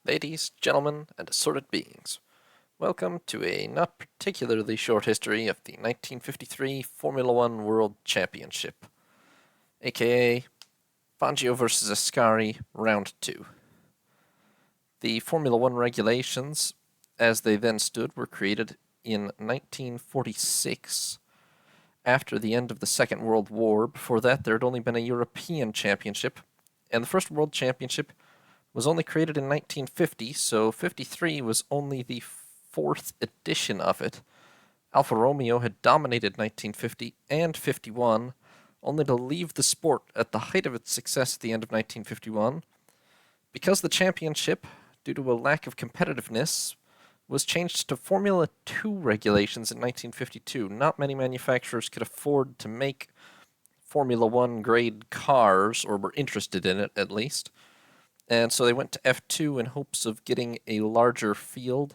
Ladies, gentlemen, and assorted beings, welcome to a not particularly short history of the 1953 Formula One World Championship, aka Fangio vs. Ascari, Round 2. The Formula One regulations, as they then stood, were created in 1946, after the end of the Second World War. Before that, there had only been a European Championship, and the first World Championship was only created in 1950, so 53 was only the fourth edition of it. Alfa Romeo had dominated 1950 and 51, only to leave the sport at the height of its success at the end of 1951, because the championship, due to a lack of competitiveness, was changed to Formula 2 regulations in 1952. Not many manufacturers could afford to make Formula 1 grade cars, or were interested in it at least. And so they went to F2 in hopes of getting a larger field.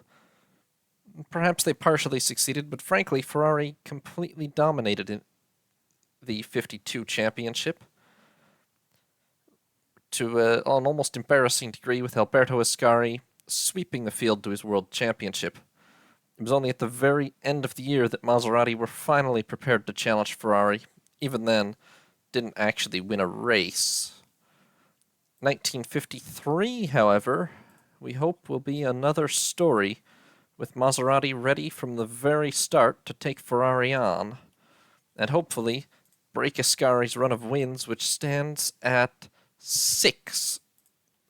Perhaps they partially succeeded, but frankly, Ferrari completely dominated in the 52 championship to an almost embarrassing degree, with Alberto Ascari sweeping the field to his world championship. It was only at the very end of the year that Maserati were finally prepared to challenge Ferrari. Even then, didn't actually win a race. 1953, however, we hope will be another story, with Maserati ready from the very start to take Ferrari on, and hopefully break Ascari's run of wins, which stands at 6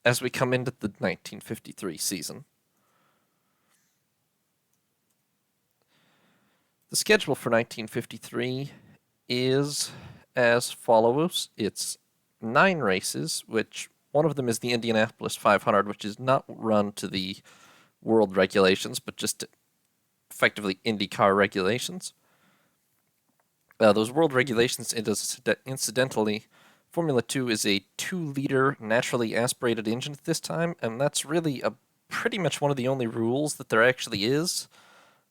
as we come into the 1953 season. The schedule for 1953 is as follows. It's 9 races, which one of them is the Indianapolis 500, which is not run to the world regulations, but just effectively IndyCar regulations. Those world regulations, incidentally, Formula 2 is a 2-liter naturally aspirated engine at this time, and that's really pretty much one of the only rules that there actually is.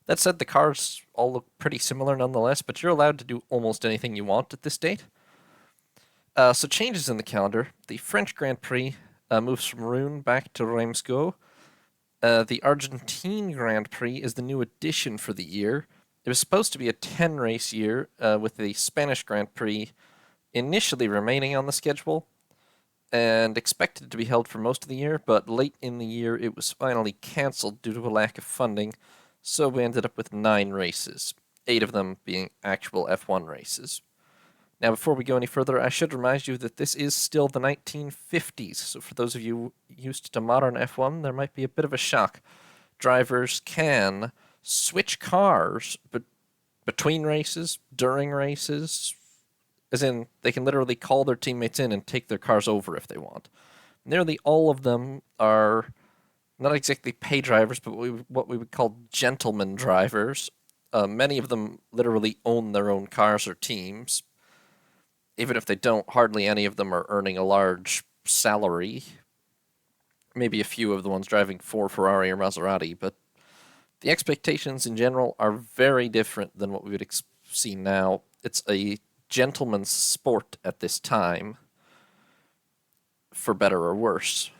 That said, the cars all look pretty similar nonetheless, but you're allowed to do almost anything you want at this date. So changes in the calendar. The French Grand Prix moves from Rouen back to Reims-Go. The Argentine Grand Prix is the new addition for the year. It was supposed to be a 10-race year, with the Spanish Grand Prix initially remaining on the schedule and expected to be held for most of the year, but late in the year it was finally cancelled due to a lack of funding, so we ended up with 9 races, 8 of them being actual F1 races. Now, before we go any further, I should remind you that this is still the 1950s, so for those of you used to modern F1, there might be a bit of a shock. Drivers can switch cars between races, during races, as in they can literally call their teammates in and take their cars over if they want. Nearly all of them are not exactly pay drivers, but what we would call gentleman drivers. Many of them literally own their own cars or teams. Even if they don't, hardly any of them are earning a large salary. Maybe a few of the ones driving for Ferrari or Maserati, but the expectations in general are very different than what we would see now. It's a gentleman's sport at this time, for better or worse.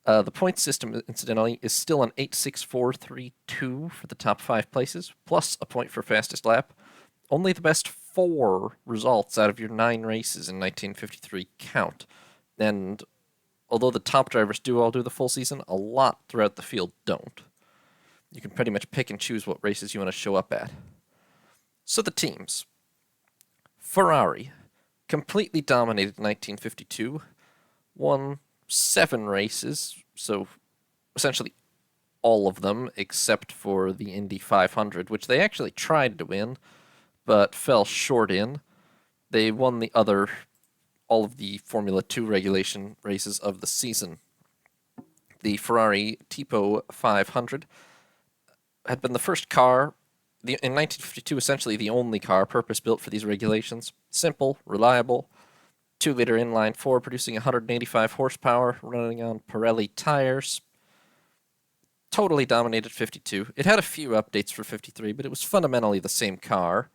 The point system, incidentally, is still an 8-6-4-3-2 for the top 5 places, plus a point for fastest lap. Only the best 4 results out of your 9 races in 1953 count. And although the top drivers do all do the full season, a lot throughout the field don't. You can pretty much pick and choose what races you want to show up at. So the teams. Ferrari completely dominated 1952, won 7 races, so essentially all of them except for the Indy 500, which they actually tried to win, but fell short in. They won all of the Formula 2 regulation races of the season. The Ferrari Tipo 500 had been the first car, in 1952, essentially the only car purpose-built for these regulations. Simple, reliable, 2-liter inline 4 producing 185 horsepower, running on Pirelli tires. Totally dominated 52. It had a few updates for 53, but it was fundamentally the same car,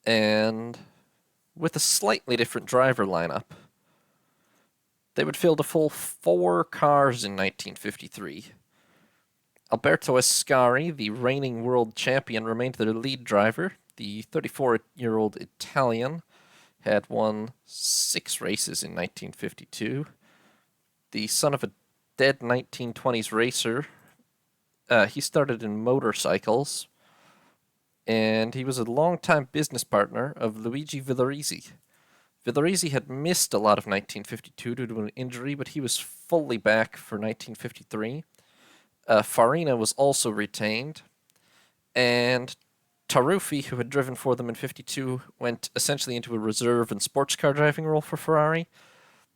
and with a slightly different driver lineup. They would field a full 4 cars in 1953. Alberto Ascari, the reigning world champion, remained their lead driver. The 34-year-old Italian had won 6 races in 1952. The son of a dead 1920s racer, he started in motorcycles, and he was a longtime business partner of Luigi Villoresi. Villoresi had missed a lot of 1952 due to an injury, but he was fully back for 1953. Farina was also retained, and Taruffi, who had driven for them in 52, went essentially into a reserve and sports car driving role for Ferrari.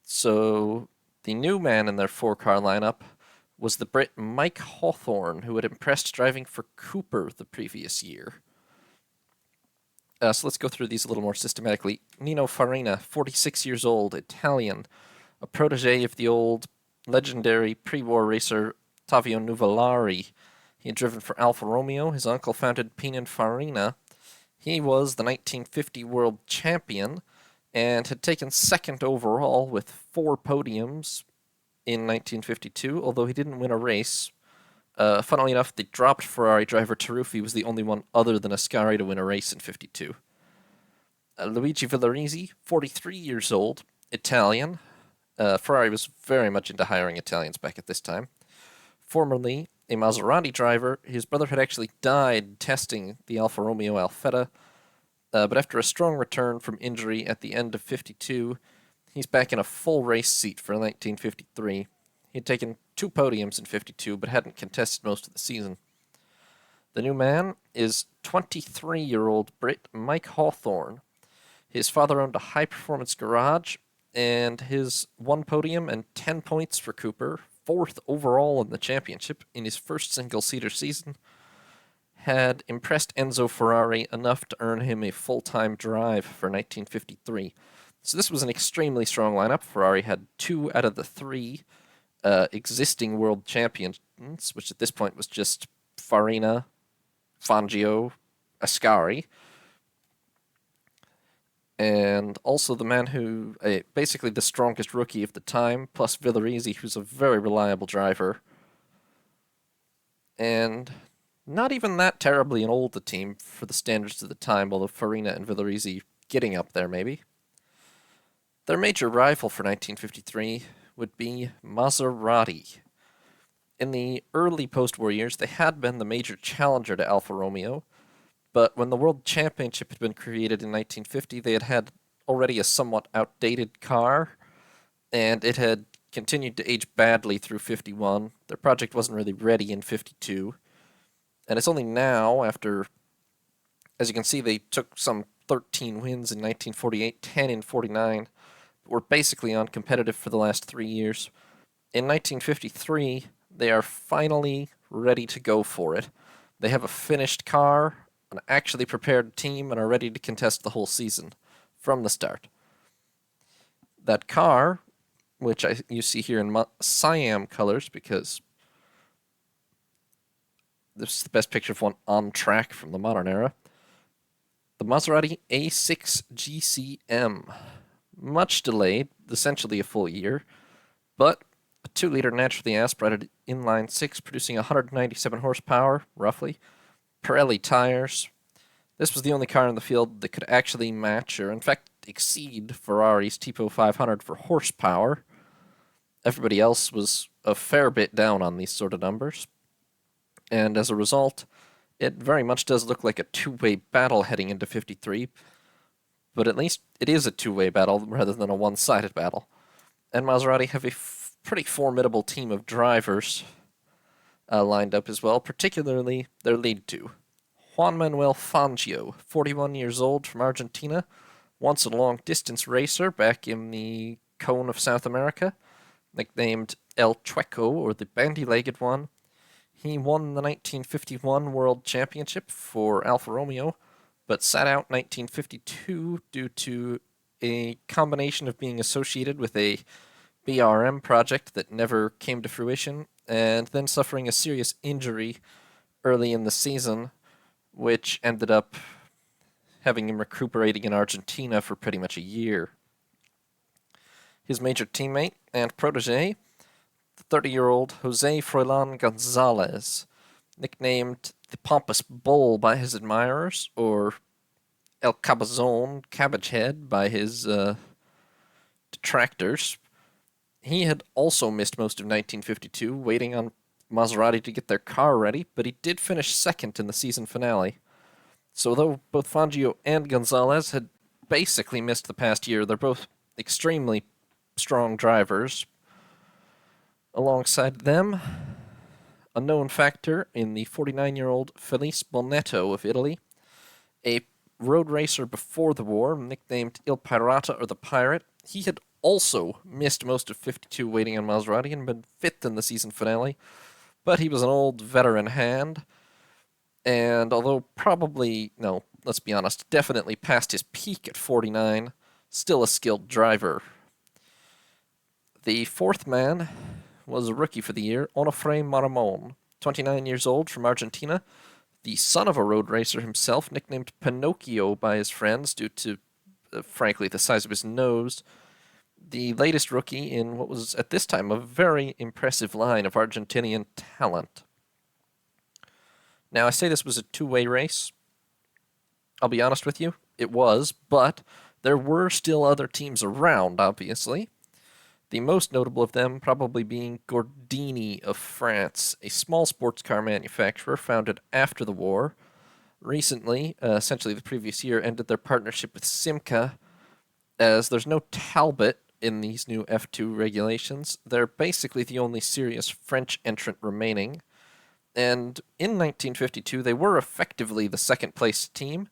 So the new man in their 4-car lineup was the Brit Mike Hawthorne, who had impressed driving for Cooper the previous year. So let's go through these a little more systematically. Nino Farina, 46 years old, Italian, a protege of the old legendary pre-war racer Ottavio Nuvolari. He had driven for Alfa Romeo. His uncle founded Pininfarina. He was the 1950 world champion and had taken second overall with 4 podiums in 1952, although he didn't win a race. Funnily enough, the dropped Ferrari driver Taruffi was the only one other than Ascari to win a race in 52. Luigi Villoresi, 43 years old, Italian. Ferrari was very much into hiring Italians back at this time. Formerly a Maserati driver, his brother had actually died testing the Alfa Romeo Alfetta, but after a strong return from injury at the end of 52, he's back in a full race seat for 1953. He had taken 2 podiums in 52, but hadn't contested most of the season. The new man is 23-year-old Brit Mike Hawthorne. His father owned a high-performance garage, and his 1 podium and 10 points for Cooper, 4th overall in the championship in his first single-seater season, had impressed Enzo Ferrari enough to earn him a full-time drive for 1953. So this was an extremely strong lineup. Ferrari had 2 out of the 3 existing world champions, which at this point was just Farina, Fangio, Ascari, and also the man who, basically the strongest rookie of the time, plus Villoresi, who's a very reliable driver, and not even that terribly an old a team for the standards of the time, although Farina and Villoresi getting up there maybe. Their major rival for 1953 would be Maserati. In the early post-war years, they had been the major challenger to Alfa Romeo, but when the World Championship had been created in 1950, they had had already a somewhat outdated car, and it had continued to age badly through 51. Their project wasn't really ready in 52, and it's only now, after, as you can see, they took some 13 wins in 1948, 10 in 49, were basically uncompetitive for the last 3 years. In 1953, they are finally ready to go for it. They have a finished car, an actually prepared team, and are ready to contest the whole season from the start. That car, which you see here in cyan colors, because this is the best picture of one on track from the modern era, the Maserati A6 GCM. Much delayed, essentially a full year, but a 2-liter naturally aspirated inline 6 producing 197 horsepower, roughly, Pirelli tires. This was the only car in the field that could actually match, or in fact exceed, Ferrari's Tipo 500 for horsepower. Everybody else was a fair bit down on these sort of numbers, and as a result, it very much does look like a 2-way battle heading into 53, but at least it is a 2-way battle rather than a one-sided battle. And Maserati have a pretty formidable team of drivers lined up as well, particularly their lead 2. Juan Manuel Fangio, 41 years old, from Argentina, once a long-distance racer back in the cone of South America, nicknamed El Chueco, or the bandy-legged one. He won the 1951 World Championship for Alfa Romeo, but sat out 1952 due to a combination of being associated with a BRM project that never came to fruition, and then suffering a serious injury early in the season, which ended up having him recuperating in Argentina for pretty much a year. His major teammate and protege, the 30-year-old Jose Froilan Gonzalez, nicknamed the Pompous Bull by his admirers, or El Cabezon, Cabbage Head, by his detractors. He had also missed most of 1952, waiting on Maserati to get their car ready, but he did finish second in the season finale. So though both Fangio and Gonzalez had basically missed the past year, they're both extremely strong drivers. Alongside them, a known factor in the 49-year-old Felice Bonetto of Italy, a road racer before the war, nicknamed Il Pirata or the Pirate. He had also missed most of 52 waiting on Maserati and been fifth in the season finale, but he was an old veteran hand, and although probably, no, let's be honest, definitely past his peak at 49, still a skilled driver. The fourth man was a rookie for the year, Onofre Maramon, 29 years old, from Argentina, the son of a road racer himself, nicknamed Pinocchio by his friends due to, frankly, the size of his nose. The latest rookie in what was, at this time, a very impressive line of Argentinian talent. Now, I say this was a two-way race. I'll be honest with you, it was, but there were still other teams around, obviously. The most notable of them probably being Gordini of France, a small sports car manufacturer founded after the war. Recently, essentially the previous year, ended their partnership with Simca, as there's no Talbot in these new F2 regulations. They're basically the only serious French entrant remaining. And in 1952, they were effectively the second-place team,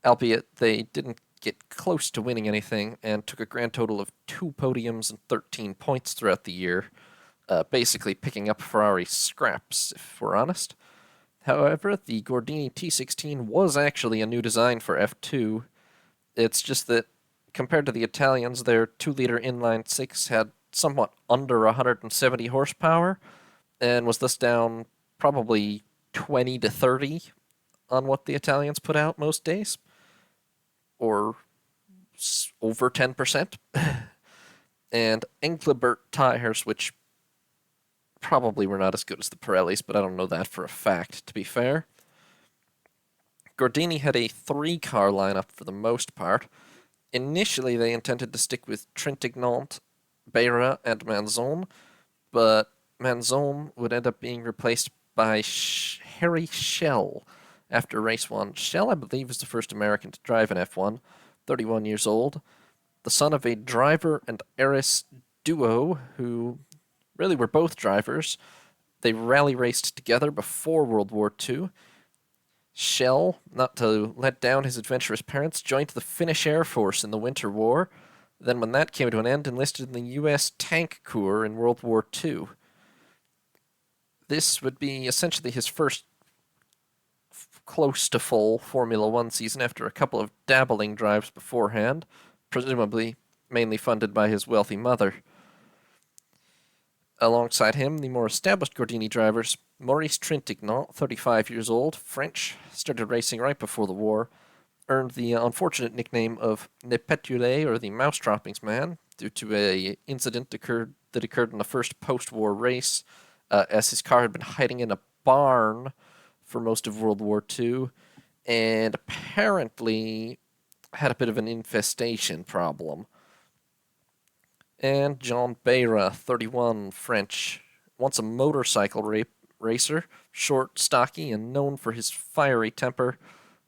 albeit they didn't get close to winning anything and took a grand total of 2 podiums and 13 points throughout the year, basically picking up Ferrari scraps, if we're honest. However, the Gordini T16 was actually a new design for F2. It's just that, compared to the Italians, their 2-liter inline 6 had somewhat under 170 horsepower, and was thus down probably 20 to 30 on what the Italians put out most days, or over 10%. And Engelbert tires, which probably were not as good as the Pirellis, but I don't know that for a fact, to be fair. Gordini had a 3-car lineup for the most part. Initially, they intended to stick with Trintignant, Beira, and Manzon, but Manzon would end up being replaced by Harry Schell after race 1. Schell, I believe, is the first American to drive an F1, 31 years old, the son of a driver and heiress duo who really were both drivers. They rally raced together before World War II. Schell, not to let down his adventurous parents, joined the Finnish Air Force in the Winter War. Then when that came to an end, enlisted in the U.S. Tank Corps in World War II. This would be essentially his first close to full Formula One season after a couple of dabbling drives beforehand, presumably mainly funded by his wealthy mother. Alongside him, the more established Gordini drivers, Maurice Trintignant, 35 years old, French, started racing right before the war, earned the unfortunate nickname of Le Pétulé, or the mouse droppings man, due to an incident that occurred in the first post-war race, as his car had been hiding in a barn for most of World War II, and apparently had a bit of an infestation problem. And Jean Beira, 31, French, once a motorcycle racer, short, stocky, and known for his fiery temper,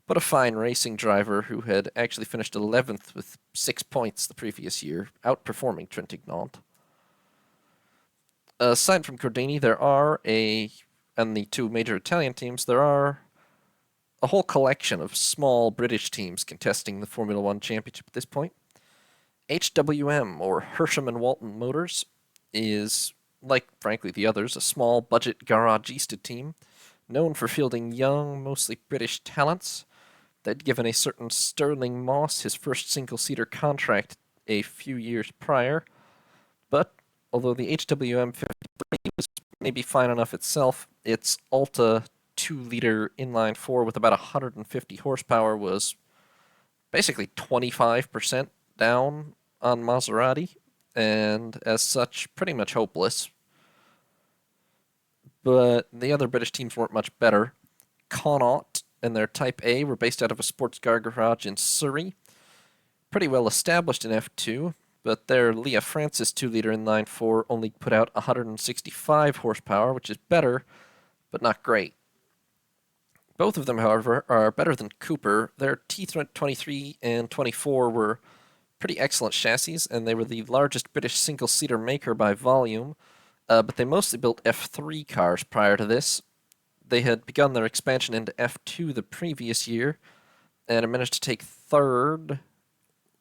but a fine racing driver who had actually finished 11th with 6 points the previous year, outperforming Trintignant. Aside from Gordini, and the 2 major Italian teams, there are a whole collection of small British teams contesting the Formula One Championship at this point. HWM, or Hersham and Walton Motors, is, like, frankly, the others, a small budget garagista team, known for fielding young, mostly British talents. They'd given a certain Sterling Moss his first single-seater contract a few years prior, but although the HWM 53 was maybe fine enough itself, its Alta 2-liter inline 4 with about 150 horsepower was basically 25% down on Maserati, and as such, pretty much hopeless. But the other British teams weren't much better. Connaught and their Type A were based out of a sports car garage in Surrey. Pretty well established in F2, but their Leah Francis 2-liter inline-4 only put out 165 horsepower, which is better, but not great. Both of them, however, are better than Cooper. Their T23 and 24 were pretty excellent chassis, and they were the largest British single-seater maker by volume, but they mostly built F3 cars prior to this. They had begun their expansion into F2 the previous year, and managed to take third,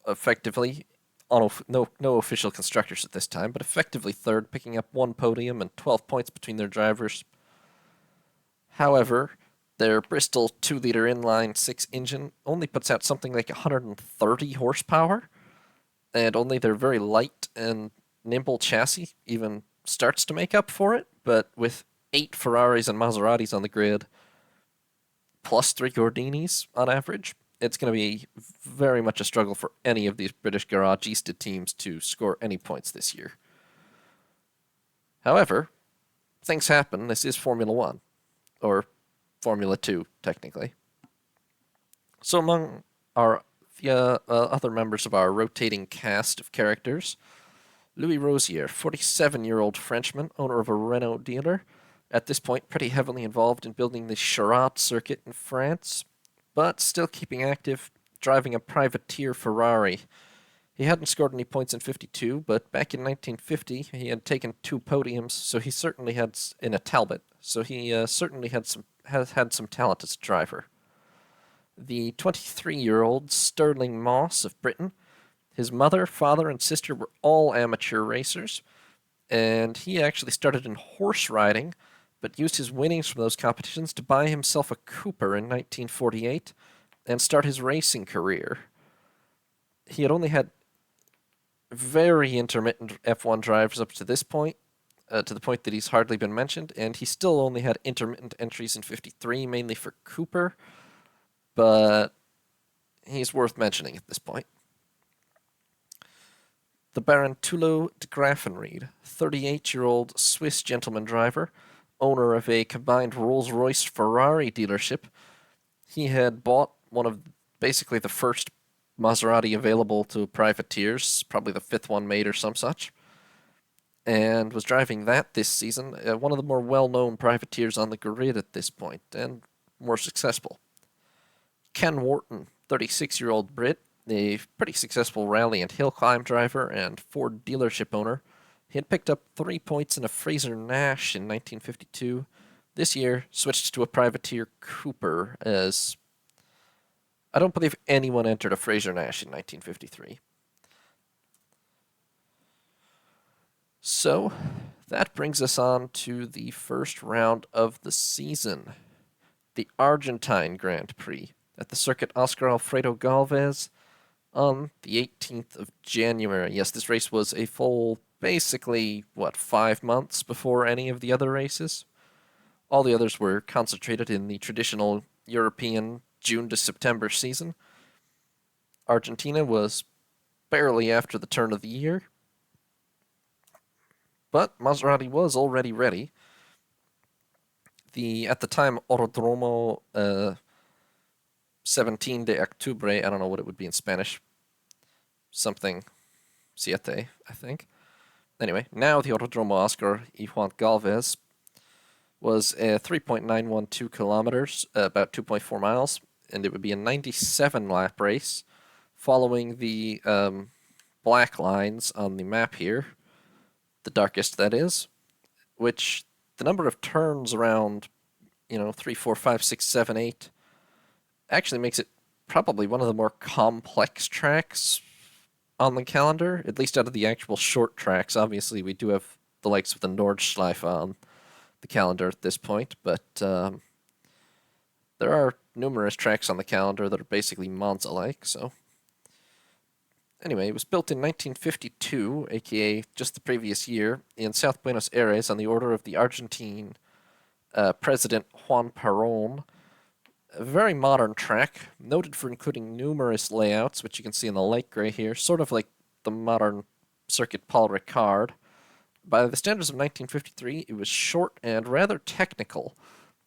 effectively, on no official constructors at this time, but effectively third, picking up one podium and 12 points between their drivers. However, their Bristol 2-liter inline-6 engine only puts out something like 130 horsepower, and only their very light and nimble chassis even starts to make up for it, but with 8 Ferraris and Maseratis on the grid, plus 3 Gordinis on average, it's going to be very much a struggle for any of these British garage-easted teams to score any points this year. However, things happen. This is Formula 1, or Formula 2, technically. So among our other members of our rotating cast of characters, Louis Rosier, 47-year-old Frenchman, owner of a Renault dealer, at this point pretty heavily involved in building the Charrat circuit in France, but still keeping active, driving a privateer Ferrari. He hadn't scored any points in 52, but back in 1950 he had taken 2 podiums, so he certainly had in a Talbot. So he certainly has had some talent as a driver. The 23-year-old Sterling Moss of Britain, his mother, father, and sister were all amateur racers, and he actually started in horse riding, but used his winnings from those competitions to buy himself a Cooper in 1948 and start his racing career. He had only had very intermittent F1 drivers up to this point, to the point that he's hardly been mentioned, and he still only had intermittent entries in 53, mainly for Cooper, but he's worth mentioning at this point. The Baron Tullio de Graffenried, 38-year-old Swiss gentleman driver, owner of a combined Rolls-Royce Ferrari dealership. He had bought one of basically the first Maserati available to privateers, probably the 5th one made or some such, and was driving that this season, one of the more well-known privateers on the grid at this point, and more successful. Ken Wharton, 36-year-old Brit, a pretty successful rally and hill climb driver and Ford dealership owner. He had picked up 3 points in a Fraser Nash in 1952. This year, switched to a privateer Cooper, as I don't believe anyone entered a Fraser Nash in 1953. So, that brings us on to the first round of the season, the Argentine Grand Prix, at the circuit Oscar Alfredo Galvez on the 18th of January. Yes, this race was a full, basically, 5 months before any of the other races? All the others were concentrated in the traditional European June to September season. Argentina was barely after the turn of the year, but Maserati was already ready. At the time, Autodromo 17 de Octubre, I don't know what it would be in Spanish, something siete, I think. Anyway, now the Autodromo Oscar y Juan Galvez was 3.912 kilometers, about 2.4 miles, and it would be a 97-lap race, following the black lines on the map here, the darkest that is, which the number of turns around, 3, 4, 5, 6, 7, 8, actually makes it probably one of the more complex tracks on the calendar, at least out of the actual short tracks. Obviously, we do have the likes of the Nordschleife on the calendar at this point, but there are numerous tracks on the calendar that are basically Monza-like, so. Anyway, it was built in 1952, aka just the previous year, in South Buenos Aires on the order of the Argentine President Juan Perón. A very modern track, noted for including numerous layouts, which you can see in the light gray here, sort of like the modern circuit Paul Ricard. By the standards of 1953, it was short and rather technical,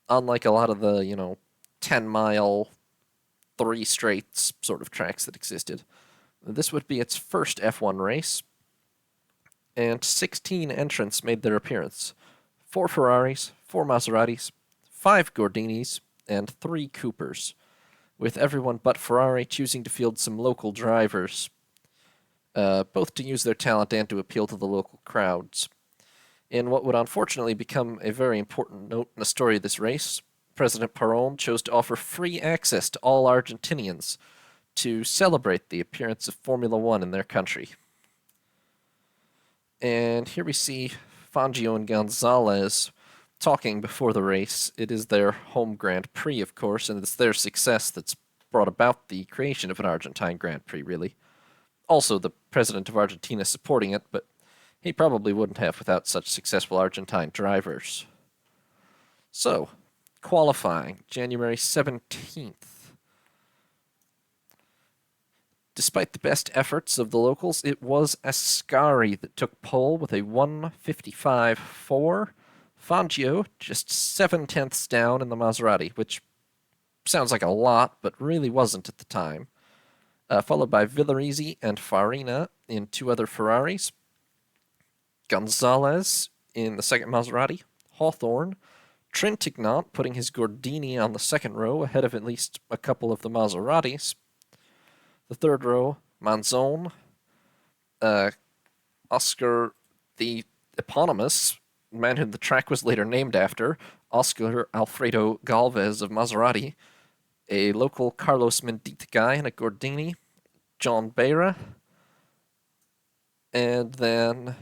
unlike a lot of the, 10-mile, three straights sort of tracks that existed. This would be its first F1 race, and 16 entrants made their appearance. 4 Ferraris, 4 Maseratis, 5 Gordinis, and 3 Coopers, with everyone but Ferrari choosing to field some local drivers, both to use their talent and to appeal to the local crowds. In what would unfortunately become a very important note in the story of this race, President Perón chose to offer free access to all Argentinians to celebrate the appearance of Formula One in their country. And here we see Fangio and Gonzalez talking before the race. It is their home Grand Prix, of course, and it's their success that's brought about the creation of an Argentine Grand Prix, really. Also, the president of Argentina supporting it, but he probably wouldn't have without such successful Argentine drivers. So, qualifying, January 17th. Despite the best efforts of the locals, it was Ascari that took pole with a 1:55.4. Fangio just 7/10ths down in the Maserati, which sounds like a lot, but really wasn't at the time. Followed by Villarizi and Farina in 2 other Ferraris. Gonzalez in the second Maserati. Hawthorne. Trintignant putting his Gordini on the second row ahead of at least a couple of the Maseratis. The third row, Manzone. Oscar, the eponymous man whom the track was later named after, Oscar Alfredo Galvez of Maserati, a local Carlos Mendieta guy in a Gordini, John Beira, and then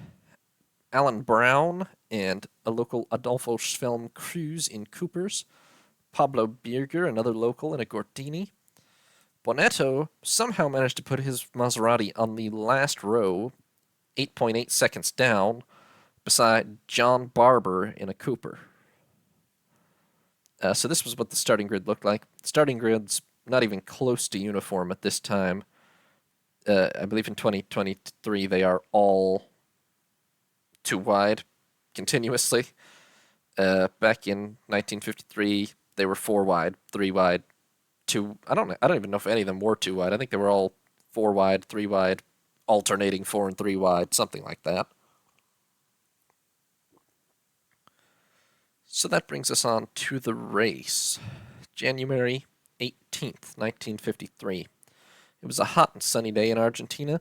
Alan Brown and a local Adolfo Schvelm Cruz in Coopers, Pablo Birger, another local, in a Gordini. Bonetto somehow managed to put his Maserati on the last row, 8.8 seconds down, beside John Barber in a Cooper. So this was what the starting grid looked like. The starting grid's not even close to uniform at this time. I believe in 2023 they are all 2 wide continuously. Back in 1953 they were 4 wide, 3 wide, 2. I don't even know if any of them were 2 wide. I think they were all 4 wide, 3 wide, alternating 4 and 3 wide, something like that. So that brings us on to the race. January 18th, 1953. It was a hot and sunny day in Argentina,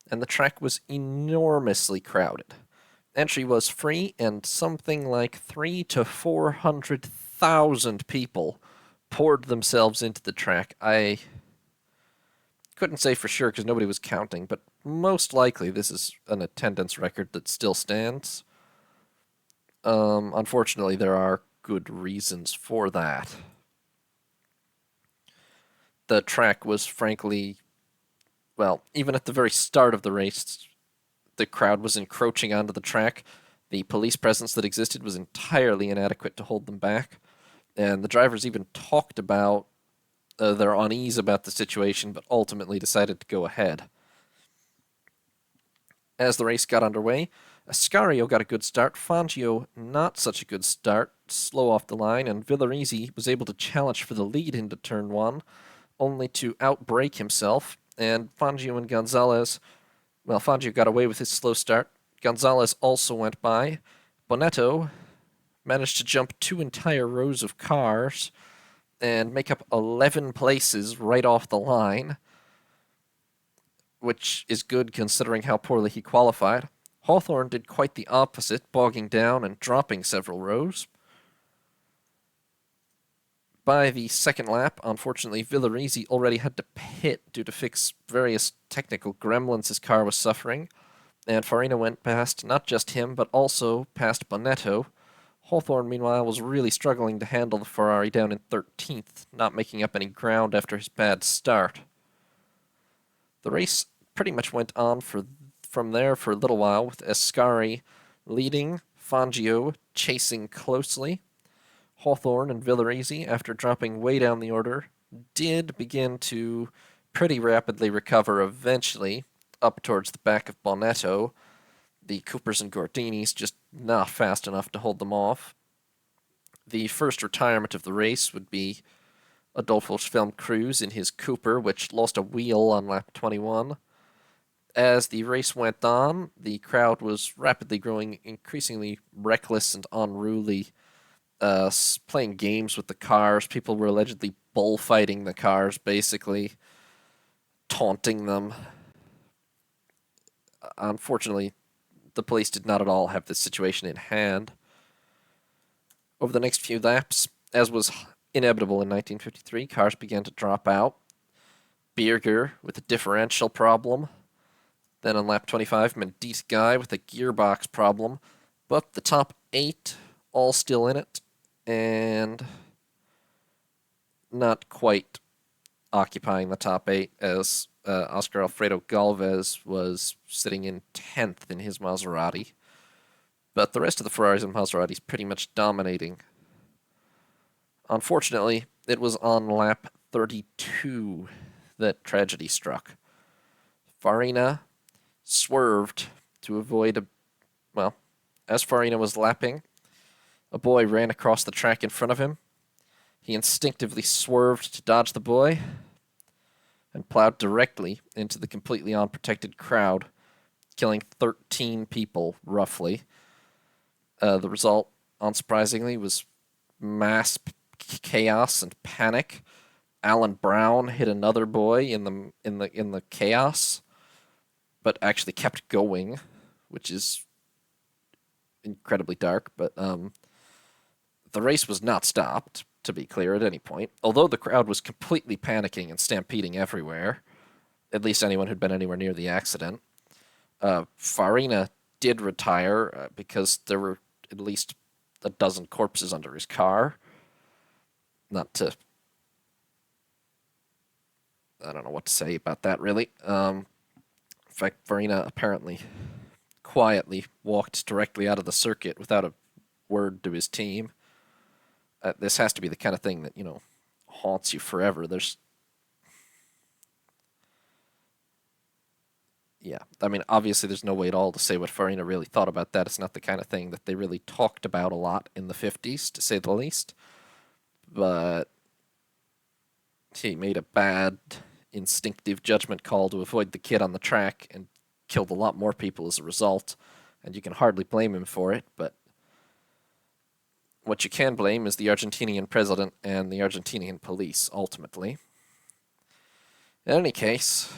and the track was enormously crowded. Entry was free, and something like 300,000 to 400,000 people poured themselves into the track. I couldn't say for sure because nobody was counting, but most likely this is an attendance record that still stands. Unfortunately, there are good reasons for that. The track was frankly, well, even at the very start of the race, the crowd was encroaching onto the track. The police presence that existed was entirely inadequate to hold them back. And the drivers even talked about their unease about the situation, but ultimately decided to go ahead. As the race got underway, Ascari got a good start, Fangio not such a good start, slow off the line, and Villarizi was able to challenge for the lead into turn 1, only to outbrake himself, and Fangio and Gonzalez, well, Fangio got away with his slow start. Gonzalez also went by. Bonetto managed to jump 2 entire rows of cars and make up 11 places right off the line, which is good considering how poorly he qualified. Hawthorne did quite the opposite, bogging down and dropping several rows. By the second lap, unfortunately, Villarizi already had to pit due to fix various technical gremlins his car was suffering, and Farina went past not just him, but also past Bonetto. Hawthorne, meanwhile, was really struggling to handle the Ferrari down in 13th, not making up any ground after his bad start. The race pretty much went on from there for a little while, with Ascari leading, Fangio chasing closely. Hawthorne and Villarizi, after dropping way down the order, did begin to pretty rapidly recover eventually, up towards the back of Bonetto. The Coopers and Gordinis just not fast enough to hold them off. The first retirement of the race would be Adolfo Cruz in his Cooper, which lost a wheel on lap 21. As the race went on, the crowd was rapidly growing increasingly reckless and unruly, playing games with the cars. People were allegedly bullfighting the cars, basically taunting them. Unfortunately, the police did not at all have this situation in hand. Over the next few laps, as was inevitable in 1953, cars began to drop out. Birger with a differential problem. Then on lap 25, Mendieta Guy with a gearbox problem. But the top 8 all still in it, and not quite occupying the top 8, as Oscar Alfredo Galvez was sitting in 10th in his Maserati. But the rest of the Ferraris and Maseratis pretty much dominating. Unfortunately, it was on lap 32 that tragedy struck. Farina swerved to avoid as Farina was lapping, a boy ran across the track in front of him. He instinctively swerved to dodge the boy and plowed directly into the completely unprotected crowd, killing 13 people, roughly. The result, unsurprisingly, was mass chaos and panic. Alan Brown hit another boy in the chaos, but actually kept going, which is incredibly dark. But the race was not stopped, to be clear, at any point. Although the crowd was completely panicking and stampeding everywhere, at least anyone who'd been anywhere near the accident. Farina did retire because there were at least a dozen corpses under his car. Not to... I don't know what to say about that, really. In fact, Farina apparently quietly walked directly out of the circuit without a word to his team. This has to be the kind of thing that, haunts you forever. Obviously there's no way at all to say what Farina really thought about that. It's not the kind of thing that they really talked about a lot in the 50s, to say the least. But he made a bad, instinctive judgment call to avoid the kid on the track and killed a lot more people as a result, and you can hardly blame him for it, but what you can blame is the Argentinian president and the Argentinian police, ultimately. In any case,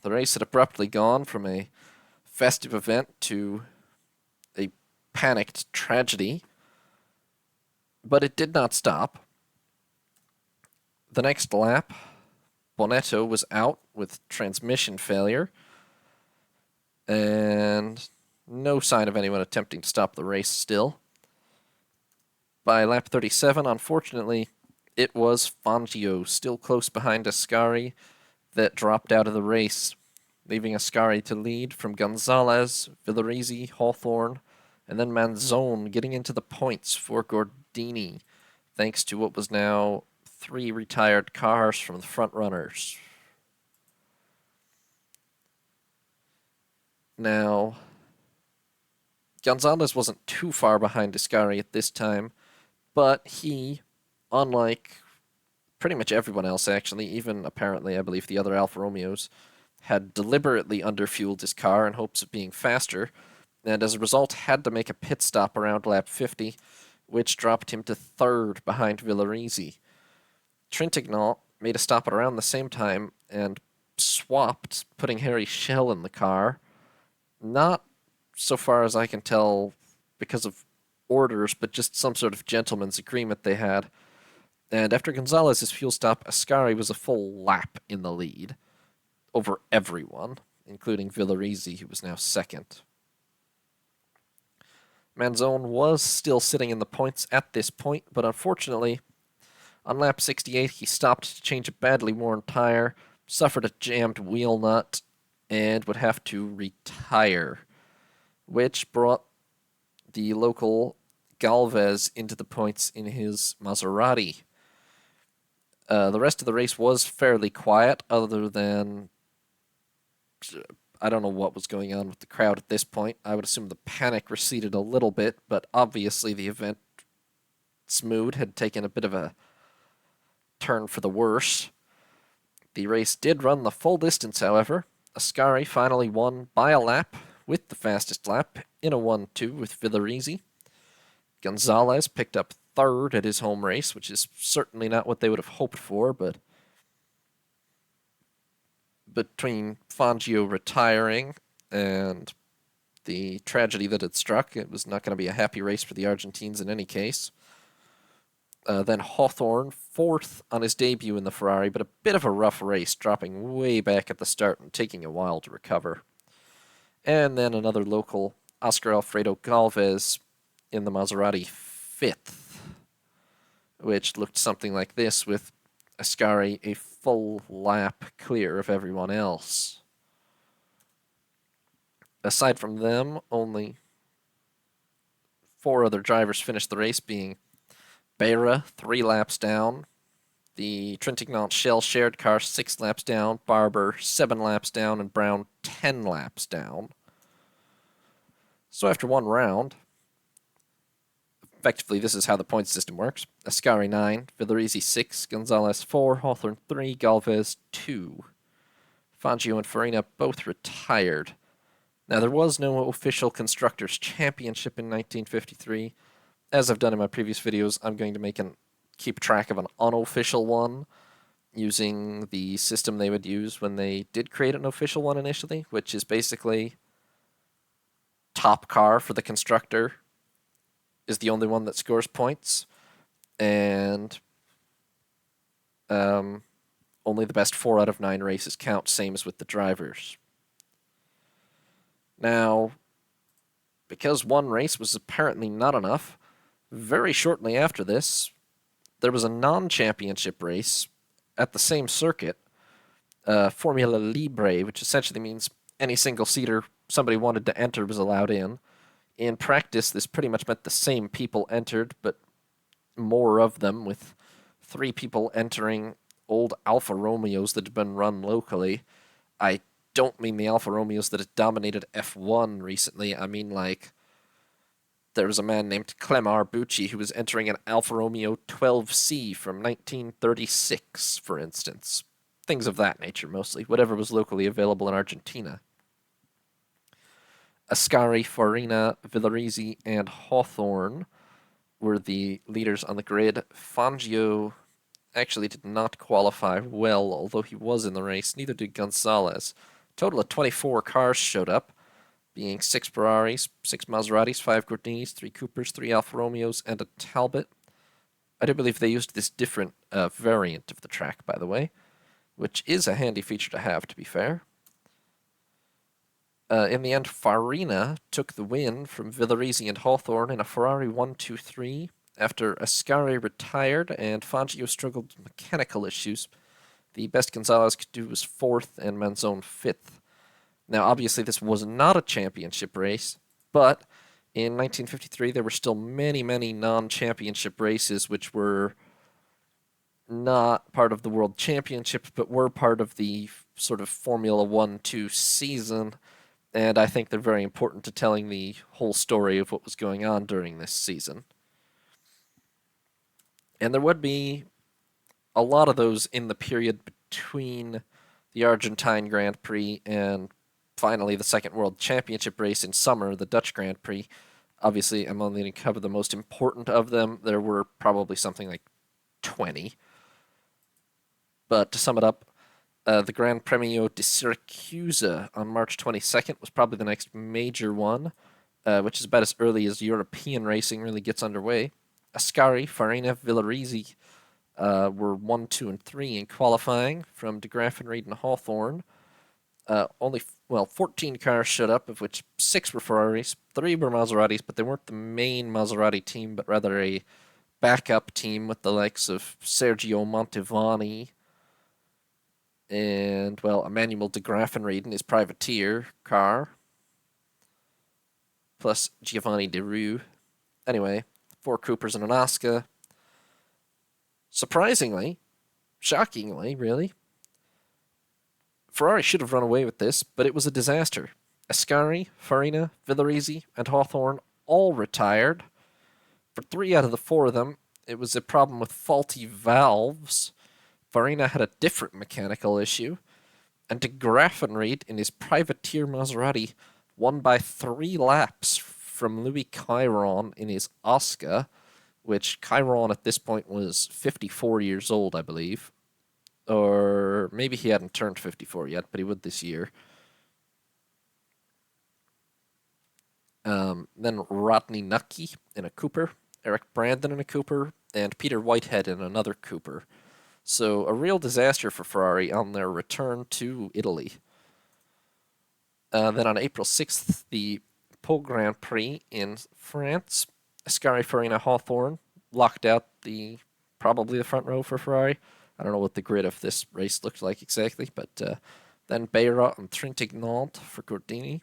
the race had abruptly gone from a festive event to a panicked tragedy, but it did not stop. The next lap, Bonetto was out with transmission failure, and no sign of anyone attempting to stop the race still. By lap 37, unfortunately, it was Fangio, still close behind Ascari, that dropped out of the race, leaving Ascari to lead from Gonzalez, Villarizi, Hawthorne, and then Manzone getting into the points for Gordini, thanks to what was now 3 retired cars from the front runners. Now, Gonzalez wasn't too far behind Ascari at this time, but he, unlike pretty much everyone else actually, even apparently I believe the other Alfa Romeos, had deliberately underfueled his car in hopes of being faster, and as a result had to make a pit stop around lap 50, which dropped him to 3rd behind Villarizi. Trintignant made a stop at around the same time and swapped, putting Harry Schell in the car. Not, so far as I can tell, because of orders, but just some sort of gentleman's agreement they had. And after Gonzalez's fuel stop, Ascari was a full lap in the lead over everyone, including Villarizi, who was now 2nd. Manzone was still sitting in the points at this point, but unfortunately, on lap 68, he stopped to change a badly worn tire, suffered a jammed wheel nut, and would have to retire, which brought the local Galvez into the points in his Maserati. The rest of the race was fairly quiet, other than I don't know what was going on with the crowd at this point. I would assume the panic receded a little bit, but obviously the event's mood had taken a bit of a turn for the worse. The race did run the full distance, however. Ascari finally won by a lap with the fastest lap in a 1-2 with Villarizi. Gonzalez picked up third at his home race, which is certainly not what they would have hoped for, but between Fangio retiring and the tragedy that had struck, it was not going to be a happy race for the Argentines in any case. Then Hawthorne, fourth on his debut in the Ferrari, but a bit of a rough race, dropping way back at the start and taking a while to recover. And then another local, Oscar Alfredo Galvez, in the Maserati, fifth, which looked something like this, with Ascari a full lap clear of everyone else. Aside from them, only 4 other drivers finished the race, being Beira, 3 laps down. The Trintignant Shell shared car, 6 laps down. Barber, 7 laps down. And Brown, 10 laps down. So after one round, effectively this is how the point system works. Ascari 9, Villarizi 6, Gonzalez 4, Hawthorne 3, Galvez 2. Fangio and Farina both retired. Now, there was no official Constructors' Championship in 1953. As I've done in my previous videos, I'm going to keep track of an unofficial one using the system they would use when they did create an official one initially, which is basically top car for the constructor is the only one that scores points, and only the best 4 out of 9 races count, same as with the drivers. Now, because one race was apparently not enough, very shortly after this, there was a non-championship race at the same circuit, Formula Libre, which essentially means any single-seater somebody wanted to enter was allowed in. In practice, this pretty much meant the same people entered, but more of them, with 3 people entering old Alfa Romeos that had been run locally. I don't mean the Alfa Romeos that had dominated F1 recently. I mean, like, there was a man named Clemar Bucci who was entering an Alfa Romeo 12C from 1936, for instance. Things of that nature, mostly. Whatever was locally available in Argentina. Ascari, Farina, Villarizi, and Hawthorne were the leaders on the grid. Fangio actually did not qualify well, although he was in the race. Neither did Gonzalez. A total of 24 cars showed up, being 6 Ferraris, 6 Maseratis, 5 Gordinis, 3 Coopers, 3 Alfa Romeos, and a Talbot. I do believe they used this different variant of the track, by the way, which is a handy feature to have, to be fair. In the end, Farina took the win from Villarizi and Hawthorne in a Ferrari 1-2-3 after Ascari retired and Fangio struggled with mechanical issues. The best Gonzalez could do was 4th and Manzone 5th. Now, obviously, this was not a championship race, but in 1953, there were still many, many non-championship races which were not part of the World Championship, but were part of the sort of Formula 1-2 season. And I think they're very important to telling the whole story of what was going on during this season. And there would be a lot of those in the period between the Argentine Grand Prix and finally the second World Championship race in summer, the Dutch Grand Prix. Obviously, I'm only going to cover the most important of them. There were probably something like 20. But to sum it up, the Gran Premio di Syracuse on March 22nd was probably the next major one, which is about as early as European racing really gets underway. Ascari, Farina, Villarizi were 1, 2, and 3 in qualifying from De Graffenried and Hawthorne. 14 cars showed up, of which 6 were Ferraris, 3 were Maseratis, but they weren't the main Maserati team, but rather a backup team with the likes of Sergio Montevani and, Emmanuel de Graffenried in his privateer car, plus Giovanni De Rue. Anyway, 4 Coopers and an Oscar. Surprisingly, shockingly, really, Ferrari should have run away with this, but it was a disaster. Ascari, Farina, Villarizi, and Hawthorne all retired. For 3 out of the 4 of them, it was a problem with faulty valves. Farina had a different mechanical issue. And de Graffenried, in his privateer Maserati, won by 3 laps from Louis Chiron in his Oscar, which Chiron at this point was 54 years old, I believe. Or maybe he hadn't turned 54 yet, but he would this year. Then Rodney Nucky in a Cooper, Eric Brandon in a Cooper, and Peter Whitehead in another Cooper. So a real disaster for Ferrari on their return to Italy. Then on April 6th, the Pau Grand Prix in France, Ascari, Farina, Hawthorne locked out probably the front row for Ferrari. I don't know what the grid of this race looked like exactly, but then Beira and Trintignant for Gordini.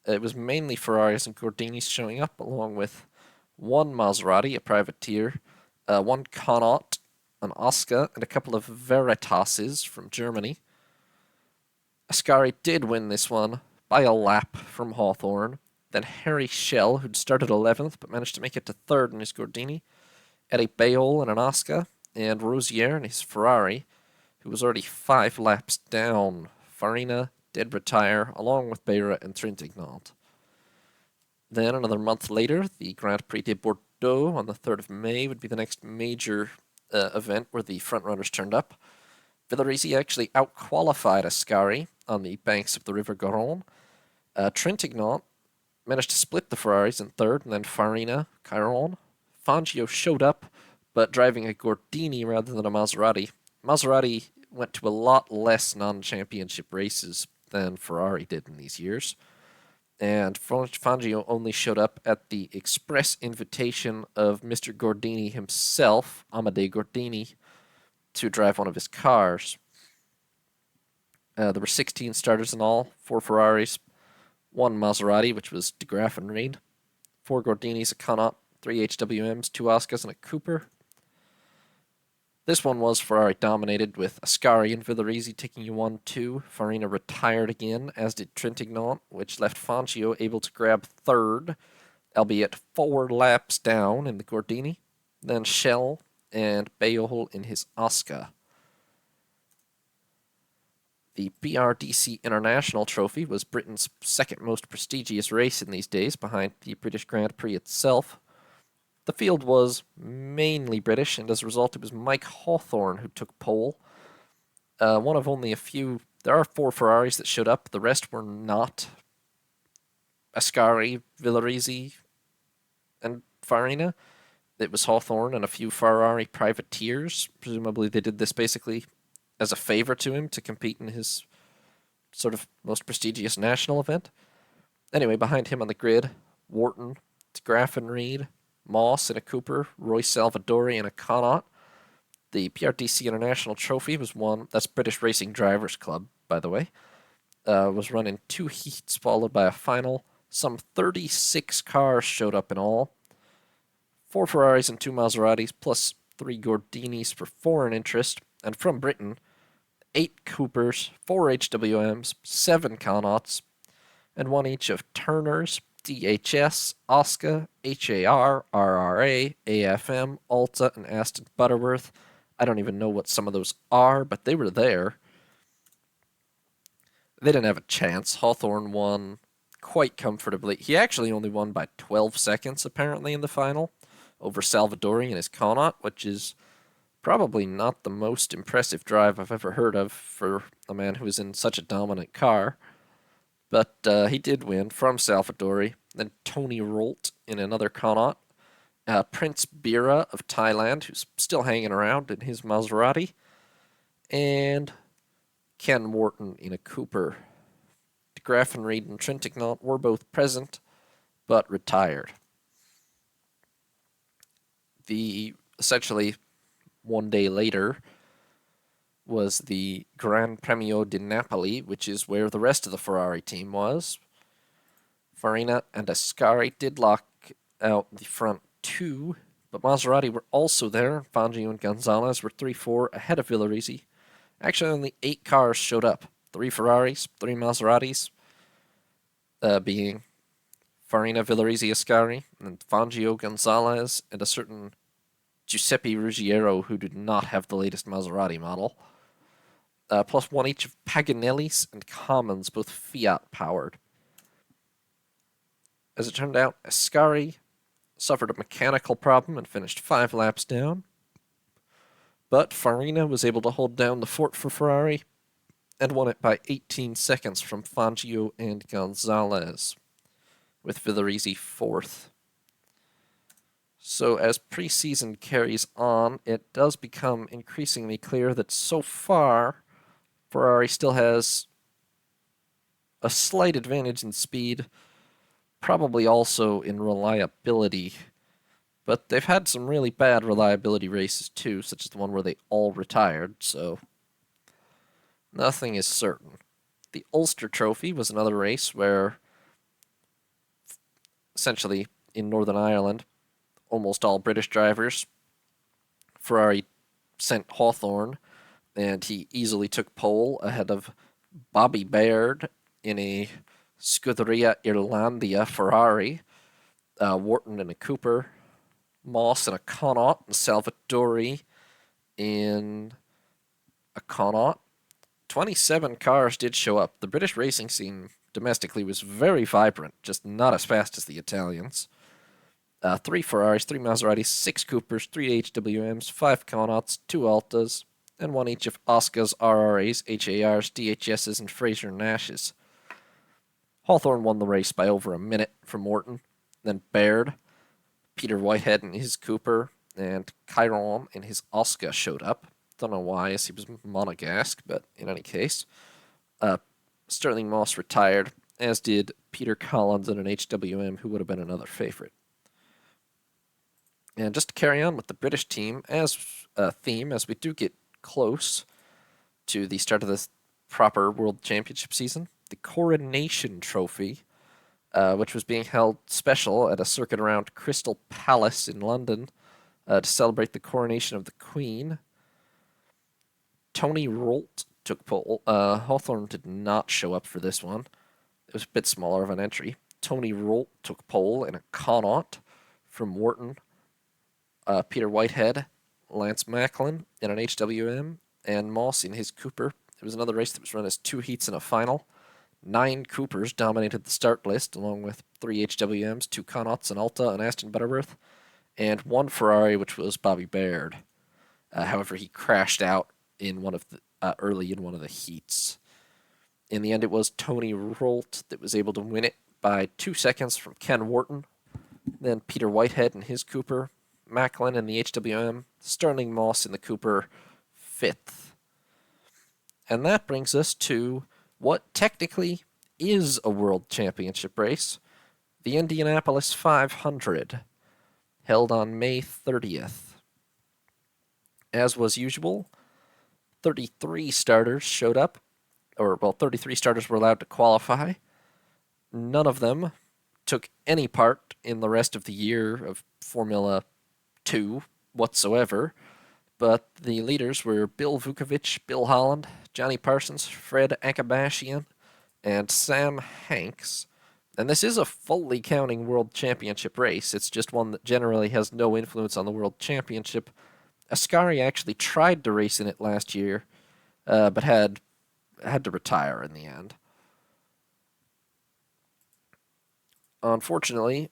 It was mainly Ferraris and Gordinis showing up, along with 1 Maserati, a privateer, 1 Connaught, an Oscar, and a couple of Veritases from Germany. Ascari did win this one by a lap from Hawthorne. Then Harry Schell, who'd started 11th but managed to make it to 3rd in his Gordini, Eddie Bayol in an Oscar, and Rosier in his Ferrari, who was already 5 laps down. Farina did retire, along with Beira and Trintignant. Then, another month later, the Grand Prix de Bordeaux on the 3rd of May would be the next major event where the frontrunners turned up. Villarizi actually outqualified Ascari on the banks of the River Garonne. Trintignant managed to split the Ferraris in 3rd, and then Farina, Chiron. Fangio showed up, but driving a Gordini rather than a Maserati. Maserati went to a lot less non-championship races than Ferrari did in these years. And Fangio only showed up at the express invitation of Mr. Gordini himself, Amedeo Gordini, to drive one of his cars. There were 16 starters in all, 4 Ferraris, 1 Maserati, which was de Graffenried, 4 Gordinis, a Connaught, 3 HWMs, 2 Oscars, and a Cooper. This one was Ferrari dominated, with Ascari and Villarizi taking 1-2. Farina retired again, as did Trintignant, which left Fangio able to grab 3rd, albeit 4 laps down in the Gordini. Then Schell and Bayol in his Oscar. The BRDC International Trophy was Britain's 2nd most prestigious race in these days, behind the British Grand Prix itself. The field was mainly British, and as a result, it was Mike Hawthorne who took pole. One of only a few. There are 4 Ferraris that showed up. The rest were not. Ascari, Villarizi, and Farina. It was Hawthorne and a few Ferrari privateers. Presumably, they did this basically as a favor to him to compete in his sort of most prestigious national event. Anyway, behind him on the grid, Wharton, de Graffenried, Moss in a Cooper, Roy Salvadori in a Connaught. The PRDC International Trophy was won. That's British Racing Drivers Club, by the way. Was run in 2 heats, followed by a final. Some 36 cars showed up in all. 4 Ferraris and 2 Maseratis, plus 3 Gordinis for foreign interest. And from Britain, 8 Coopers, 4 HWMs, 7 Connaughts, and 1 each of Turners, DHS, Oscar, HAR, RRA, AFM, Alta, and Aston Butterworth. I don't even know what some of those are, but they were there. They didn't have a chance. Hawthorne won quite comfortably. He actually only won by 12 seconds, apparently, in the final, over Salvadori and his Connaught, which is probably not the most impressive drive I've ever heard of for a man who was in such a dominant car. But he did win from Salvadori. Then Tony Rolt in another Connaught. Prince Bira of Thailand, who's still hanging around in his Maserati. And Ken Wharton in a Cooper. De Graffenried and Trintignant were both present, but retired. Essentially, one day later, was the Gran Premio di Napoli, which is where the rest of the Ferrari team was. Farina and Ascari did lock out the front 2, but Maserati were also there. Fangio and Gonzalez were 3-4 ahead of Villarizi. Actually, only 8 cars showed up. 3 Ferraris, 3 Maseratis, being Farina Villarizi Ascari, and Fangio Gonzalez, and a certain Giuseppe Ruggiero, who did not have the latest Maserati model, plus 1 each of Paganellis and Commons, both Fiat-powered. As it turned out, Ascari suffered a mechanical problem and finished 5 laps down, but Farina was able to hold down the fort for Ferrari and won it by 18 seconds from Fangio and Gonzalez, with Villarizi 4th. So as preseason carries on, it does become increasingly clear that so far, Ferrari still has a slight advantage in speed, probably also in reliability, but they've had some really bad reliability races too, such as the one where they all retired, so nothing is certain. The Ulster Trophy was another race where, essentially in Northern Ireland, almost all British drivers, Ferrari sent Hawthorne, and he easily took pole ahead of Bobby Baird in a Scuderia Irlandia Ferrari, Wharton in a Cooper, Moss in a Connaught, and Salvatori in a Connaught. 27 cars did show up. The British racing scene domestically was very vibrant, just not as fast as the Italians. 3 Ferraris, 3 Maseratis, 6 Coopers, 3 HWMs, 5 Connaughts, 2 Altas, and 1 each of Oscars, RRAs, HARs, DHSs, and Fraser Nashes. Hawthorne won the race by over a minute from Wharton. Then Baird, Peter Whitehead in his Cooper, and Chiron in his Oscar showed up. Don't know why, as he was monegasque, but in any case. Sterling Moss retired, as did Peter Collins in an HWM, who would have been another favorite. And just to carry on with the British team as a theme, as we do get close to the start of this proper World Championship season, the Coronation Trophy, which was being held special at a circuit around Crystal Palace in London to celebrate the coronation of the Queen. Tony Rolt took pole. Hawthorne did not show up for this one. It was a bit smaller of an entry. Tony Rolt took pole in a Connaught from Wharton. Peter Whitehead, Lance Macklin in an HWM, and Moss in his Cooper. It was another race that was run as 2 heats and a final. 9 Coopers dominated the start list, along with 3 HWMs, 2 Connaughts, an Alta, an Aston Butterworth, and 1 Ferrari, which was Bobby Baird. However, he crashed out in one of the early in one of the heats. In the end, it was Tony Rolt that was able to win it by 2 seconds from Ken Wharton. Then Peter Whitehead in his Cooper, Macklin in the HWM, Sterling Moss in the Cooper, 5th. And that brings us to what technically is a World Championship race, the Indianapolis 500, held on May 30th. As was usual, 33 starters showed up, 33 starters were allowed to qualify. None of them took any part in the rest of the year of Formula 2 whatsoever, but the leaders were Bill Vukovic, Bill Holland, Johnny Parsons, Fred Akabashian, and Sam Hanks. And this is a fully counting World Championship race. It's just one that generally has no influence on the World Championship. Ascari actually tried to race in it last year, but had to retire in the end. Unfortunately,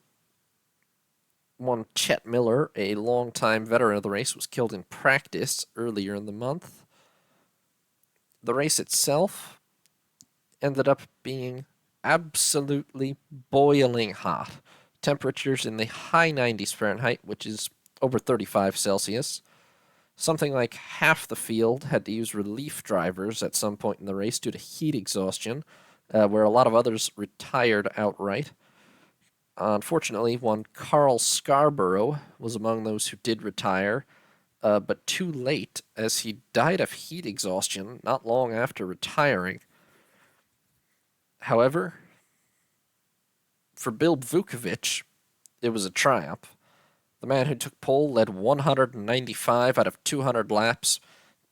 one Chet Miller, a longtime veteran of the race, was killed in practice earlier in the month. The race itself ended up being absolutely boiling hot. Temperatures in the high 90s Fahrenheit, which is over 35 Celsius. Something like half the field had to use relief drivers at some point in the race due to heat exhaustion, where a lot of others retired outright. Unfortunately, one Carl Scarborough was among those who did retire, but too late, as he died of heat exhaustion not long after retiring. However, for Bill Vukovic, it was a triumph. The man who took pole led 195 out of 200 laps,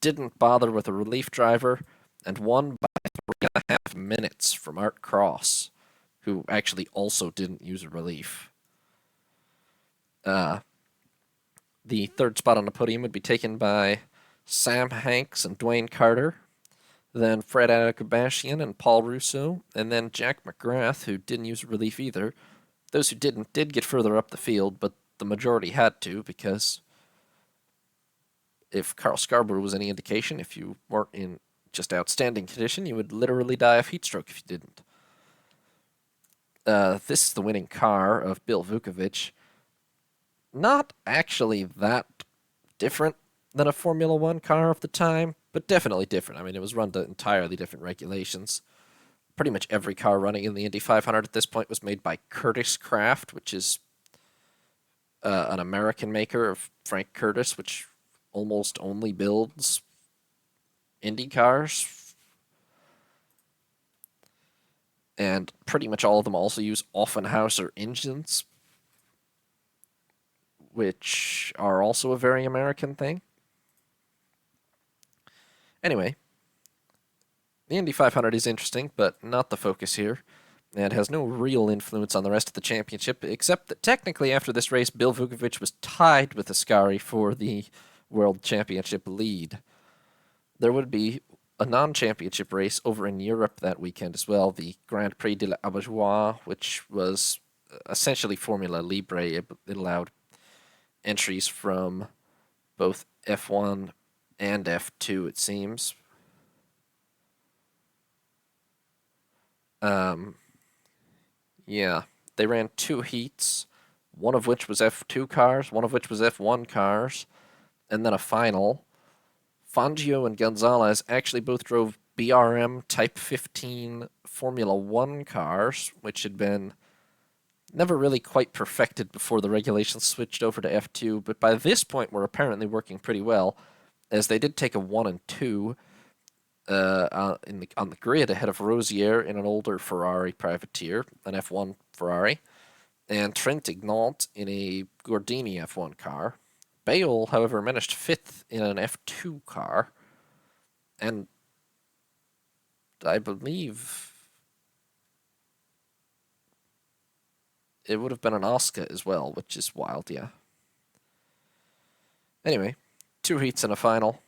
didn't bother with a relief driver, and won by 3.5 minutes from Art Cross, who actually also didn't use a relief. The third spot on the podium would be taken by Sam Hanks and Dwayne Carter, then Fred Agabashian and Paul Russo, and then Jack McGrath, who didn't use a relief either. Those who didn't did get further up the field, but the majority had to, because if Carl Scarborough was any indication, if you weren't in just outstanding condition, you would literally die of heat stroke if you didn't. This is the winning car of Bill Vukovic. Not actually that different than a Formula One car of the time, but definitely different. I mean, it was run to entirely different regulations. Pretty much every car running in the Indy 500 at this point was made by Curtis Craft, which is an American maker of Frank Curtis, which almost only builds Indy cars. And pretty much all of them also use Offenhauser engines, which are also a very American thing. Anyway, the Indy 500 is interesting, but not the focus here, and has no real influence on the rest of the championship, except that technically after this race, Bill Vukovic was tied with Ascari for the World Championship lead. There would be a non-championship race over in Europe that weekend as well, the Grand Prix de l'Abat-Joie, which was essentially Formula Libre. It allowed entries from both F1 and F2, it seems. Yeah, they ran 2 heats, one of which was F2 cars, one of which was F1 cars, and then a final. Fangio and Gonzalez actually both drove BRM Type 15 Formula 1 cars, which had been never really quite perfected before the regulations switched over to F2, but by this point were apparently working pretty well, as they did take a 1 and 2 on the grid ahead of Rosier in an older Ferrari privateer, an F1 Ferrari, and Trent Ignant in a Gordini F1 car. Bale, however, managed 5th in an F2 car, and I believe it would have been an Oscar as well, which is wild, yeah. Anyway, 2 heats and a final.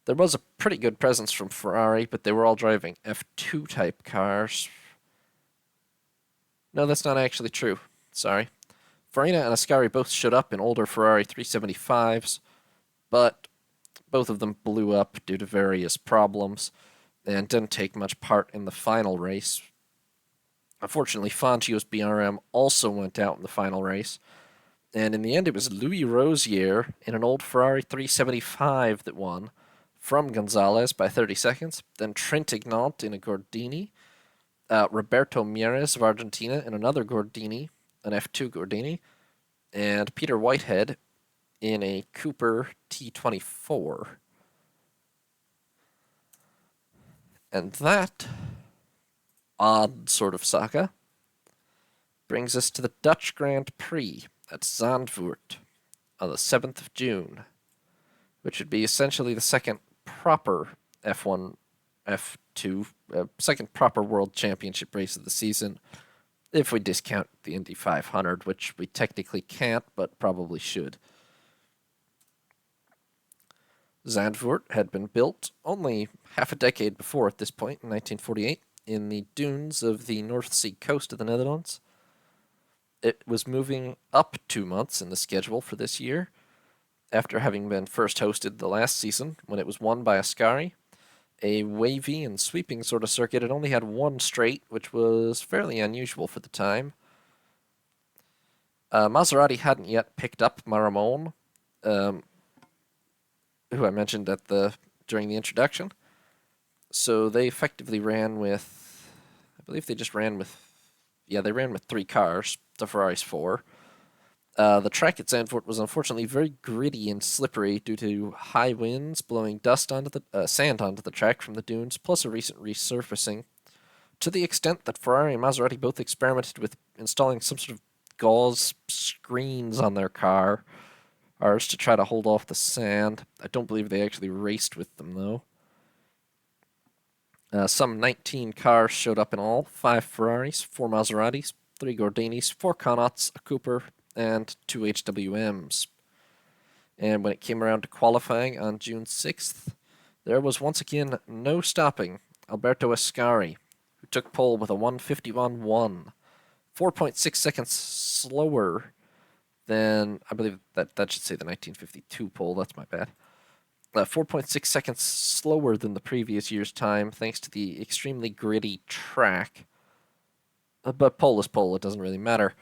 There was a pretty good presence from Ferrari, but they were all driving F2 type cars. No, that's not actually true. Sorry. Farina and Ascari both showed up in older Ferrari 375s, but both of them blew up due to various problems and didn't take much part in the final race. Unfortunately, Fangio's BRM also went out in the final race, and in the end it was Louis Rosier in an old Ferrari 375 that won, from Gonzalez by 30 seconds, then Trent Ignant in a Gordini, Roberto Mieres of Argentina in another Gordini, an F2 Gordini, and Peter Whitehead in a Cooper T24. And that odd sort of saga brings us to the Dutch Grand Prix at Zandvoort on the 7th of June, which would be essentially the second proper F1, F2, second proper World Championship race of the season, if we discount the Indy 500, which we technically can't, but probably should. Zandvoort had been built only half a decade before at this point, in 1948, in the dunes of the North Sea coast of the Netherlands. It was moving up 2 months in the schedule for this year, after having been first hosted the last season, when it was won by Ascari. A wavy and sweeping sort of circuit. It only had 1 straight, which was fairly unusual for the time. Maserati hadn't yet picked up Maramon, who I mentioned during the introduction. So they effectively ran with, I believe they just ran with, they ran with 3 cars, the Ferrari's 4. The track at Zandvoort was unfortunately very gritty and slippery due to high winds blowing sand onto the track from the dunes, plus a recent resurfacing, to the extent that Ferrari and Maserati both experimented with installing some sort of gauze screens on their cars to try to hold off the sand. I don't believe they actually raced with them, though. Some 19 cars showed up in all, 5 Ferraris, 4 Maseratis, 3 Gordinis, 4 Connaughts, a Cooper, and 2 HWMs. And when it came around to qualifying on June 6th, there was once again no stopping Alberto Ascari, who took pole with a 151.1, 4.6 seconds slower than, I believe that should say the 1952 pole, that's my bad. 4.6 seconds slower than the previous year's time, thanks to the extremely gritty track. But pole is pole, it doesn't really matter.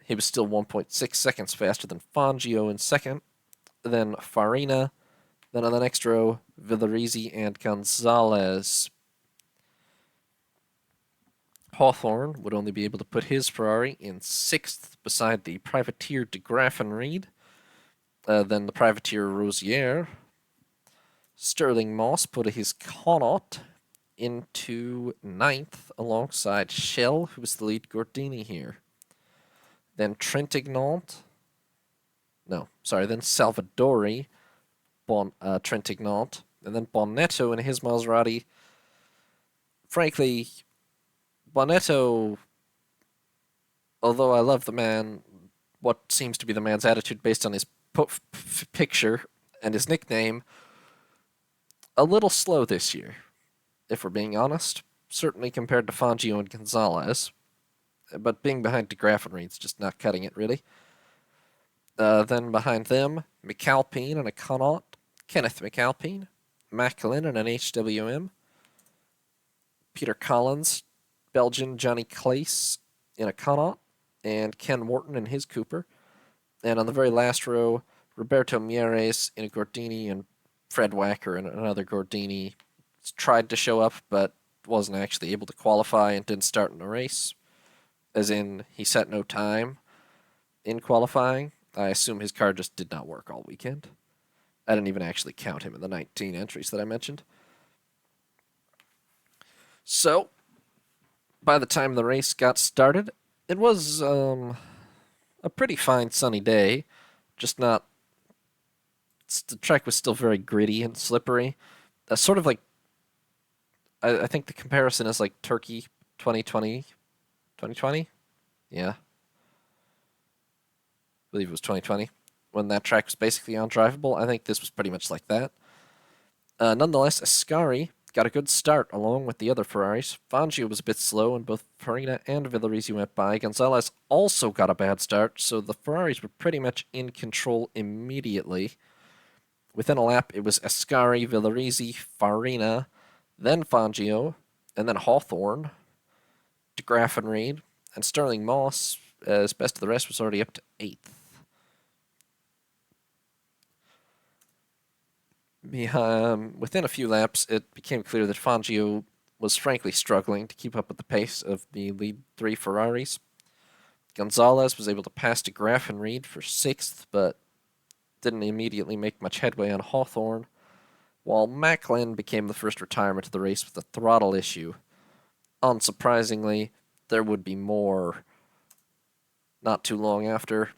He was still 1.6 seconds faster than Fangio in second, then Farina, then on the next row, Villarizi and Gonzalez. Hawthorne would only be able to put his Ferrari in sixth beside the privateer de Graffenried, then the privateer Rosier. Sterling Moss put his Connaught into ninth alongside Shell, who was the lead Gordini here. Then Trentignant, then Salvadori, Trentignant, and then Bonetto in his Maserati. Frankly, Bonetto, although I love the man, what seems to be the man's attitude based on his picture and his nickname, a little slow this year, if we're being honest. Certainly compared to Fangio and Gonzalez. But being behind de Graffenried's just not cutting it, really. Then behind them, McAlpine and a Connaught, Kenneth McAlpine, Macklin and an HWM, Peter Collins, Belgian Johnny Claes in a Connaught, and Ken Wharton in his Cooper. And on the very last row, Roberto Mieres in a Gordini and Fred Wacker in another Gordini. Tried to show up, but wasn't actually able to qualify and didn't start in the race. As in, he set no time in qualifying. I assume his car just did not work all weekend. I didn't even actually count him in the 19 entries that I mentioned. So, by the time the race got started, it was a pretty fine sunny day. Just not... The track was still very gritty and slippery. Sort of like... I think the comparison is like Turkey 2020. 2020? Yeah. I believe it was 2020. When that track was basically undrivable, I think this was pretty much like that. Nonetheless, Ascari got a good start along with the other Ferraris. Fangio was a bit slow, and both Farina and Villarizi went by. Gonzalez also got a bad start, so the Ferraris were pretty much in control immediately. Within a lap, it was Ascari, Villarizi, Farina, then Fangio, and then Hawthorne, de Graffenried, and Sterling Moss, as best of the rest, was already up to 8th. Within a few laps, it became clear that Fangio was frankly struggling to keep up with the pace of the lead 3 Ferraris. Gonzalez was able to pass de Graffenried for 6th, but didn't immediately make much headway on Hawthorne, while Macklin became the first retirement of the race with a throttle issue. Unsurprisingly, there would be more. Not too long after,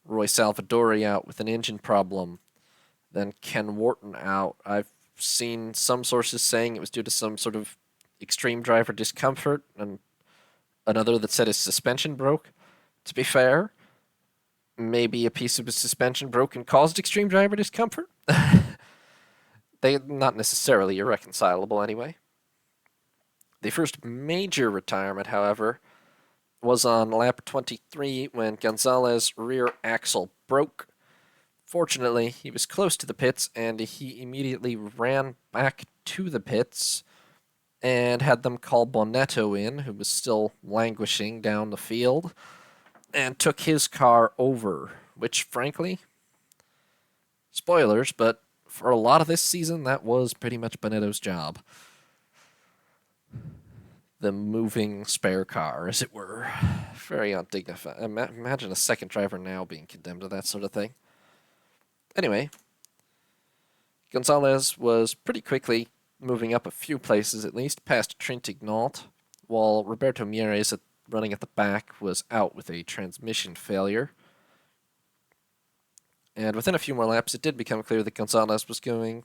Roy Salvadori out with an engine problem, then Ken Wharton out. I've seen some sources saying it was due to some sort of extreme driver discomfort, and another that said his suspension broke. To be fair, maybe a piece of his suspension broke and caused extreme driver discomfort. They're not necessarily irreconcilable anyway. The first major retirement, however, was on lap 23 when Gonzalez's rear axle broke. Fortunately, he was close to the pits, and he immediately ran back to the pits and had them call Bonetto in, who was still languishing down the field, and took his car over, which, frankly, spoilers, but for a lot of this season, that was pretty much Bonetto's job. The moving spare car, as it were. Very undignified. Imagine a second driver now being condemned to that sort of thing. Anyway, Gonzalez was pretty quickly moving up a few places, at least, past Trintignant, while Roberto Mieres, running at the back, was out with a transmission failure. And within a few more laps, it did become clear that Gonzalez was going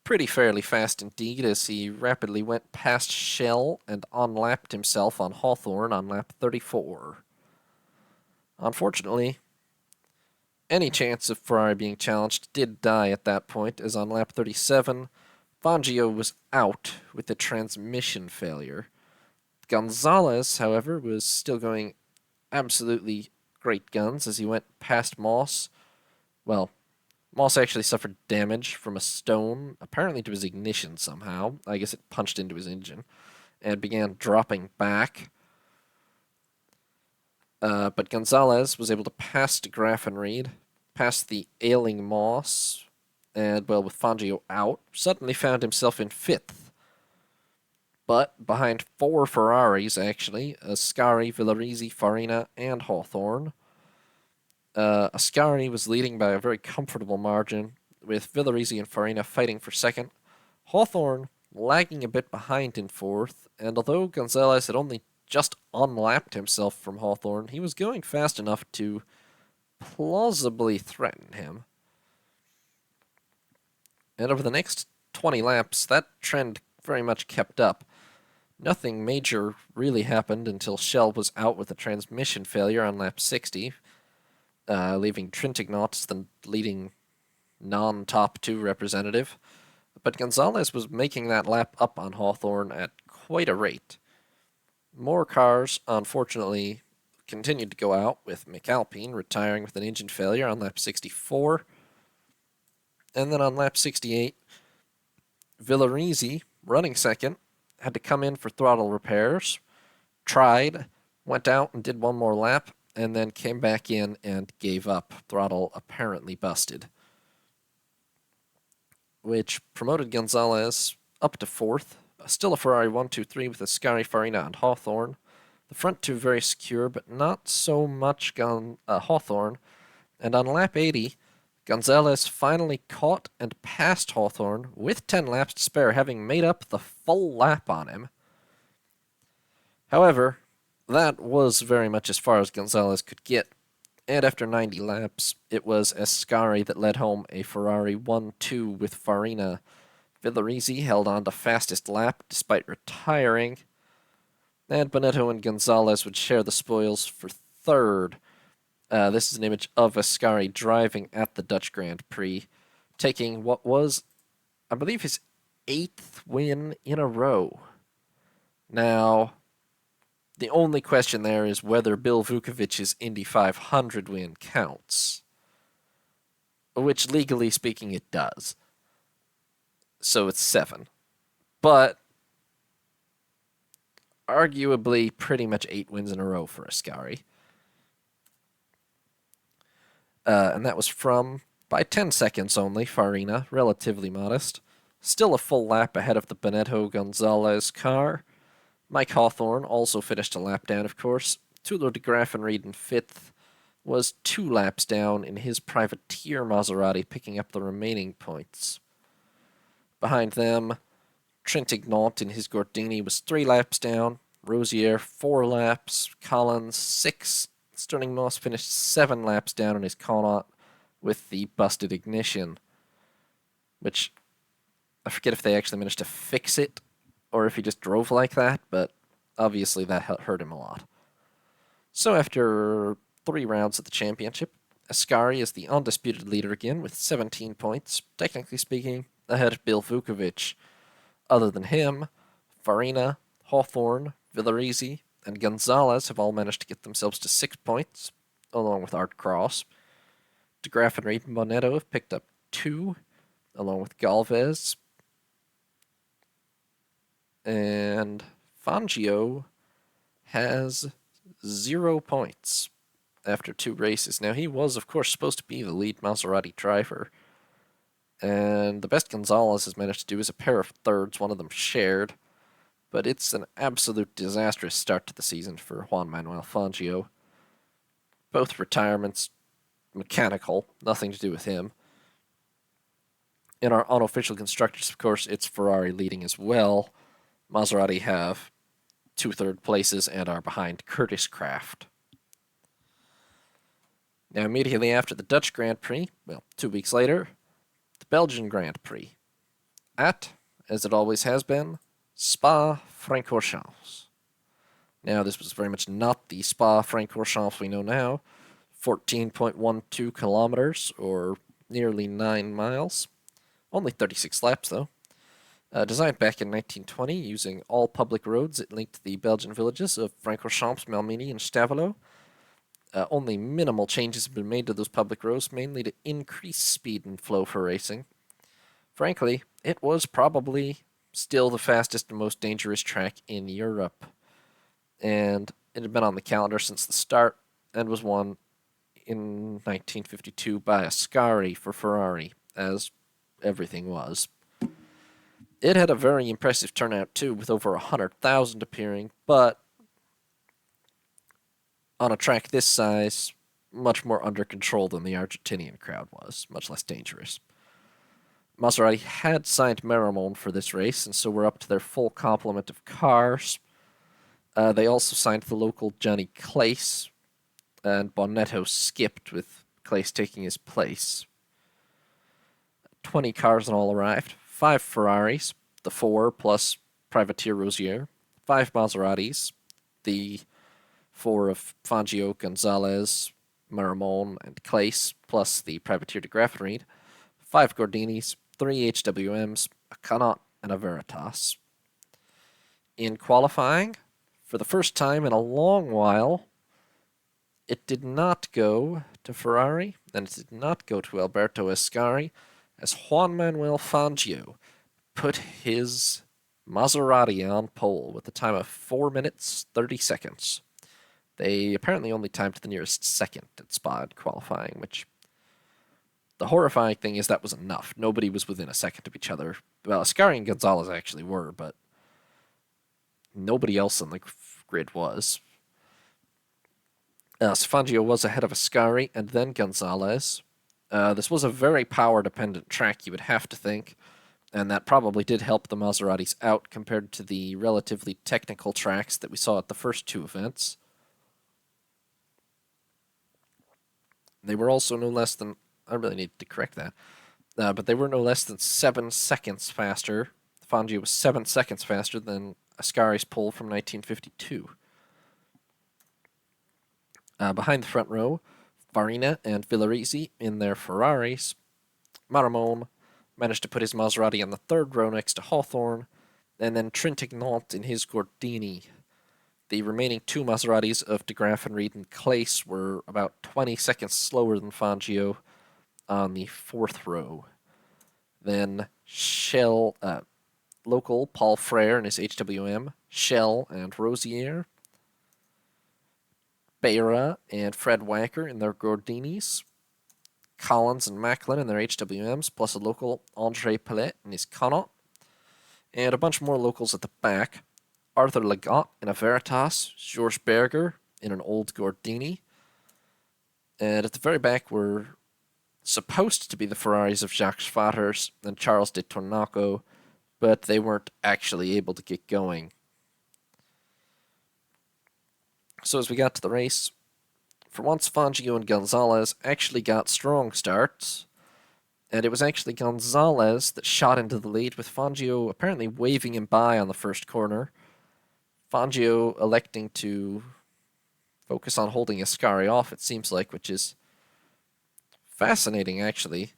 pretty fairly fast indeed, as he rapidly went past Shell and unlapped himself on Hawthorne on lap 34. Unfortunately, any chance of Ferrari being challenged did die at that point, as on lap 37, Fangio was out with a transmission failure. Gonzalez, however, was still going absolutely great guns as he went past Moss. Well, Moss actually suffered damage from a stone, apparently to his ignition somehow. I guess it punched into his engine, and began dropping back. But Gonzalez was able to pass DeGraff and Reed, past the ailing Moss, and, well, with Fangio out, suddenly found himself in 5th. But behind 4 Ferraris, actually, Ascari, Villarizi, Farina, and Hawthorne. Ascari was leading by a very comfortable margin, with Villarizi and Farina fighting for 2nd. Hawthorne lagging a bit behind in 4th, and although Gonzalez had only just unlapped himself from Hawthorne, he was going fast enough to plausibly threaten him. And over the next 20 laps, that trend very much kept up. Nothing major really happened until Shell was out with a transmission failure on lap 60, leaving Trintignant as the leading non-top 2 representative. But Gonzalez was making that lap up on Hawthorne at quite a rate. More cars, unfortunately, continued to go out, with McAlpine retiring with an engine failure on lap 64. And then on lap 68, Villarizi, running 2nd, had to come in for throttle repairs, tried, went out and did one more lap, and then came back in and gave up. Throttle apparently busted, which promoted Gonzalez up to 4th. Still a Ferrari 1-2-3 with Ascari, Farina, and Hawthorne. The front 2 very secure, but not so much Hawthorne. And on lap 80, Gonzalez finally caught and passed Hawthorne with 10 laps to spare, having made up the full lap on him. However, that was very much as far as Gonzalez could get, and after 90 laps, it was Ascari that led home a Ferrari 1-2 with Farina. Villarizi held on to fastest lap despite retiring, and Bonetto and Gonzalez would share the spoils for 3rd. This is an image of Ascari driving at the Dutch Grand Prix, taking what was, I believe, his 8th win in a row. Now, the only question there is whether Bill Vukovic's Indy 500 win counts, which, legally speaking, it does. So it's 7. But arguably pretty much 8 wins in a row for Ascari. And that was from, by 10 seconds only, Farina, relatively modest. Still a full lap ahead of the Bonetto-Gonzalez car. Mike Hawthorne also finished a lap down, of course. Tullio de Graffenried in 5th was 2 laps down in his privateer Maserati, picking up the remaining points. Behind them, Trintignant in his Gordini was 3 laps down. Rosier, 4 laps. Collins, 6. Sterling Moss finished 7 laps down in his Connaught with the busted ignition, which I forget if they actually managed to fix it or if he just drove like that, but obviously that hurt him a lot. So after 3 rounds of the championship, Ascari is the undisputed leader again with 17 points, technically speaking, ahead of Bill Vukovic. Other than him, Farina, Hawthorne, Villarizi, and Gonzalez have all managed to get themselves to 6 points, along with Art Cross. De Graffenried and Bonetto have picked up 2, along with Galvez. And Fangio has 0 points after 2 races. Now, he was, of course, supposed to be the lead Maserati driver, and the best Gonzalez has managed to do is a pair of thirds, one of them shared. But it's an absolute disastrous start to the season for Juan Manuel Fangio. Both retirements mechanical, nothing to do with him. In our unofficial constructors, of course, it's Ferrari leading as well. Maserati have 2 third places and are behind Curtis Kraft. Now, immediately after the Dutch Grand Prix, well, 2 weeks later, the Belgian Grand Prix. at, as it always has been, Spa-Francorchamps. Now, this was very much not the Spa-Francorchamps we know now. 14.12 kilometers, or nearly 9 miles. Only 36 laps, though. Designed back in 1920 using all public roads, it linked the Belgian villages of Francorchamps, Malmedy, and Stavelot. Only minimal changes have been made to those public roads, mainly to increase speed and flow for racing. Frankly, it was probably still the fastest and most dangerous track in Europe. And it had been on the calendar since the start and was won in 1952 by Ascari for Ferrari, as everything was. It had a very impressive turnout too, with over 100,000 appearing, but on a track this size, much more under control than the Argentinian crowd was, much less dangerous. Maserati had signed Maramon for this race, and so we're up to their full complement of cars. They also signed the local Johnny Claes, and Bonetto skipped, with Claes taking his place. 20 cars in all arrived. 5 Ferraris, the 4 plus Privateer Rosier. 5 Maseratis, the 4 of Fangio, Gonzalez, Maramon, and Claes, plus the Privateer de Graffenried. 5 Gordinis, 3 HWMs, a Connaught, and a Veritas. In qualifying, for the first time in a long while, it did not go to Ferrari, and it did not go to Alberto Ascari, as Juan Manuel Fangio put his Maserati on pole with a time of 4 minutes 30 seconds. They apparently only timed the nearest second at Spa in qualifying, which the horrifying thing is that was enough. Nobody was within a second of each other. Well, Ascari and Gonzalez actually were, but nobody else on the grid was. Fangio was ahead of Ascari and then Gonzalez. This was a very power-dependent track, you would have to think, and that probably did help the Maseratis out compared to the relatively technical tracks that we saw at the first 2 events. They were also no less than... I really need to correct that. But they were no less than 7 seconds faster. Fangio was 7 seconds faster than Ascari's pole from 1952. Behind the front row, Farina and Villarizi in their Ferraris. Maramon managed to put his Maserati on the 3rd row next to Hawthorne, and then Trintignant in his Gordini. The remaining 2 Maseratis of de Graffenried and Claes were about 20 seconds slower than Fangio on the 4th row. Then local Paul Frere in his HWM, Schell and Rosier, Beira and Fred Wacker in their Gordinis, Collins and Macklin in their HWMs, plus a local André Pellet in his Connaught, and a bunch more locals at the back. Arthur Legat in a Veritas, Georges Berger in an old Gordini, and at the very back were supposed to be the Ferraris of Jacques Vatters and Charles de Tornaco, but they weren't actually able to get going. So as we got to the race, for once Fangio and Gonzalez actually got strong starts, and it was actually Gonzalez that shot into the lead, with Fangio apparently waving him by on the first corner. Fangio electing to focus on holding Ascari off, it seems like, which is fascinating, actually.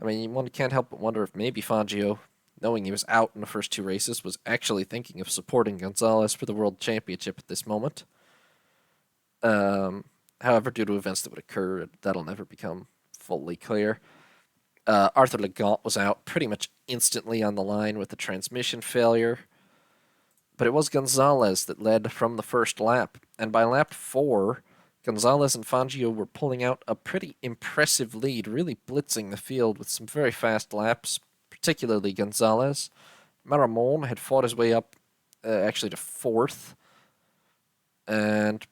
I mean, one can't help but wonder if maybe Fangio, knowing he was out in the first 2 races, was actually thinking of supporting Gonzalez for the World Championship at this moment. However, due to events that would occur, that'll never become fully clear. Arthur Legat was out pretty much instantly on the line with a transmission failure. But it was Gonzalez that led from the first lap, and by lap 4, Gonzalez and Fangio were pulling out a pretty impressive lead, really blitzing the field with some very fast laps, particularly Gonzalez. Maramon had fought his way up actually to 4th, and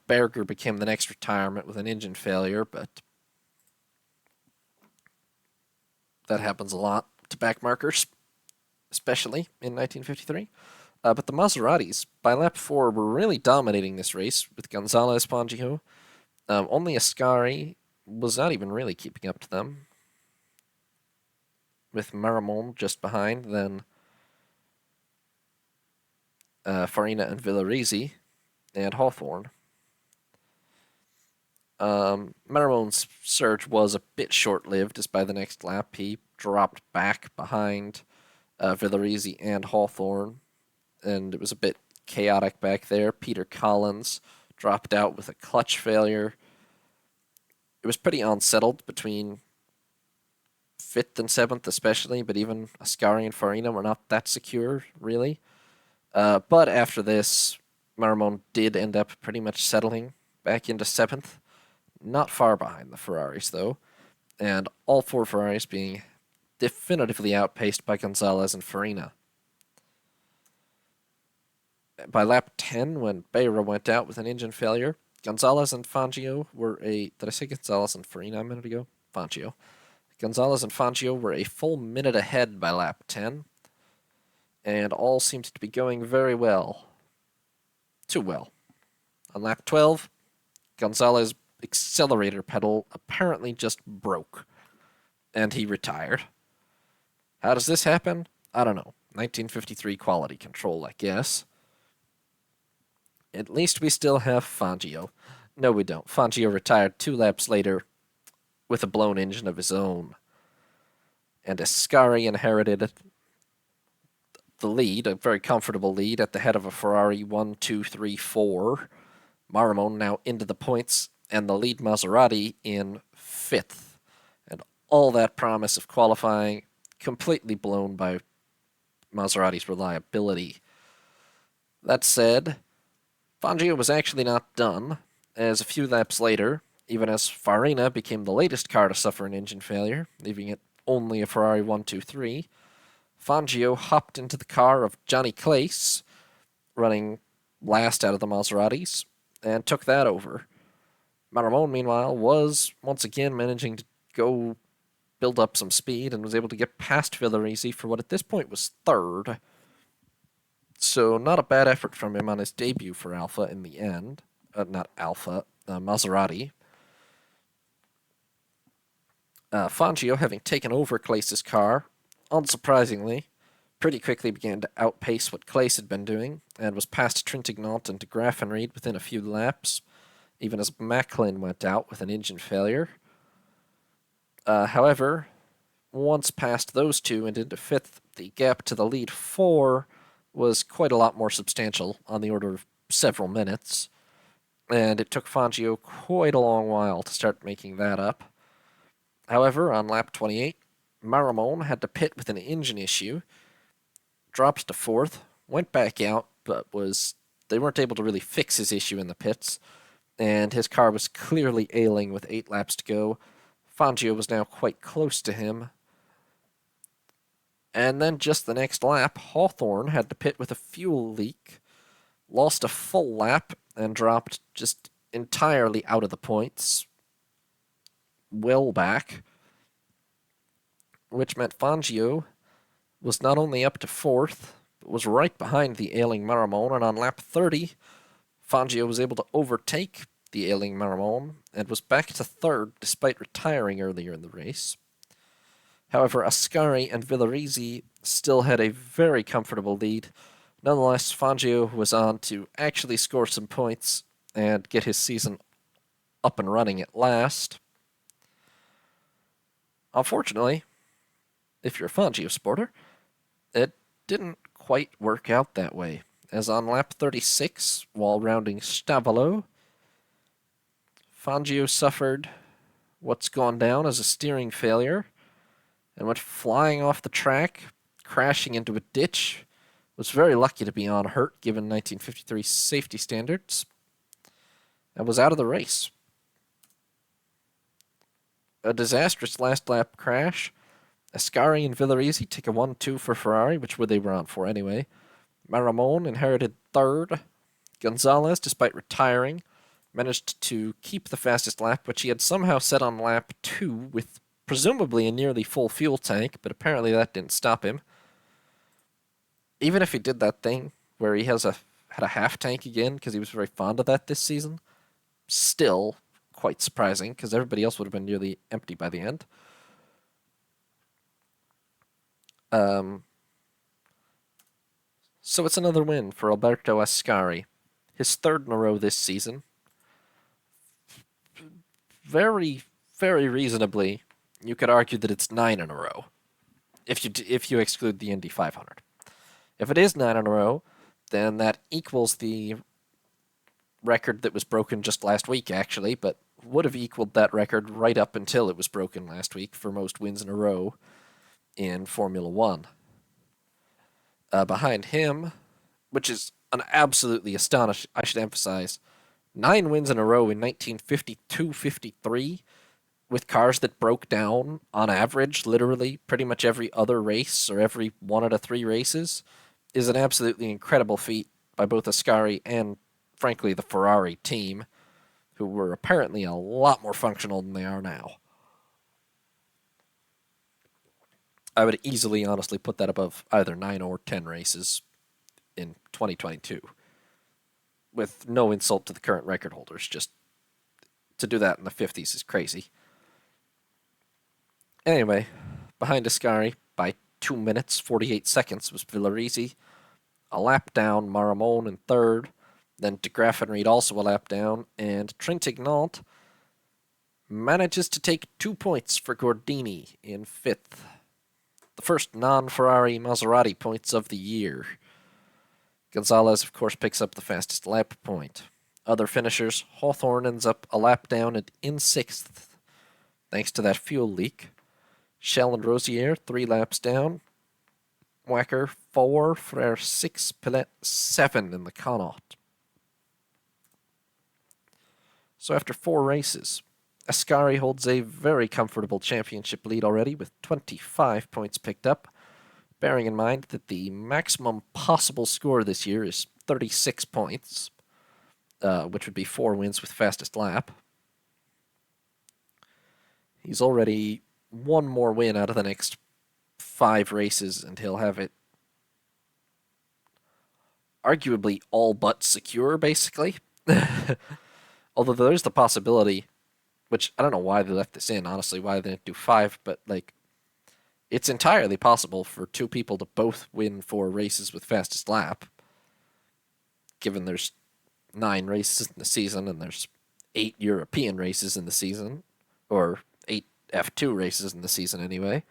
Berger became the next retirement with an engine failure, but that happens a lot to backmarkers, especially in 1953. But the Maseratis, by lap 4, were really dominating this race with Gonzalez, Fangio. Only Ascari was not even really keeping up to them. with Maramon just behind, then Farina and Villarizi, and Hawthorne. Maramon's surge was a bit short-lived, as by the next lap he dropped back behind Villarizi and Hawthorne, and it was a bit chaotic back there. Peter Collins dropped out with a clutch failure. It was pretty unsettled between 5th and 7th especially, but even Ascari and Farina were not that secure, really. But after this, Maramon did end up pretty much settling back into 7th. Not far behind the Ferraris, though, and all 4 Ferraris being definitively outpaced by Gonzalez and Farina. By lap 10, when Beira went out with an engine failure, Gonzalez and Fangio were a... Did I say Gonzalez and Farina a minute ago? Fangio. Gonzalez and Fangio were a full minute ahead by lap 10, and all seemed to be going very well. Too well. On lap 12, Gonzalez' accelerator pedal apparently just broke, and he retired. How does this happen? I don't know. 1953 quality control, I guess. At least we still have Fangio. No, we don't. Fangio retired 2 laps later with a blown engine of his own. And Ascari inherited the lead, a very comfortable lead, at the head of a Ferrari 1, 2, 3, 4. Maramon now into the points, and the lead Maserati in 5th. And all that promise of qualifying completely blown by Maserati's reliability. That said, Fangio was actually not done, as a few laps later, even as Farina became the latest car to suffer an engine failure, leaving it only a Ferrari 123, Fangio hopped into the car of Johnny Claes, running last out of the Maseratis, and took that over. Maramon, meanwhile, was once again managing to go build up some speed and was able to get past Villarizi for what at this point was 3rd. So not a bad effort from him on his debut for Alfa in the end. Maserati. Fangio, having taken over Claes' car, unsurprisingly, pretty quickly began to outpace what Claes had been doing, and was past Trintignant and de Graffenried within a few laps, even as Macklin went out with an engine failure. However, once past those two and into 5th, the gap to the lead 4 was quite a lot more substantial, on the order of several minutes, and it took Fangio quite a long while to start making that up. However, on lap 28, Maramon had to pit with an engine issue, dropped to 4th, went back out, but they weren't able to really fix his issue in the pits, and his car was clearly ailing with 8 laps to go. Fangio was now quite close to him. And then just the next lap, Hawthorne had to pit with a fuel leak, lost a full lap, and dropped just entirely out of the points, well back, which meant Fangio was not only up to 4th, but was right behind the ailing Maramon, and on lap 30, Fangio was able to overtake the ailing Maramon, and was back to 3rd despite retiring earlier in the race. However, Ascari and Villarizi still had a very comfortable lead. Nonetheless, Fangio was on to actually score some points and get his season up and running at last. Unfortunately, if you're a Fangio supporter, it didn't quite work out that way, as on lap 36, while rounding Stavolo, Fangio suffered what's gone down as a steering failure and went flying off the track, crashing into a ditch. Was very lucky to be unhurt given 1953 safety standards, and was out of the race. A disastrous last lap crash. Ascari and Villarizi take a 1-2 for Ferrari, which they were on for anyway. Maramon inherited 3rd. Gonzalez, despite retiring, managed to keep the fastest lap, which he had somehow set on lap 2 with presumably a nearly full fuel tank, but apparently that didn't stop him. Even if he did that thing where he had a half tank again, because he was very fond of that this season, still quite surprising, because everybody else would have been nearly empty by the end. So it's another win for Alberto Ascari. His third in a row this season. Very, very reasonably, you could argue that it's 9 in a row if you exclude the Indy 500. If it is 9 in a row, then that equals the record that was broken just last week, actually, but would have equaled that record right up until it was broken last week for most wins in a row in Formula One. Behind him, which is an absolutely astonishing, I should emphasize, 9 wins in a row in 1952-53 with cars that broke down on average, literally pretty much every other race or every 1 out of 3 races, is an absolutely incredible feat by both Ascari and, frankly, the Ferrari team, who were apparently a lot more functional than they are now. I would easily, honestly, put that above either 9 or 10 races in 2022. With no insult to the current record holders, just to do that in the 50s is crazy. Anyway, behind Ascari by 2 minutes, 48 seconds was Villarizi. A lap down, Maramon in third. Then De Graaf and Reed also a lap down. And Trintignant manages to take 2 points for Gordini in fifth. The first non-Ferrari Maserati points of the year. Gonzalez, of course, picks up the fastest lap point. Other finishers, Hawthorne ends up a lap down and in sixth, thanks to that fuel leak. Schell and Rosier, 3 laps down. Wacker, 4. Frere, 6. Pillet, 7 in the Connaught. So after 4 races, Ascari holds a very comfortable championship lead already with 25 points picked up, bearing in mind that the maximum possible score this year is 36 points, which would be 4 wins with fastest lap. He's already 1 more win out of the next 5 races, and he'll have it arguably all but secure, basically. Although there's the possibility, which I don't know why they left this in, honestly, why they didn't do 5, but, like, it's entirely possible for 2 people to both win 4 races with fastest lap, given there's 9 races in the season and there's 8 European races in the season, or 8 F2 races in the season anyway.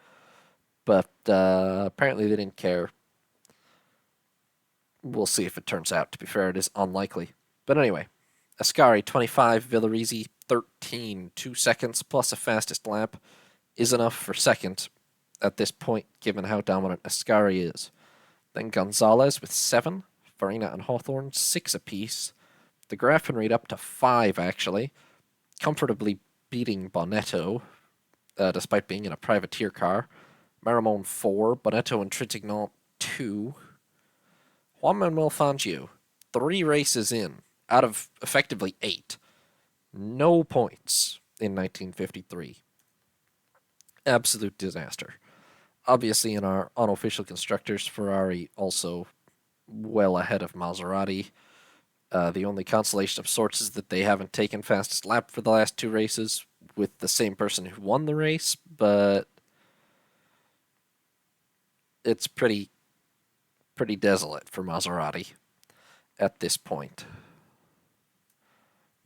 But apparently they didn't care. We'll see if it turns out. To be fair, it is unlikely. But anyway, Ascari 25, Villarizi 13, 2 seconds plus a fastest lap is enough for second at this point, given how dominant Ascari is. Then Gonzalez with 7, Farina and Hawthorne 6 apiece. De Graaf and Reed up to 5, actually, comfortably beating Bonetto, despite being in a privateer car. Maramon 4, Bonetto and Trintignant 2. Juan Manuel Fangio, 3 races in, out of effectively 8. No points in 1953. Absolute disaster. Obviously, in our unofficial constructors, Ferrari also well ahead of Maserati. The only consolation of sorts is that they haven't taken fastest lap for the last 2 races with the same person who won the race, but it's pretty desolate for Maserati at this point.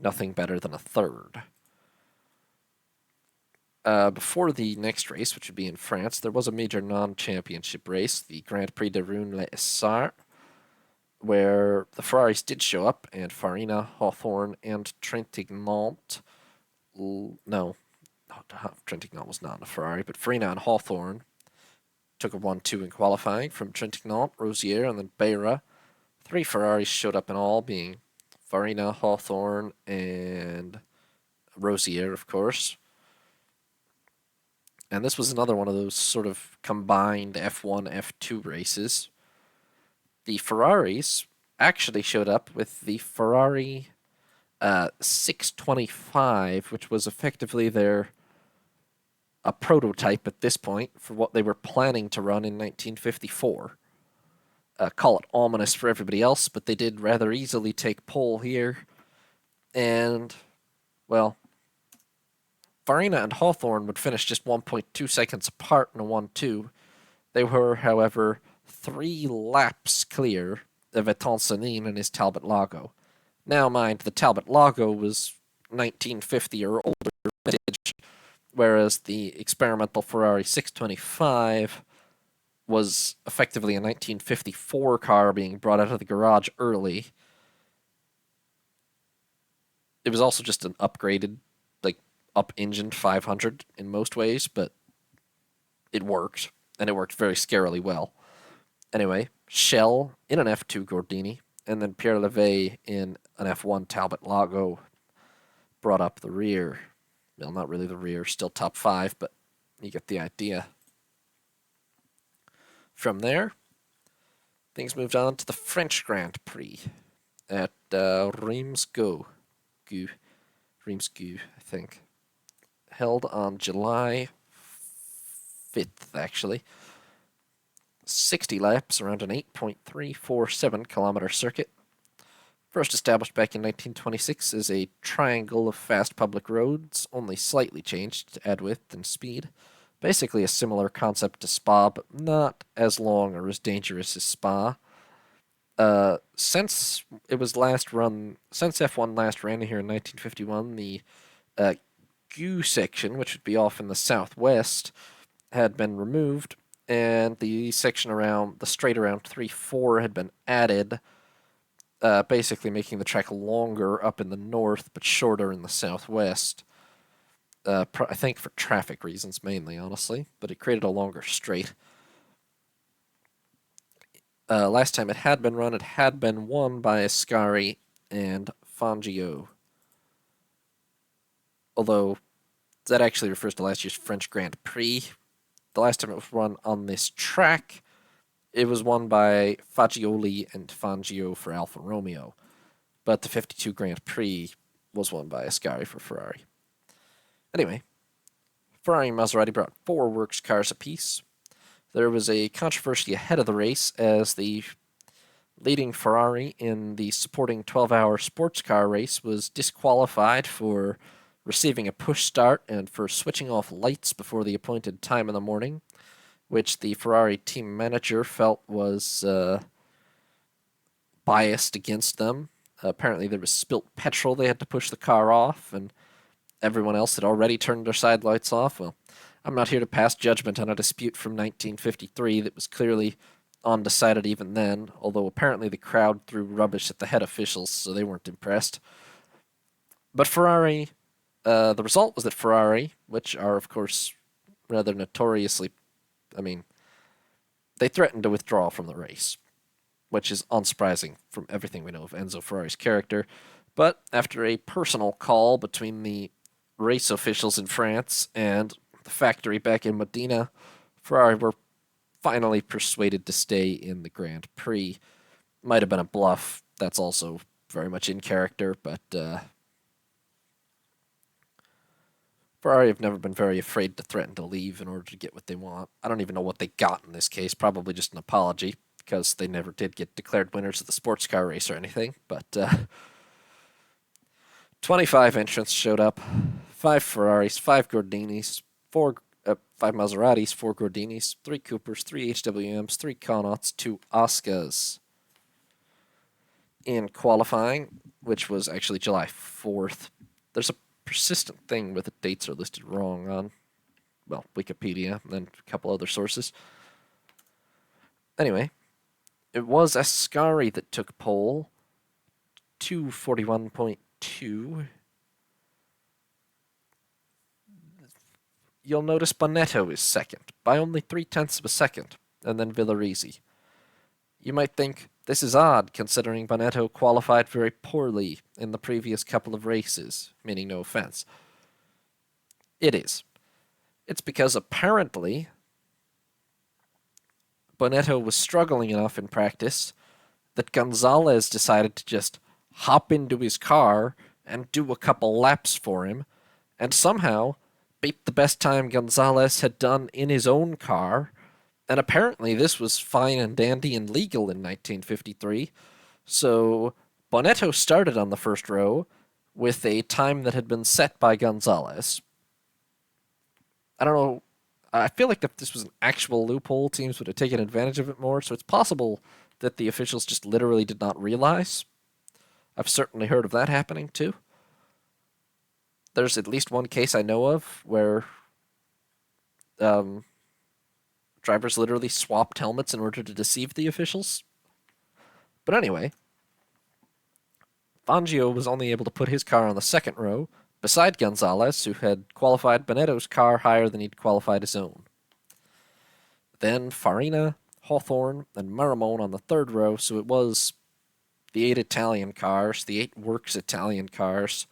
Nothing better than a 3rd. Before the next race, which would be in France, there was a major non-championship race, the Grand Prix de Rouen-les-Essarts, where the Ferraris did show up, and Farina, Hawthorne, and Trintignant... No, Trintignant was not in a Ferrari, but Farina and Hawthorne took a 1-2 in qualifying from Trintignant, Rosier, and then Beira. 3 Ferraris showed up in all, being Farina, Hawthorne, and Rosier, of course. And this was another one of those sort of combined F1, F2 races. The Ferraris actually showed up with the Ferrari 625, which was effectively a prototype at this point for what they were planning to run in 1954. Call it ominous for everybody else, but they did rather easily take pole here. And, well, Farina and Hawthorne would finish just 1.2 seconds apart in a 1-2, They were, however, 3 laps clear of Étincelles and his Talbot Lago. Now, mind, the Talbot Lago was 1950 or older vintage, whereas the experimental Ferrari 625 was effectively a 1954 car being brought out of the garage early. It was also just an upgraded, like, up-engined 500 in most ways, but it worked, and it worked very scarily well. Anyway, Shell in an F2 Gordini, and then Pierre Levey in an F1 Talbot Lago brought up the rear. Well, not really the rear, still top 5, but you get the idea. From there, things moved on to the French Grand Prix at Reims-Gou, I think. Held on July 5th, actually. 60 laps around an 8.347 kilometer circuit. First established back in 1926 as a triangle of fast public roads, only slightly changed to add width and speed. Basically a similar concept to Spa, but not as long or as dangerous as Spa. Since F1 last ran here in 1951, the Gou section, which would be off in the southwest, had been removed, and the section around the straight around 3-4 had been added, basically making the track longer up in the north but shorter in the southwest. I think for traffic reasons mainly, honestly, but it created a longer straight. Last time it had been run, it had been won by Ascari and Fangio. Although that actually refers to last year's French Grand Prix. The last time it was run on this track, it was won by Fagioli and Fangio for Alfa Romeo. But the 52 Grand Prix was won by Ascari for Ferrari. Anyway, Ferrari and Maserati brought 4 works cars apiece. There was a controversy ahead of the race as the leading Ferrari in the supporting 12-hour sports car race was disqualified for receiving a push start and for switching off lights before the appointed time in the morning, which the Ferrari team manager felt was biased against them. Apparently there was spilt petrol they had to push the car off, and everyone else had already turned their side lights off. Well, I'm not here to pass judgment on a dispute from 1953 that was clearly undecided even then, although apparently the crowd threw rubbish at the head officials, so they weren't impressed. But Ferrari, the result was that Ferrari, which are, of course, rather notoriously, they threatened to withdraw from the race, which is unsurprising from everything we know of Enzo Ferrari's character. But after a personal call between the race officials in France and the factory back in Modena, Ferrari were finally persuaded to stay in the Grand Prix. Might have been a bluff. That's also very much in character, but Ferrari have never been very afraid to threaten to leave in order to get what they want. I don't even know what they got in this case. Probably just an apology, because they never did get declared winners of the sports car race or anything. But 25 entrants showed up. 5 Ferraris, 5 Gordinis, 5 Maseratis, 4 Gordinis, 3 Coopers, 3 HWMs, 3 Connaughts, 2 Oscars. In qualifying, which was actually July 4th, there's a persistent thing where the dates are listed wrong on, well, Wikipedia and then a couple other sources. Anyway, it was Ascari that took pole, 241.2. You'll notice Bonetto is second, by only 0.3 of a second, and then Villarizi. You might think, this is odd, considering Bonetto qualified very poorly in the previous couple of races, meaning no offense. It is. It's because apparently Bonetto was struggling enough in practice that Gonzalez decided to just hop into his car and do a couple laps for him, and somehow beat the best time Gonzalez had done in his own car, and apparently this was fine and dandy and legal in 1953, so Bonetto started on the first row with a time that had been set by Gonzalez. I don't know I feel like if this was an actual loophole, teams would have taken advantage of it more. So it's possible that the officials just literally did not realize. I've certainly heard of that happening too. There's at least one case I know of where um, drivers literally swapped helmets in order to deceive the officials. But anyway, Fangio was only able to put his car on the second row, beside Gonzalez, who had qualified Bonetto's car higher than he'd qualified his own. Then Farina, Hawthorne, and Maramone on the third row, so it was the 8 Italian cars, the 8 Works Italian cars,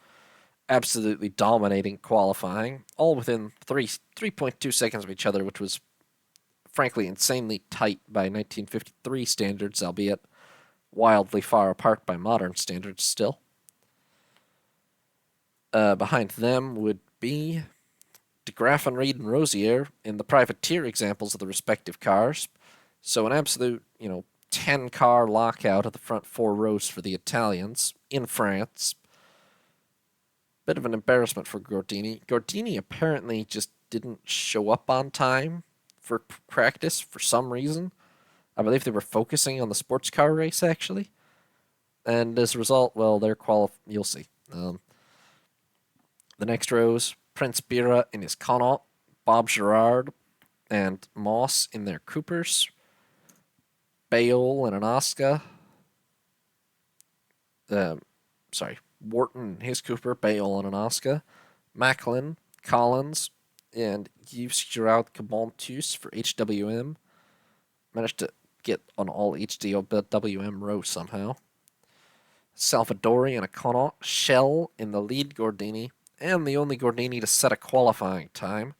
absolutely dominating qualifying, all within 3.2 seconds of each other, which was frankly insanely tight by 1953 standards, albeit wildly far apart by modern standards still. Behind them would be de Graaf and Reed and Rosier in the privateer examples of the respective cars. So an absolute, 10-car lockout of the front 4 rows for the Italians in France. Bit of an embarrassment for Gordini. Gordini apparently just didn't show up on time for practice for some reason. I believe they were focusing on the sports car race, actually. And as a result, well, they're you'll see. The next rows, Prince Bira in his Connaught, Bob Gerard and Moss in their Coopers, Bayol and an Oscar. Wharton in his Cooper, Bayol and an Oscar, Macklin, Collins, and Yves Girard Cabontus for HWM. Managed to get on all HWM row somehow. Salvadori in a Connaught, Shell in the lead Gordini, and the only Gordini to set a qualifying time.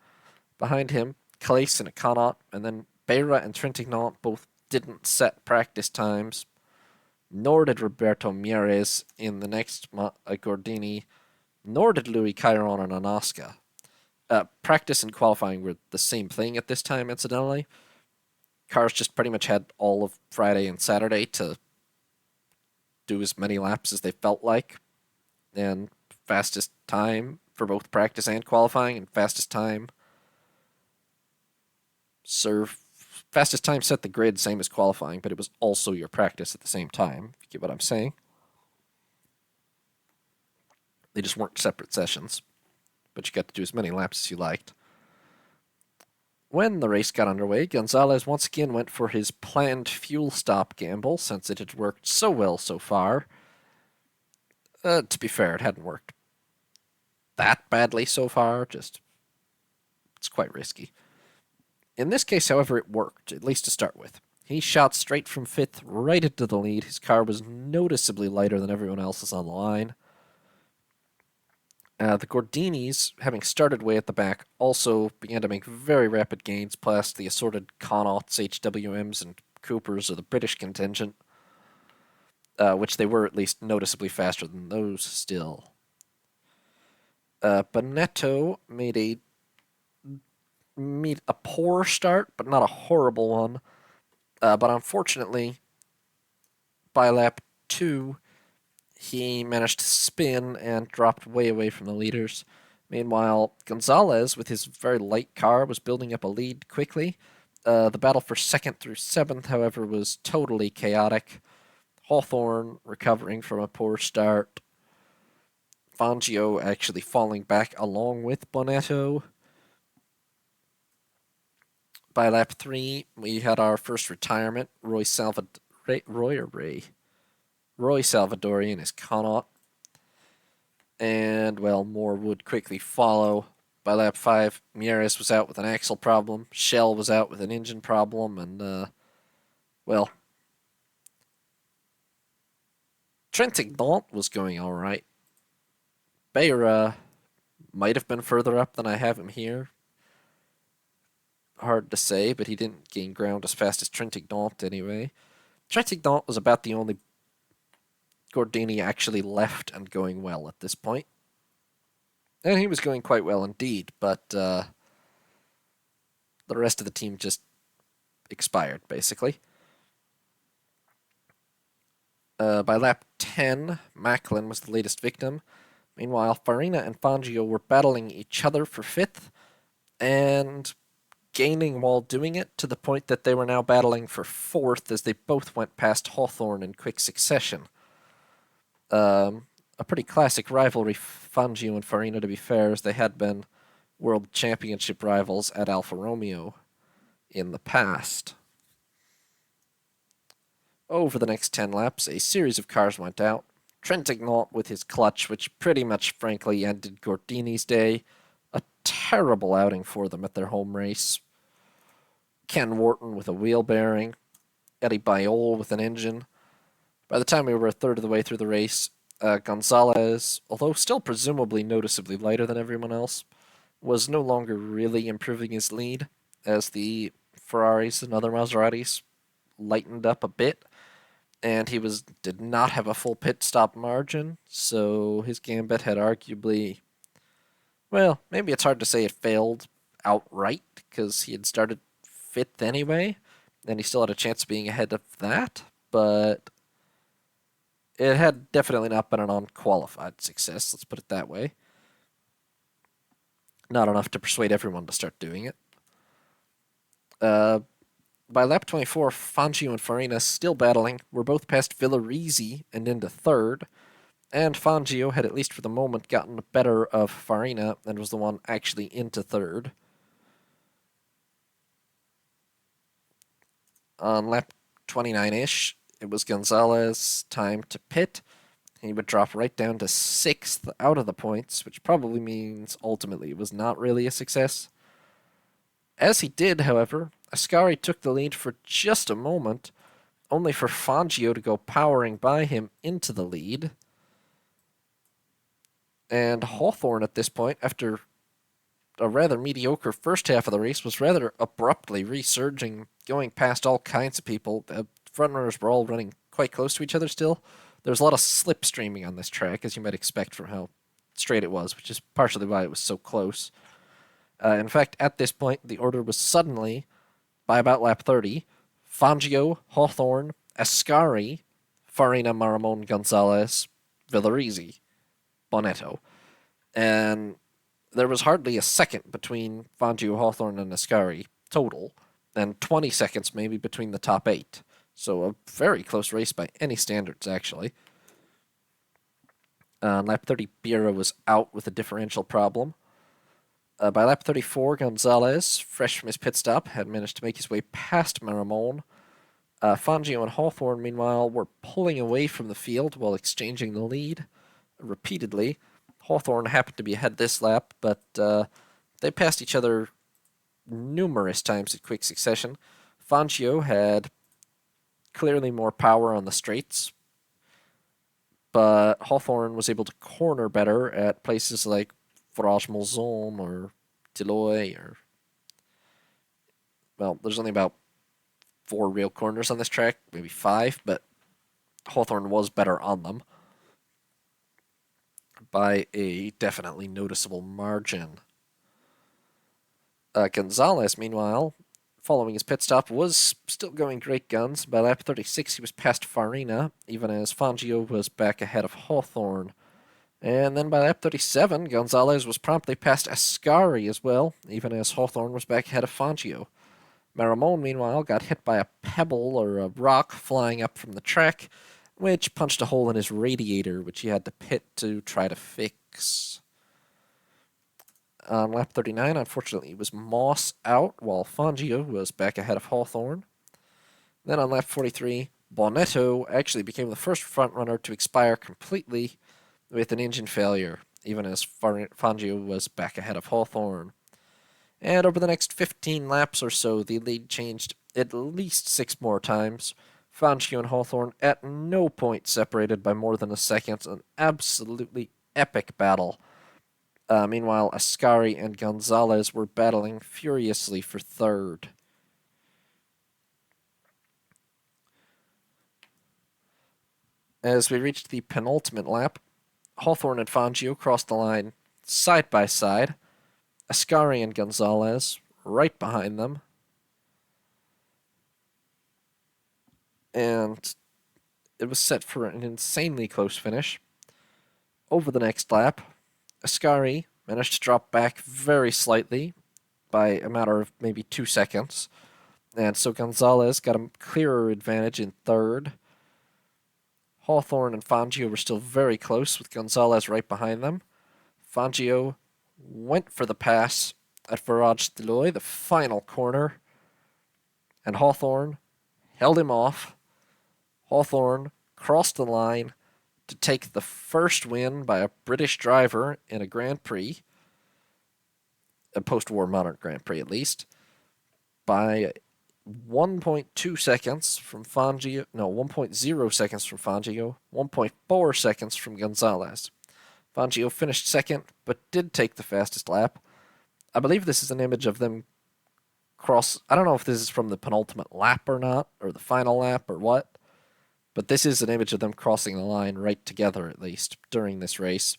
Behind him, Claes in a Connaught, and then Beira and Trintignant both didn't set practice times, nor did Roberto Mieres in the next Gordini, nor did Louis Chiron and Anaska. Practice and qualifying were the same thing at this time, incidentally. Cars just pretty much had all of Friday and Saturday to do as many laps as they felt like, and fastest time for both practice and qualifying, and fastest time set the grid, same as qualifying, but it was also your practice at the same time, if you get what I'm saying. They just weren't separate sessions, but you got to do as many laps as you liked. When the race got underway, Gonzalez once again went for his planned fuel stop gamble, since it had worked so well so far. To be fair, it hadn't worked that badly so far, it's quite risky. In this case, however, it worked, at least to start with. He shot straight from 5th right into the lead. His car was noticeably lighter than everyone else's on the line. The Gordinis, having started way at the back, also began to make very rapid gains past the assorted Connaughts, HWMs, and Coopers of the British contingent, which they were at least noticeably faster than those still. Bonetto made a poor start, but not a horrible one. But unfortunately, by lap 2, he managed to spin and dropped way away from the leaders. Meanwhile, Gonzalez, with his very light car, was building up a lead quickly. The battle for 2nd through 7th, however, was totally chaotic. Hawthorne recovering from a poor start. Fangio actually falling back along with Bonetto. By lap 3, we had our first retirement. Roy Salvadori in his Connaught. And, well, more would quickly follow. By lap 5, Mieres was out with an axle problem. Shell was out with an engine problem. And, Trintignant was going all right. Beira might have been further up than I have him here. Hard to say, but he didn't gain ground as fast as Trintignant anyway. Trintignant was about the only Gordini actually left and going well at this point. And he was going quite well indeed, but the rest of the team just expired, basically. By lap 10, Macklin was the latest victim. Meanwhile, Farina and Fangio were battling each other for 5th, and gaining while doing it, to the point that they were now battling for fourth as they both went past Hawthorn in quick succession. A pretty classic rivalry, Fangio and Farina, to be fair, as they had been world championship rivals at Alfa Romeo in the past. Over the next 10 laps, a series of cars went out. Trent Ignat with his clutch, which pretty much, frankly, ended Gordini's day. A terrible outing for them at their home race. Ken Wharton with a wheel bearing. Eddie Biol with an engine. By the time we were a third of the way through the race, Gonzalez, although still presumably noticeably lighter than everyone else, was no longer really improving his lead, as the Ferraris and other Maseratis lightened up a bit, and he did not have a full pit stop margin, so his gambit had arguably, well, maybe it's hard to say it failed outright, because he had started fifth anyway, and he still had a chance of being ahead of that, but it had definitely not been an unqualified success, let's put it that way. Not enough to persuade everyone to start doing it. By lap 24, Fangio and Farina, still battling, were both past Villarizi and into third, and Fangio had, at least for the moment, gotten the better of Farina and was the one actually into third. On lap 29-ish, it was Gonzalez's time to pit. He would drop right down to 6th out of the points, which probably means ultimately it was not really a success. As he did, however, Ascari took the lead for just a moment, only for Fangio to go powering by him into the lead. And Hawthorn at this point, after a rather mediocre first half of the race, was rather abruptly resurging, going past all kinds of people. The frontrunners were all running quite close to each other still. There was a lot of slipstreaming on this track, as you might expect from how straight it was, which is partially why it was so close. In fact, at this point, the order was suddenly, by about lap 30, Fangio, Hawthorn, Ascari, Farina, Maramon, Gonzalez, Villarizi, Bonetto. And there was hardly a second between Fangio, Hawthorn, and Ascari total, and 20 seconds maybe between the top 8. So a very close race by any standards, actually. On lap 30, Bira was out with a differential problem. By lap 34, Gonzalez, fresh from his pit stop, had managed to make his way past Maramon. Fangio and Hawthorn, meanwhile, were pulling away from the field while exchanging the lead repeatedly. Hawthorn happened to be ahead this lap, but they passed each other numerous times in quick succession. Fangio had clearly more power on the straights, but Hawthorn was able to corner better at places like Forage-Mauzon or Tilloy, or, well, there's only about 4 real corners on this track, maybe 5, but Hawthorn was better on them by a definitely noticeable margin. Gonzalez, meanwhile, following his pit stop, was still going great guns. By lap 36, he was past Farina, even as Fangio was back ahead of Hawthorn. And then by lap 37, Gonzalez was promptly past Ascari as well, even as Hawthorn was back ahead of Fangio. Maramon, meanwhile, got hit by a pebble or a rock flying up from the track, which punched a hole in his radiator, which he had to pit to try to fix. On lap 39, unfortunately, it was Moss out, while Fangio was back ahead of Hawthorn. Then on lap 43, Bonetto actually became the first frontrunner to expire completely with an engine failure, even as Fangio was back ahead of Hawthorn. And over the next 15 laps or so, the lead changed at least 6 more times. Fangio and Hawthorn at no point separated by more than a second, an absolutely epic battle. Meanwhile, Ascari and Gonzalez were battling furiously for third. As we reached the penultimate lap, Hawthorn and Fangio crossed the line side by side. Ascari and Gonzalez right behind them. And it was set for an insanely close finish. Over the next lap, Ascari managed to drop back very slightly, by a matter of maybe 2 seconds. And so Gonzalez got a clearer advantage in third. Hawthorne and Fangio were still very close, with Gonzalez right behind them. Fangio went for the pass at Virage Deloy, the final corner, and Hawthorne held him off. Hawthorne crossed the line to take the first win by a British driver in a Grand Prix, a post-war modern Grand Prix at least, by 1.2 seconds from Fangio, no, 1.0 seconds from Fangio, 1.4 seconds from Gonzalez. Fangio finished second, but did take the fastest lap. I believe this is an image of them cross. I don't know if this is from the penultimate lap or not, or the final lap or what, but this is an image of them crossing the line right together, at least, during this race,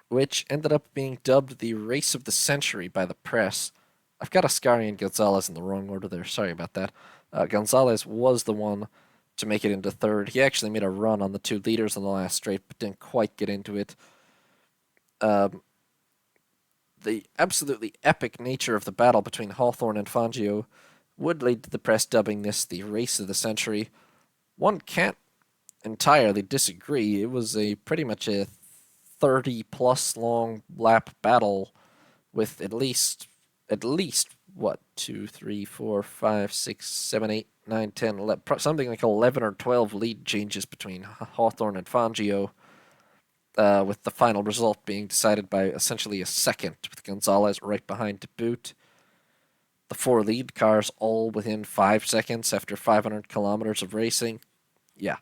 which ended up being dubbed the race of the century by the press. I've got Ascari and Gonzalez in the wrong order there. Sorry about that. Gonzalez was the one to make it into third. He actually made a run on the two leaders in the last straight, but didn't quite get into it. The absolutely epic nature of the battle between Hawthorne and Fangio would lead to the press dubbing this the race of the century. One can't entirely disagree. It was pretty much a 30-plus long lap battle with at least what, 2, 3, 4, 5, 6, 7, 8, 9, 10, 11, something like 11 or 12 lead changes between Hawthorne and Fangio, with the final result being decided by essentially a second, with Gonzalez right behind to boot. The four lead cars all within 5 seconds after 500 kilometers of racing. Yeah.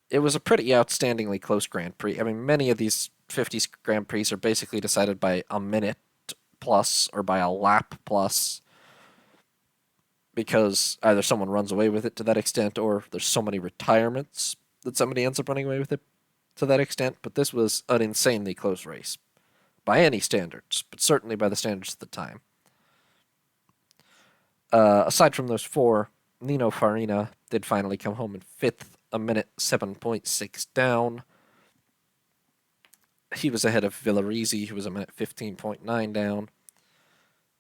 It was a pretty outstandingly close Grand Prix. I mean, many of these 50s Grand Prix are basically decided by a minute plus or by a lap plus, because either someone runs away with it to that extent or there's so many retirements that somebody ends up running away with it to that extent. But this was an insanely close race by any standards, but certainly by the standards of the time. Aside from those four, Nino Farina did finally come home in fifth, a minute 7.6 down. He was ahead of Villarizi, who was a minute 15.9 down.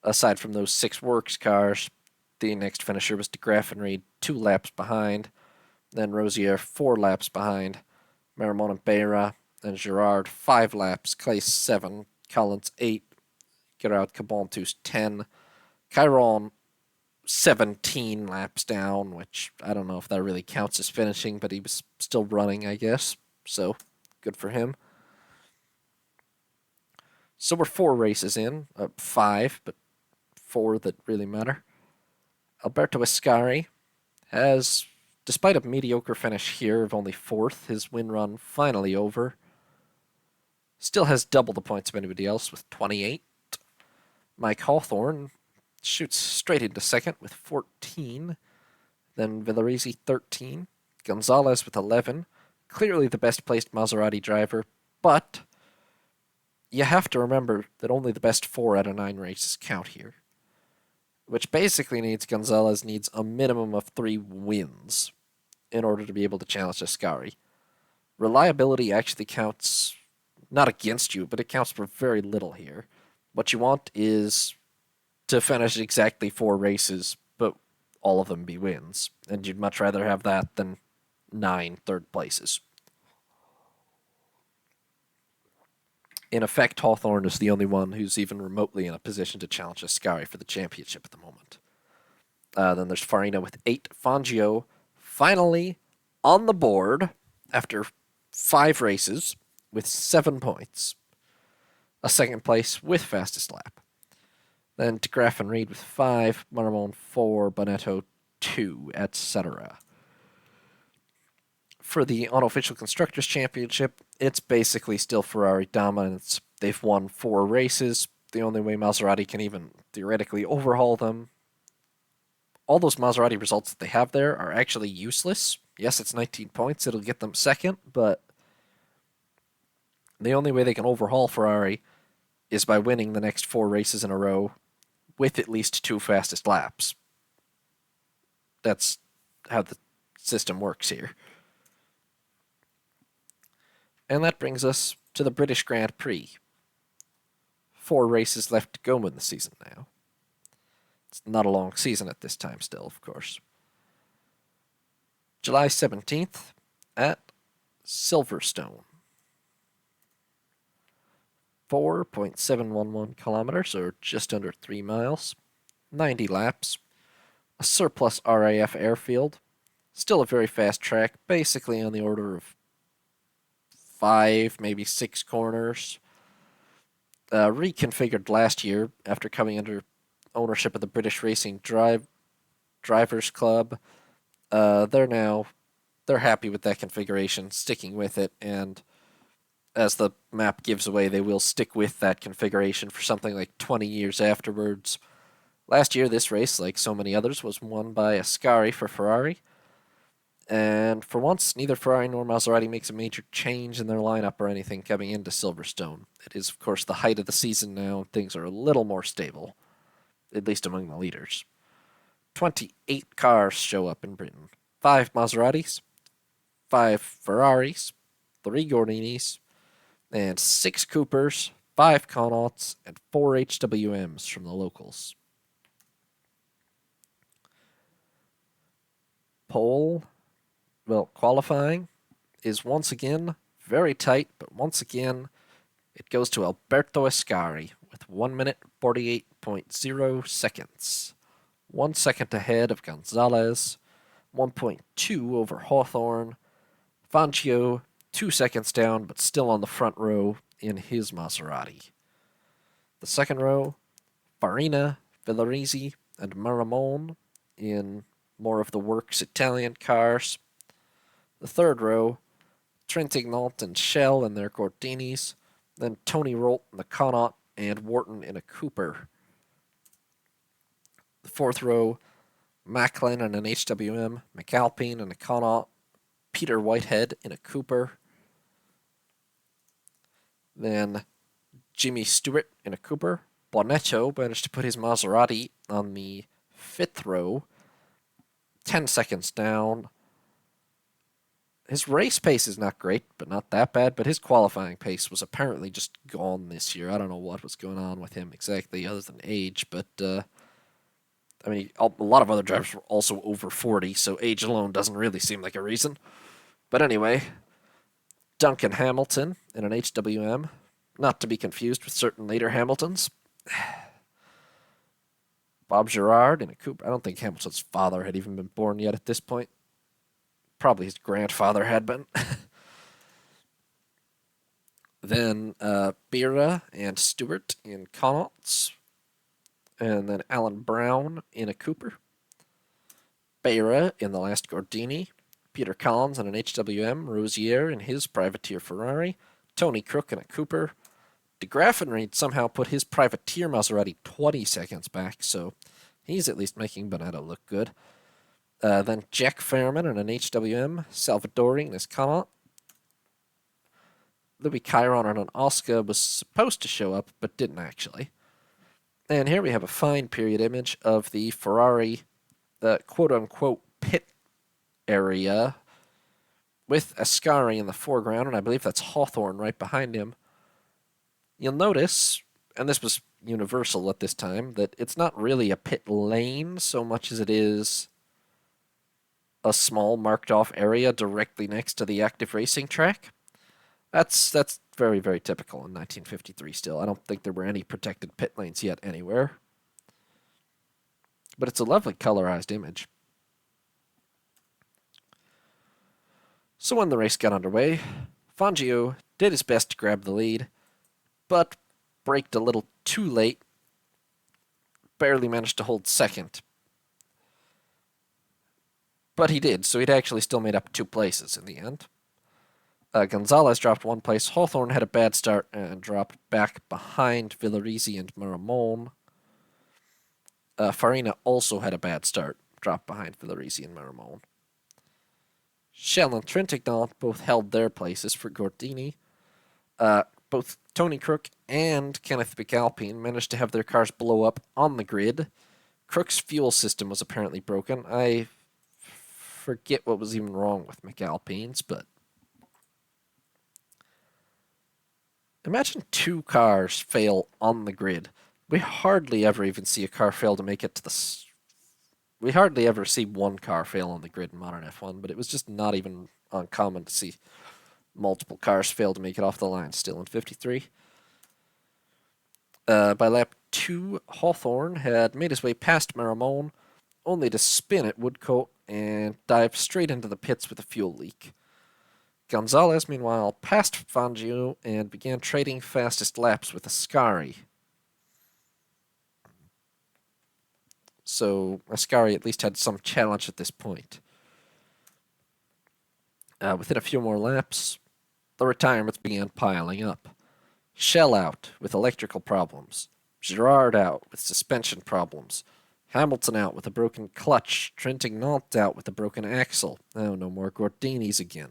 Aside from those six works cars, the next finisher was de Graffenried, 2 laps behind. Then Rosier, 4 laps behind. Maramon and Beira and Girard, 5 laps. Claes, 7. Collins, 8. Gerard Cabontus, 10. Chiron, 17 laps down, which I don't know if that really counts as finishing, but he was still running, I guess. So, good for him. So we're 4 races in. 5, but 4 that really matter. Alberto Ascari has, despite a mediocre finish here of only 4th, his win run finally over. Still has double the points of anybody else with 28. Mike Hawthorne shoots straight into second with 14. Then Villarizi 13. Gonzalez with 11. Clearly the best placed Maserati driver, but you have to remember that only the best 4 out of 9 races count here, which basically needs Gonzalez needs a minimum of 3 wins in order to be able to challenge Ascari. Reliability actually counts not against you, but it counts for very little here. What you want is to finish exactly 4 races, but all of them be wins. And you'd much rather have that than 9 third places. In effect, Hawthorne is the only one who's even remotely in a position to challenge Ascari for the championship at the moment. Then there's Farina with 8. Fangio finally on the board after 5 races with 7 points. A second place with fastest lap. Then de Graffenried with 5, Maramon 4, Bonetto 2, etc. For the unofficial Constructors' Championship, it's basically still Ferrari dominance. They've won 4 races. The only way Maserati can even theoretically overhaul them. All those Maserati results that they have there are actually useless. Yes, it's 19 points. It'll get them second, but the only way they can overhaul Ferrari is by winning the next 4 races in a row with at least 2 fastest laps. That's how the system works here. And that brings us to the British Grand Prix. 4 races left to go in the season now. It's not a long season at this time still, of course. July 17th at Silverstone. 4.711 kilometers, or just under 3 miles. 90 laps. A surplus RAF airfield. Still a very fast track, basically on the order of 5, maybe 6 corners. Reconfigured last year after coming under ownership of the British Racing Drivers Club. They're happy with that configuration, sticking with it, and as the map gives away, they will stick with that configuration for something like 20 years afterwards. Last year, this race, like so many others, was won by Ascari for Ferrari. And for once, neither Ferrari nor Maserati makes a major change in their lineup or anything coming into Silverstone. It is, of course, the height of the season now, and things are a little more stable, at least among the leaders. 28 cars show up in Britain. 5 Maseratis, 5 Ferraris, 3 Gordinis, and 6 Coopers, 5 Connaughts, and 4 HWMs from the locals. Qualifying is once again very tight, but once again it goes to Alberto Ascari with 1 minute 48.0 seconds. 1 second ahead of Gonzalez, 1.2 over Hawthorne. Fangio, 2 seconds down, but still on the front row in his Maserati. The second row, Farina, Villarizi, and Maramon in more of the works Italian cars. The third row, Trintignant and Shell in their Gordinis, then Tony Rolt in the Connaught, and Wharton in a Cooper. The fourth row, Macklin in an HWM, McAlpine in a Connaught, Peter Whitehead in a Cooper, then Jimmy Stewart in a Cooper. Bonetto managed to put his Maserati on the fifth row, 10 seconds down. His race pace is not great, but not that bad, but his qualifying pace was apparently just gone this year. I don't know what was going on with him exactly other than age, but a lot of other drivers were also over 40, so age alone doesn't really seem like a reason. But anyway, Duncan Hamilton in an HWM, not to be confused with certain later Hamiltons. Bob Gerard in a coupe. I don't think Hamilton's father had even been born yet at this point. Probably his grandfather had been. Then Bira and Stewart in Connaughts. And then Alan Brown in a Cooper. Bira in the last Gordini. Peter Collins in an HWM. Rosier in his privateer Ferrari. Tony Crook in a Cooper. De Graffenried somehow put his privateer Maserati 20 seconds back, so he's at least making Bonetto look good. Then Jack Fairman in an HWM. Salvadori in his Connaught. Louis Chiron in an Oscar was supposed to show up, but didn't actually. And here we have a fine period image of the Ferrari, quote-unquote, pit area with Ascari in the foreground, and I believe that's Hawthorne right behind him. You'll notice, and this was universal at this time, that it's not really a pit lane so much as it is a small marked-off area directly next to the active racing track. That's very, very typical in 1953 still. I don't think there were any protected pit lanes yet anywhere. But it's a lovely colorized image. So when the race got underway, Fangio did his best to grab the lead, but braked a little too late. Barely managed to hold second. But he did, so he'd actually still made up 2 places in the end. Gonzalez dropped 1 place. Hawthorne had a bad start and dropped back behind Villarizi and Maramon. Farina also had a bad start, dropped behind Villarizi and Maramon. Shell and Trintignant both held their places for Gordini. Both Tony Crook and Kenneth McAlpine managed to have their cars blow up on the grid. Crook's fuel system was apparently broken. I forget what was even wrong with McAlpine's, but Imagine two cars fail on the grid. We hardly ever even see a car fail to make it to the. We hardly ever see one car fail on the grid in modern F1, but it was just not even uncommon to see multiple cars fail to make it off the line still in 53. By lap 2, Hawthorne had made his way past Maramone, only to spin at Woodcote and dive straight into the pits with a fuel leak. Gonzalez, meanwhile, passed Fangio and began trading fastest laps with Ascari. So Ascari at least had some challenge at this point. Within a few more laps, the retirements began piling up. Shell out with electrical problems. Girard out with suspension problems. Hamilton out with a broken clutch. Trintignant out with a broken axle. Oh, no more Gordinis again.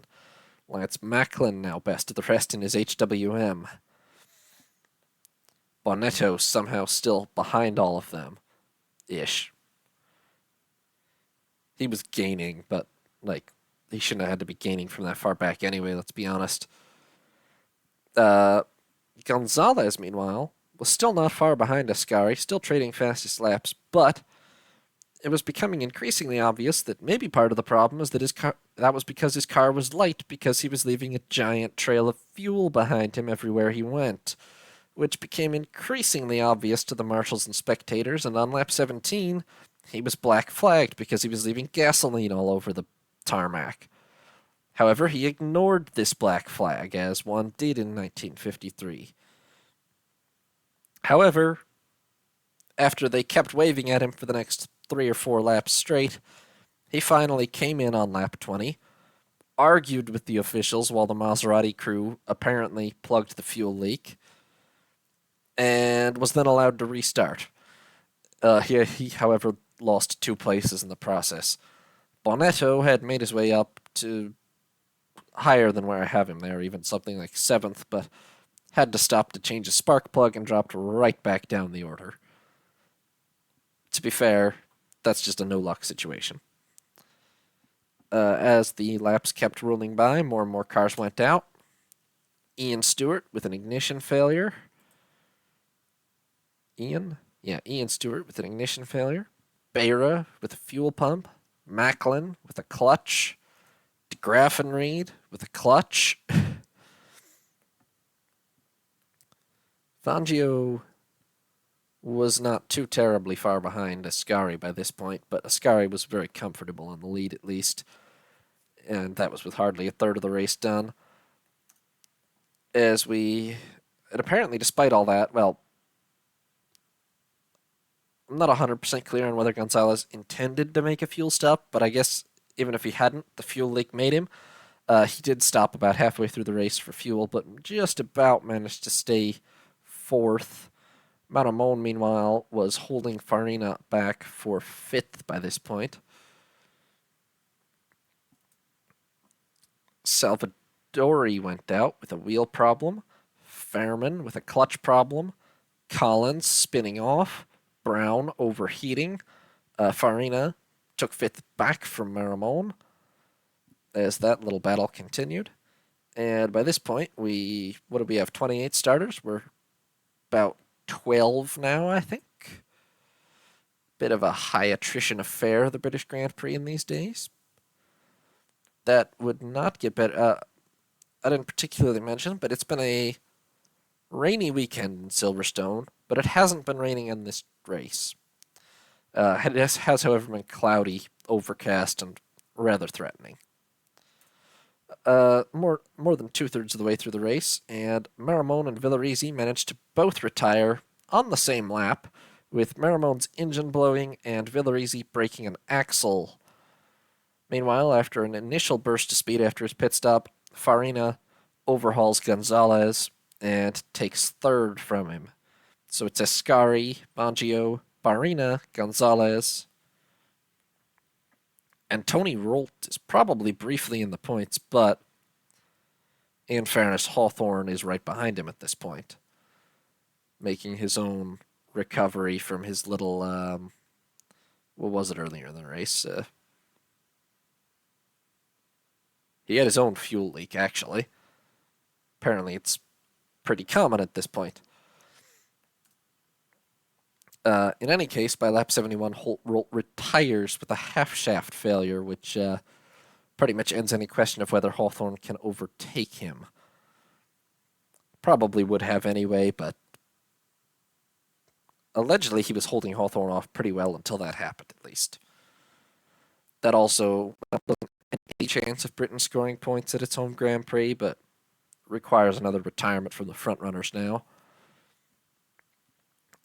Lance Macklin now best of the rest in his HWM. Bonetto somehow still behind all of them. Ish. He was gaining, but, he shouldn't have had to be gaining from that far back anyway, let's be honest. Gonzalez, meanwhile, was still not far behind Ascari, still trading fastest laps, but it was becoming increasingly obvious that maybe part of the problem is that that was because his car was light, because he was leaving a giant trail of fuel behind him everywhere he went, which became increasingly obvious to the marshals and spectators, and on lap 17, he was black flagged because he was leaving gasoline all over the tarmac. However, he ignored this black flag, as one did in 1953. However, after they kept waving at him for the next 3 or 4 laps straight, he finally came in on lap 20, argued with the officials while the Maserati crew apparently plugged the fuel leak, and was then allowed to restart. He, however, lost 2 places in the process. Bonetto had made his way up to higher than where I have him there, even something like 7th, but had to stop to change a spark plug and dropped right back down the order. To be fair, that's just a no-luck situation. As the laps kept rolling by, more and more cars went out. Ian Stewart with an ignition failure. Ian Stewart with an ignition failure. Beira with a fuel pump. Macklin with a clutch. De Graffenried with a clutch. Fangio was not too terribly far behind Ascari by this point, but Ascari was very comfortable on the lead at least, and that was with hardly a third of the race done. And apparently despite all that, well, I'm not 100% clear on whether Gonzalez intended to make a fuel stop, but I guess even if he hadn't, the fuel leak made him. He did stop about halfway through the race for fuel, but just about managed to stay 4th. Maramone, meanwhile, was holding Farina back for 5th by this point. Salvadori went out with a wheel problem. Fairman with a clutch problem. Collins spinning off. Brown overheating. Farina took 5th back from Maramone as that little battle continued. And by this point, what do we have, 28 starters? We're about 12 now, I think. Bit of a high attrition affair, the British Grand Prix in these days. That would not get better. I didn't particularly mention, but it's been a rainy weekend in Silverstone, but it hasn't been raining in this race. It has, however, been cloudy, overcast, and rather threatening. More than 2/3 of the way through the race, and Maramone and Villarizi managed to both retire on the same lap, with Maramone's engine blowing and Villarizi breaking an axle. Meanwhile, after an initial burst of speed after his pit stop, Farina overhauls Gonzalez and takes 3rd from him. So it's Ascari, Fangio, Farina, Gonzalez, and Tony Rolt is probably briefly in the points, but in fairness, Hawthorne is right behind him at this point, making his own recovery from his little, what was it earlier in the race? He had his own fuel leak, actually. Apparently it's pretty common at this point. In any case, by lap 71, Holt retires with a half-shaft failure, which pretty much ends any question of whether Hawthorne can overtake him. Probably would have anyway, but allegedly he was holding Hawthorne off pretty well until that happened, at least. That also doesn't have any chance of Britain scoring points at its home Grand Prix, but requires another retirement from the frontrunners now.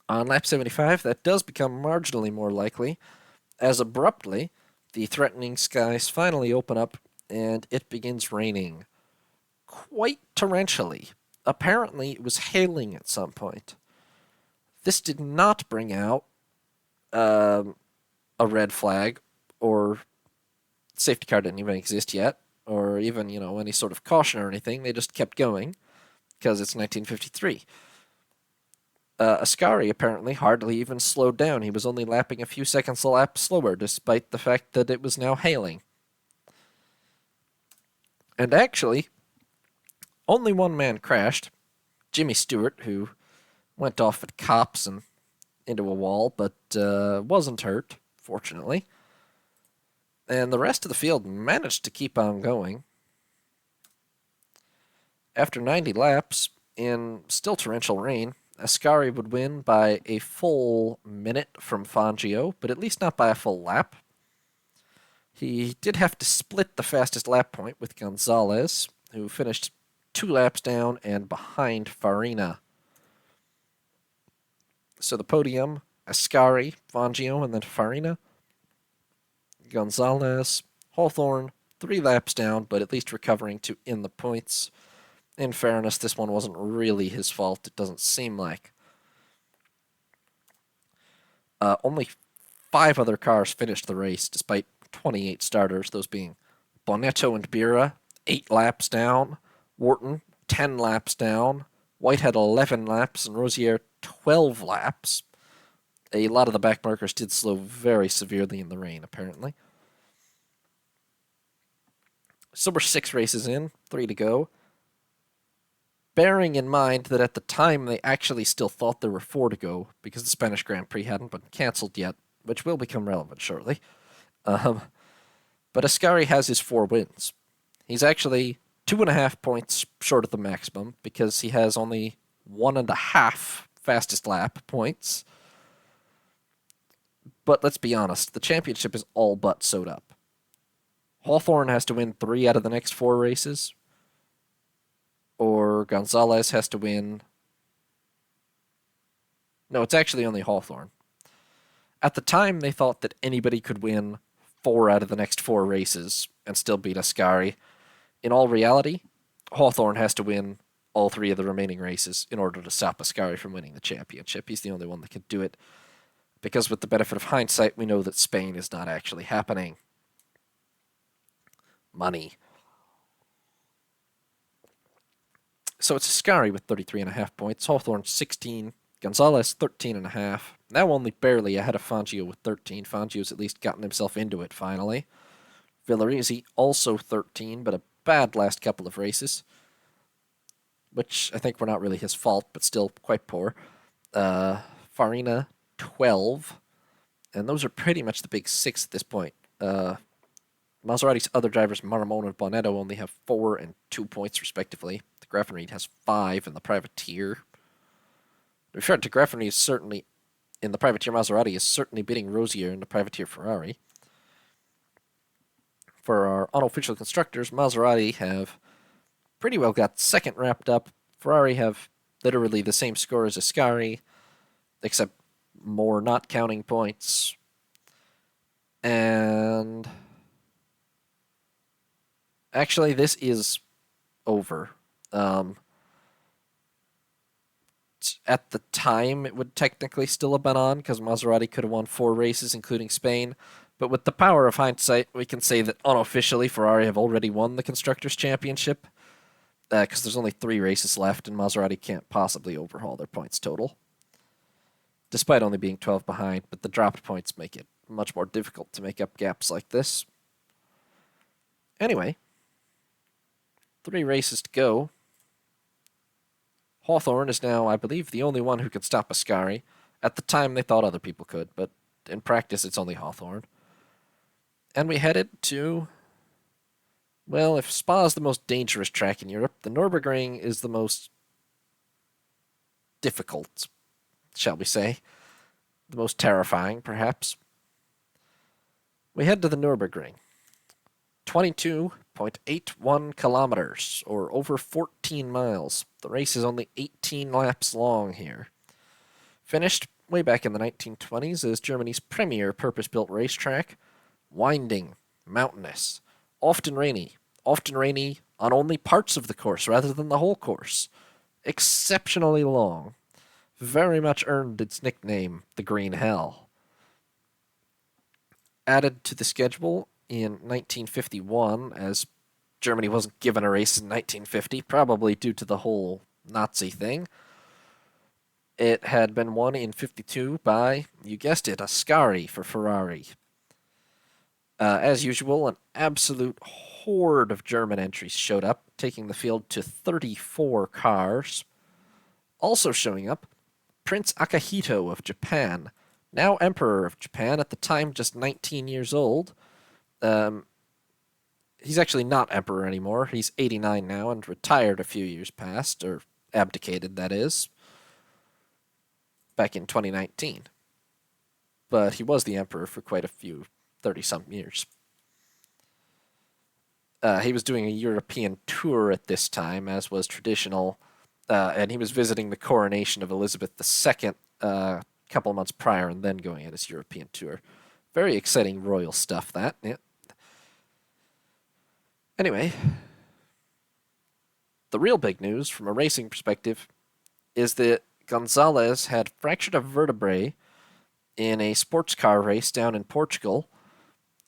On lap 75, that does become marginally more likely, as abruptly, the threatening skies finally open up, and it begins raining. Quite torrentially. Apparently, it was hailing at some point. This did not bring out a red flag, or safety car didn't even exist yet, or even, any sort of caution or anything. They just kept going, because it's 1953. Ascari apparently hardly even slowed down. He was only lapping a few seconds a lap slower, despite the fact that it was now hailing. And actually, only one man crashed, Jimmy Stewart, who went off at cops and into a wall, but wasn't hurt, fortunately. And the rest of the field managed to keep on going. After 90 laps, in still torrential rain, Ascari would win by a full minute from Fangio, but at least not by a full lap. He did have to split the fastest lap point with Gonzalez, who finished 2 laps down and behind Farina. So the podium, Ascari, Fangio, and then Farina. Gonzalez, Hawthorne, 3 laps down, but at least recovering to in the points. In fairness, this one wasn't really his fault, it doesn't seem like. Only 5 other cars finished the race, despite 28 starters, those being Bonetto and Bira, 8 laps down, Wharton, 10 laps down, Whitehead, 11 laps, and Rosier, 12 laps. A lot of the back markers did slow very severely in the rain, apparently. So we're 6 races in, 3 to go. Bearing in mind that at the time they actually still thought there were 4 to go, because the Spanish Grand Prix hadn't been cancelled yet, which will become relevant shortly. But Ascari has his 4 wins. He's actually 2.5 points short of the maximum, because he has only 1.5 fastest lap points. But let's be honest, the championship is all but sewed up. Hawthorne has to win 3 out of the next 4 races, or Gonzalez has to win... No, it's actually only Hawthorne. At the time, they thought that anybody could win 4 out of the next 4 races and still beat Ascari. In all reality, Hawthorne has to win all 3 of the remaining races in order to stop Ascari from winning the championship. He's the only one that can do it, because with the benefit of hindsight, we know that Spain is not actually happening. Money. So it's Ascari with 33.5 points, Hawthorne 16, Gonzalez 13.5, now only barely ahead of Fangio with 13. Fangio's at least gotten himself into it finally. Villarizi also 13, but a bad last couple of races, which I think were not really his fault, but still quite poor. Farina 12, and those are pretty much the big 6 at this point. Maserati's other drivers, Maramone and Bonetto, only have 4 and 2 points respectively. De Graffenried has 5 in the privateer. To be fair, De Graffenried is certainly, in the privateer Maserati, is certainly beating Rosier in the privateer Ferrari. For our unofficial constructors, Maserati have pretty well got second wrapped up. Ferrari have literally the same score as Ascari, except more not counting points. And actually, this is over. At the time, it would technically still have been on, because Maserati could have won 4 races, including Spain. But with the power of hindsight, we can say that unofficially Ferrari have already won the Constructors' Championship, because there's only 3 races left, and Maserati can't possibly overhaul their points total, despite only being 12 behind. But the dropped points make it much more difficult to make up gaps like this. Anyway, 3 races to go. Hawthorne is now, I believe, the only one who can stop Ascari. At the time, they thought other people could, but in practice, it's only Hawthorne. And we headed to, well, if Spa is the most dangerous track in Europe, the Nürburgring is the most difficult, shall we say. The most terrifying, perhaps. We head to the Nürburgring. 22.81 kilometers, or over 14 miles. The race is only 18 laps long here. Finished way back in the 1920s as Germany's premier purpose-built racetrack. Winding, mountainous, often rainy on only parts of the course rather than the whole course. Exceptionally long. Very much earned its nickname, the Green Hell. Added to the schedule in 1951, as Germany wasn't given a race in 1950, probably due to the whole Nazi thing. It had been won in 52 by, you guessed it, Ascari for Ferrari. As usual, an absolute horde of German entries showed up, taking the field to 34 cars. Also showing up, Prince Akihito of Japan, now Emperor of Japan, at the time just 19 years old. He's actually not Emperor anymore. He's 89 now and retired a few years past, or abdicated, that is, back in 2019. But he was the Emperor for quite a few 30-something years. He was doing a European tour at this time, as was traditional, and he was visiting the coronation of Elizabeth II a couple of months prior and then going on his European tour. Very exciting royal stuff, that. Yeah. Anyway, the real big news from a racing perspective is that Gonzalez had fractured a vertebrae in a sports car race down in Portugal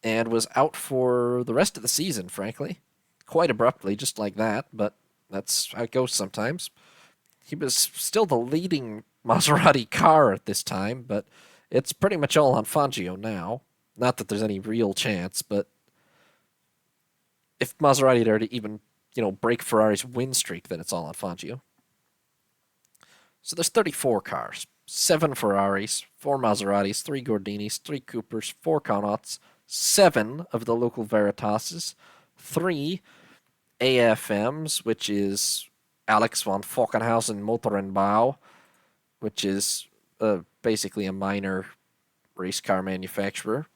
and was out for the rest of the season, frankly. Quite abruptly, just like that, but that's how it goes sometimes. He was still the leading Maserati car at this time, but it's pretty much all on Fangio now. Not that there's any real chance, but if Maserati dare to even, break Ferrari's win streak, then it's all on Fangio. So there's 34 cars. 7 Ferraris, 4 Maseratis, 3 Gordinis, 3 Coopers, 4 Connaughts, 7 of the local Veritases, 3 AFMs, which is Alex von Falkenhausen Motorenbau, which is basically a minor race car manufacturer.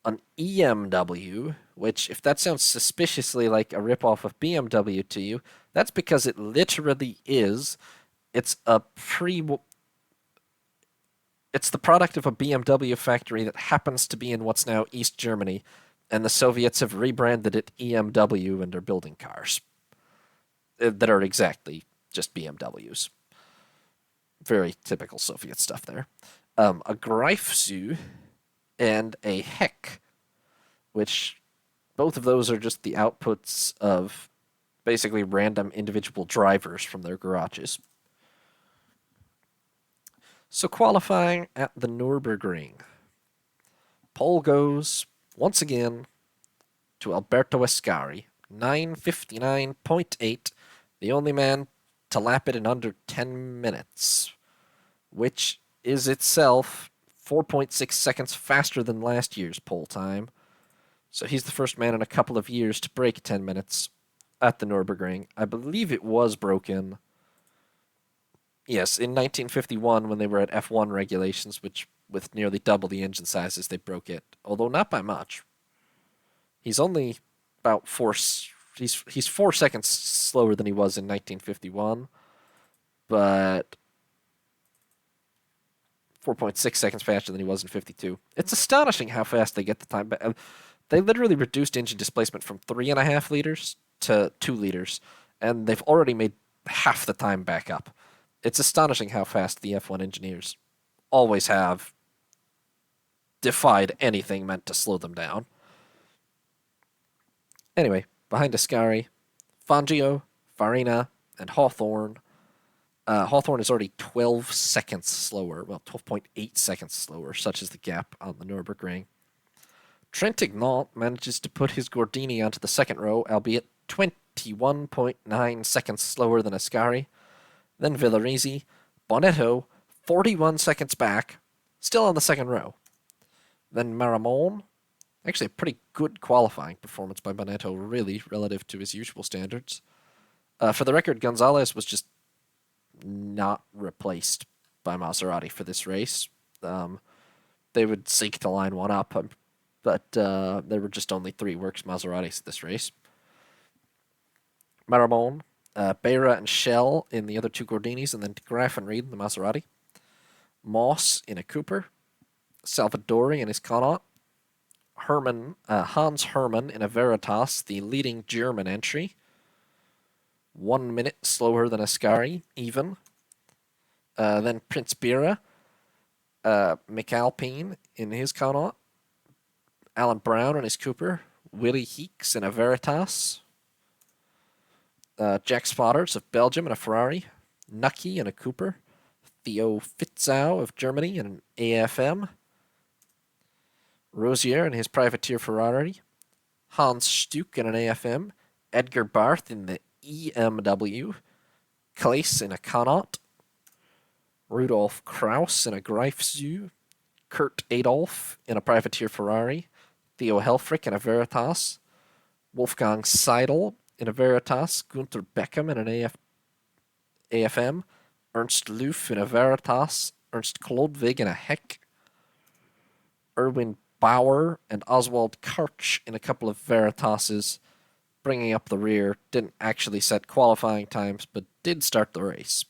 An EMW, which, if that sounds suspiciously like a ripoff of BMW to you, that's because it literally is. It's the product of a BMW factory that happens to be in what's now East Germany, and the Soviets have rebranded it EMW and are building cars that are exactly just BMWs. Very typical Soviet stuff there. A Greifzu and a Heck, which both of those are just the outputs of basically random individual drivers from their garages. So qualifying at the Nürburgring. Pole goes, once again, to Alberto Ascari, 9:59.8, the only man to lap it in under 10 minutes, which is itself 4.6 seconds faster than last year's pole time. So he's the first man in a couple of years to break 10 minutes at the Nürburgring. I believe it was broken, yes, in 1951 when they were at F1 regulations, which with nearly double the engine sizes, they broke it, although not by much. He's only about he's 4 seconds slower than he was in 1951, but 4.6 seconds faster than he was in 52. It's astonishing how fast they get the time back. They literally reduced engine displacement from 3.5 liters to 2 liters, and they've already made half the time back up. It's astonishing how fast the F1 engineers always have defied anything meant to slow them down. Anyway, behind Ascari, Fangio, Farina, and Hawthorne. Hawthorne is already 12 seconds slower, well, 12.8 seconds slower, such is the gap on the Nürburgring. Trent Ignant manages to put his Gordini onto the second row, albeit 21.9 seconds slower than Ascari. Then Villarizi, Bonetto, 41 seconds back, still on the second row. Then Maramon, actually a pretty good qualifying performance by Bonetto, really, relative to his usual standards. For the record, Gonzalez was just not replaced by Maserati for this race. They would seek to line one up, but there were just only 3 works Maseratis this race. Maramon, Beira and Shell in the other 2 Gordinis, and then De Graaf and Reed in the Maserati. Moss in a Cooper. Salvadori in his Connaught. Hans Hermann in a Veritas, the leading German entry. 1 minute slower than Ascari, even. Then Prince Bira, McAlpine in his Connaught. Alan Brown in his Cooper. Willy Heeks in a Veritas. Jack Spotters of Belgium in a Ferrari. Nucky in a Cooper. Theo Fitzau of Germany in an AFM. Rosier in his privateer Ferrari. Hans Stuck in an AFM. Edgar Barth in the EMW. Claes in a Connaught. Rudolf Kraus in a Greifswald. Kurt Adolf in a privateer Ferrari. Theo Helfrich in a Veritas. Wolfgang Seidel in a Veritas. Gunther Beckham in an AFM. Ernst Loof in a Veritas. Ernst Klodvig in a Heck. Erwin Bauer and Oswald Karch in a couple of Veritases, bringing up the rear. Didn't actually set qualifying times, but did start the race.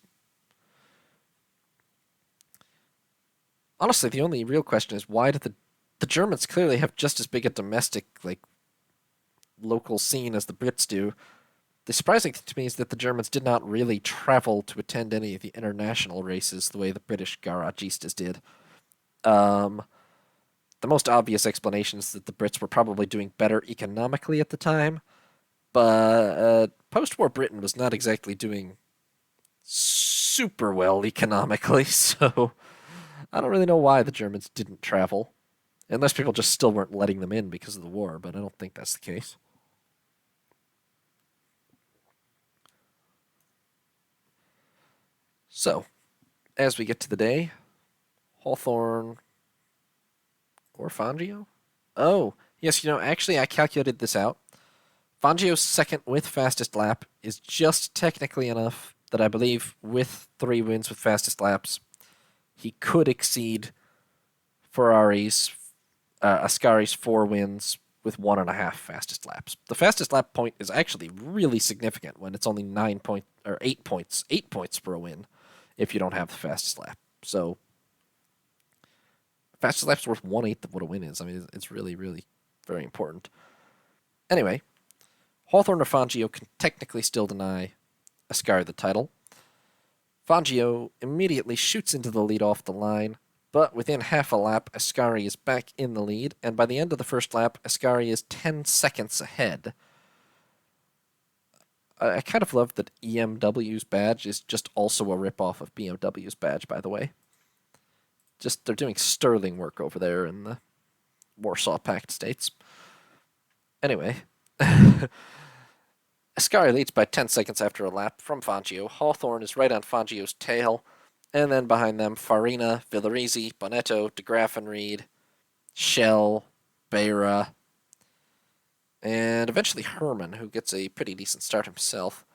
Honestly, the only real question is why did the Germans clearly have just as big a domestic, local scene as the Brits do. The surprising thing to me is that the Germans did not really travel to attend any of the international races the way the British garagistas did. The most obvious explanation is that the Brits were probably doing better economically at the time, but post-war Britain was not exactly doing super well economically, so I don't really know why the Germans didn't travel. Unless people just still weren't letting them in because of the war, but I don't think that's the case. So, as we get to the day, Hawthorne or Fangio? Oh, yes, actually I calculated this out. Fangio's second with fastest lap is just technically enough that I believe with 3 wins with fastest laps, he could exceed Ascari's 4 wins with 1.5 fastest laps. The fastest lap point is actually really significant when it's only 8 points for a win if you don't have the fastest lap. So fastest lap's worth 1/8 of what a win is. I mean, it's really, really very important. Anyway, Hawthorne or Fangio can technically still deny Ascari the title. Fangio immediately shoots into the lead off the line, but within half a lap, Ascari is back in the lead, and by the end of the first lap, Ascari is 10 seconds ahead. I kind of love that EMW's badge is just also a ripoff of BMW's badge, by the way. They're doing sterling work over there in the Warsaw Pact states. Anyway, Ascari leads by 10 seconds after a lap from Fangio. Hawthorne is right on Fangio's tail, and then behind them, Farina, Villarizi, Bonetto, De Graaf and Reed, Shell, Beira, and eventually Herman, who gets a pretty decent start himself.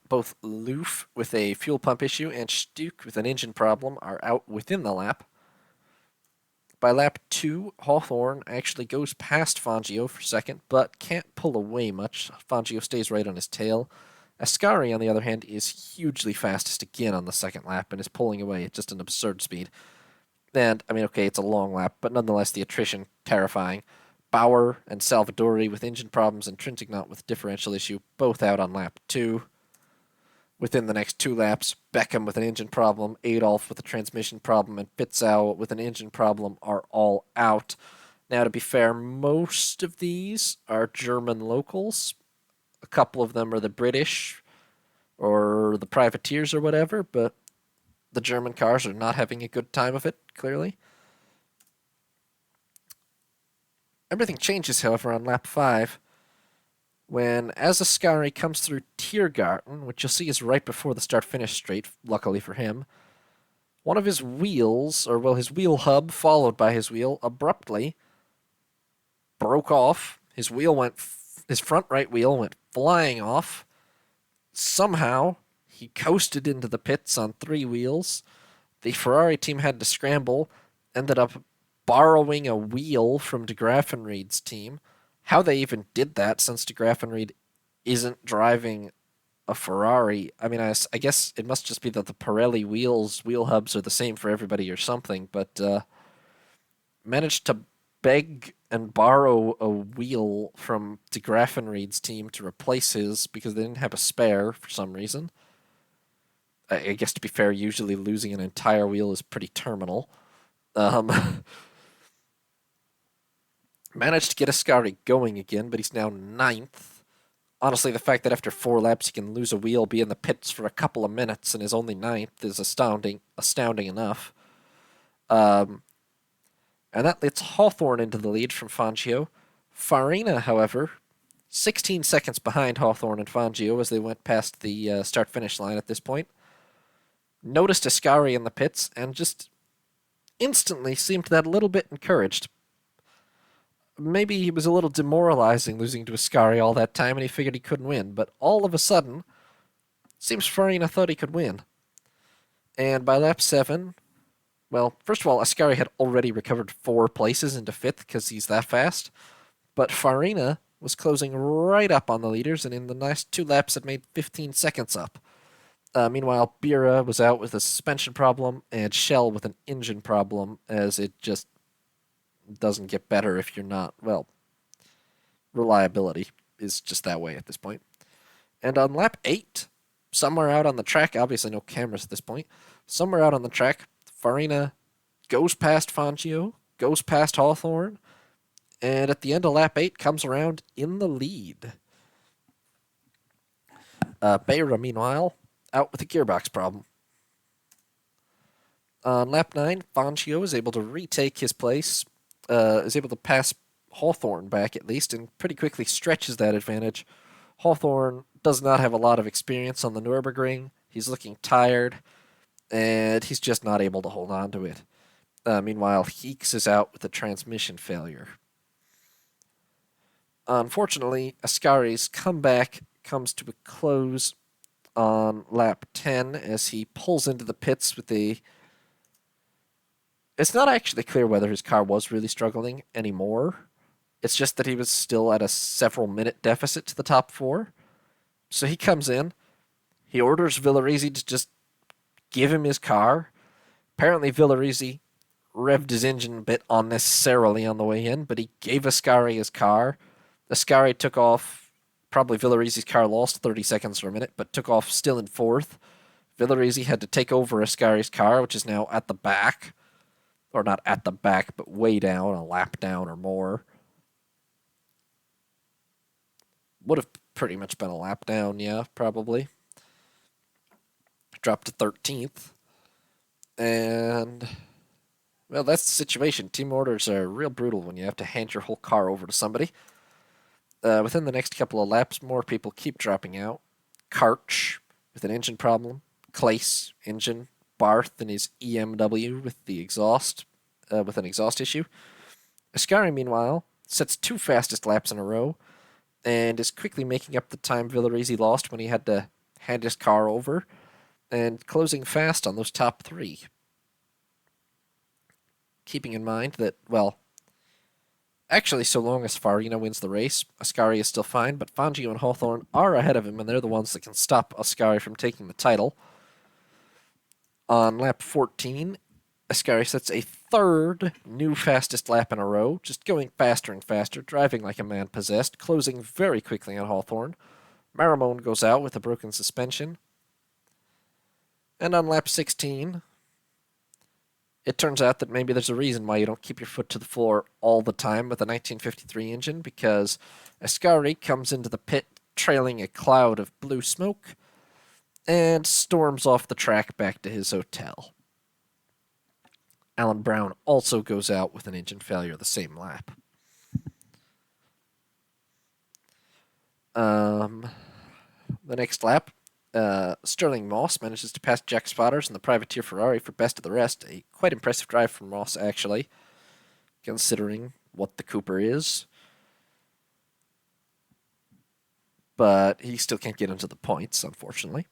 Both Loof with a fuel pump issue and Stuck with an engine problem are out within the lap. By lap 2, Hawthorne actually goes past Fangio for second, but can't pull away much. Fangio stays right on his tail. Ascari, on the other hand, is hugely fastest again on the second lap and is pulling away at just an absurd speed. And, I mean, okay, it's a long lap, but nonetheless, the attrition, terrifying. Bauer and Salvadori with engine problems and Trintignant with differential issue, both out on lap 2. Within the next 2 laps, Beckham with an engine problem, Adolf with a transmission problem, and Fitzau with an engine problem are all out. Now, to be fair, most of these are German locals. A couple of them are the British or the privateers or whatever, but the German cars are not having a good time of it, clearly. Everything changes, however, on lap 5. when, as Ascari comes through Tiergarten, which you'll see is right before the start-finish straight, luckily for him, one of his wheels, or well, his wheel hub followed by his wheel, abruptly broke off. His front right wheel went flying off. Somehow, he coasted into the pits on 3 wheels. The Ferrari team had to scramble, ended up borrowing a wheel from de Graffenried's team. How they even did that, since de Graffenried isn't driving a Ferrari. I mean, I guess it must just be that the Pirelli wheel hubs are the same for everybody or something, but managed to beg and borrow a wheel from de Graffenried's team to replace his because they didn't have a spare for some reason. I guess, to be fair, usually losing an entire wheel is pretty terminal. Managed to get Ascari going again, but he's now 9th. Honestly, the fact that after 4 laps he can lose a wheel, be in the pits for a couple of minutes, and is only 9th is astounding enough. And that lets Hawthorne into the lead from Fangio. Farina, however, 16 seconds behind Hawthorne and Fangio as they went past the start-finish line at this point. Noticed Ascari in the pits and just instantly seemed that little bit encouraged. Maybe he was a little demoralizing losing to Ascari all that time and he figured he couldn't win, but all of a sudden, seems Farina thought he could win. And by lap 7, well, first of all, Ascari had already recovered 4 places into 5th because he's that fast, but Farina was closing right up on the leaders and in the nice 2 laps had made 15 seconds up. Meanwhile, Bira was out with a suspension problem and Shell with an engine problem, as it just doesn't get better if you're not, well, reliability is just that way at this point. And on lap 8, somewhere out on the track, obviously no cameras at this point, somewhere out on the track, Farina goes past Fangio, goes past Hawthorne, and at the end of lap 8 comes around in the lead. Beira, meanwhile, out with a gearbox problem. On lap 9, Fangio is able to retake his place, is able to pass Hawthorne back at least, and pretty quickly stretches that advantage. Hawthorne does not have a lot of experience on the Nürburgring. He's looking tired, and he's just not able to hold on to it. Meanwhile, Heeks is out with a transmission failure. Unfortunately, Ascari's comeback comes to a close on lap 10 as he pulls into the pits with a... It's not actually clear whether his car was really struggling anymore. It's just that he was still at a several-minute deficit to the top 4. So he comes in. He orders Villarizi to just give him his car. Apparently Villarizi revved his engine a bit unnecessarily on the way in, but he gave Ascari his car. Ascari took off. Probably Villarizi's car lost 30 seconds for a minute, but took off still in 4th. Villarizi had to take over Ascari's car, which is now at the back. Or not at the back, but way down, a lap down or more. Would have pretty much been a lap down, yeah, probably. Dropped to 13th. And, well, that's the situation. Team orders are real brutal when you have to hand your whole car over to somebody. Within the next couple of laps, more people keep dropping out. Karch with an engine problem. Clace, engine. Barth and his EMW with the exhaust, with an exhaust issue. Ascari, meanwhile, sets 2 fastest laps in a row and is quickly making up the time Villarizi lost when he had to hand his car over and closing fast on those top 3. Keeping in mind that, well, actually, so long as Farina wins the race, Ascari is still fine, but Fangio and Hawthorne are ahead of him, and they're the ones that can stop Ascari from taking the title. On lap 14, Ascari sets a 3rd new fastest lap in a row, just going faster and faster, driving like a man possessed, closing very quickly on Hawthorne. Maramone goes out with a broken suspension. And on lap 16, it turns out that maybe there's a reason why you don't keep your foot to the floor all the time with a 1953 engine, because Ascari comes into the pit trailing a cloud of blue smoke and storms off the track back to his hotel. Alan Brown also goes out with an engine failure the same lap. The next lap, Sterling Moss manages to pass Jack Spotters in the privateer Ferrari for best of the rest. A quite impressive drive from Moss, actually, considering what the Cooper is. But he still can't get into the points, unfortunately.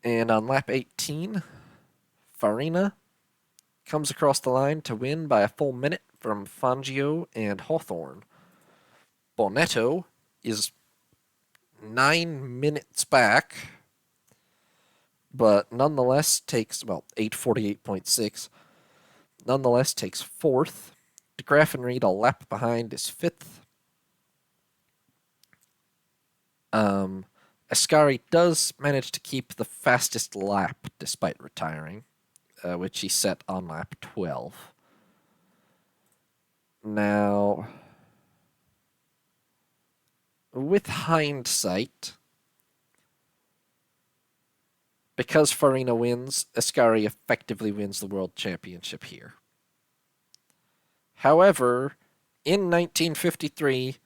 And on lap 18, Farina comes across the line to win by a full minute from Fangio and Hawthorne. Bonetto is 9 minutes back, but nonetheless takes, 8:48.6. Nonetheless takes fourth. De Graffenried, a lap behind, is fifth. Ascari does manage to keep the fastest lap despite retiring, which he set on lap 12. Now, with hindsight, because Farina wins, Ascari effectively wins the World Championship here. However, in 1953,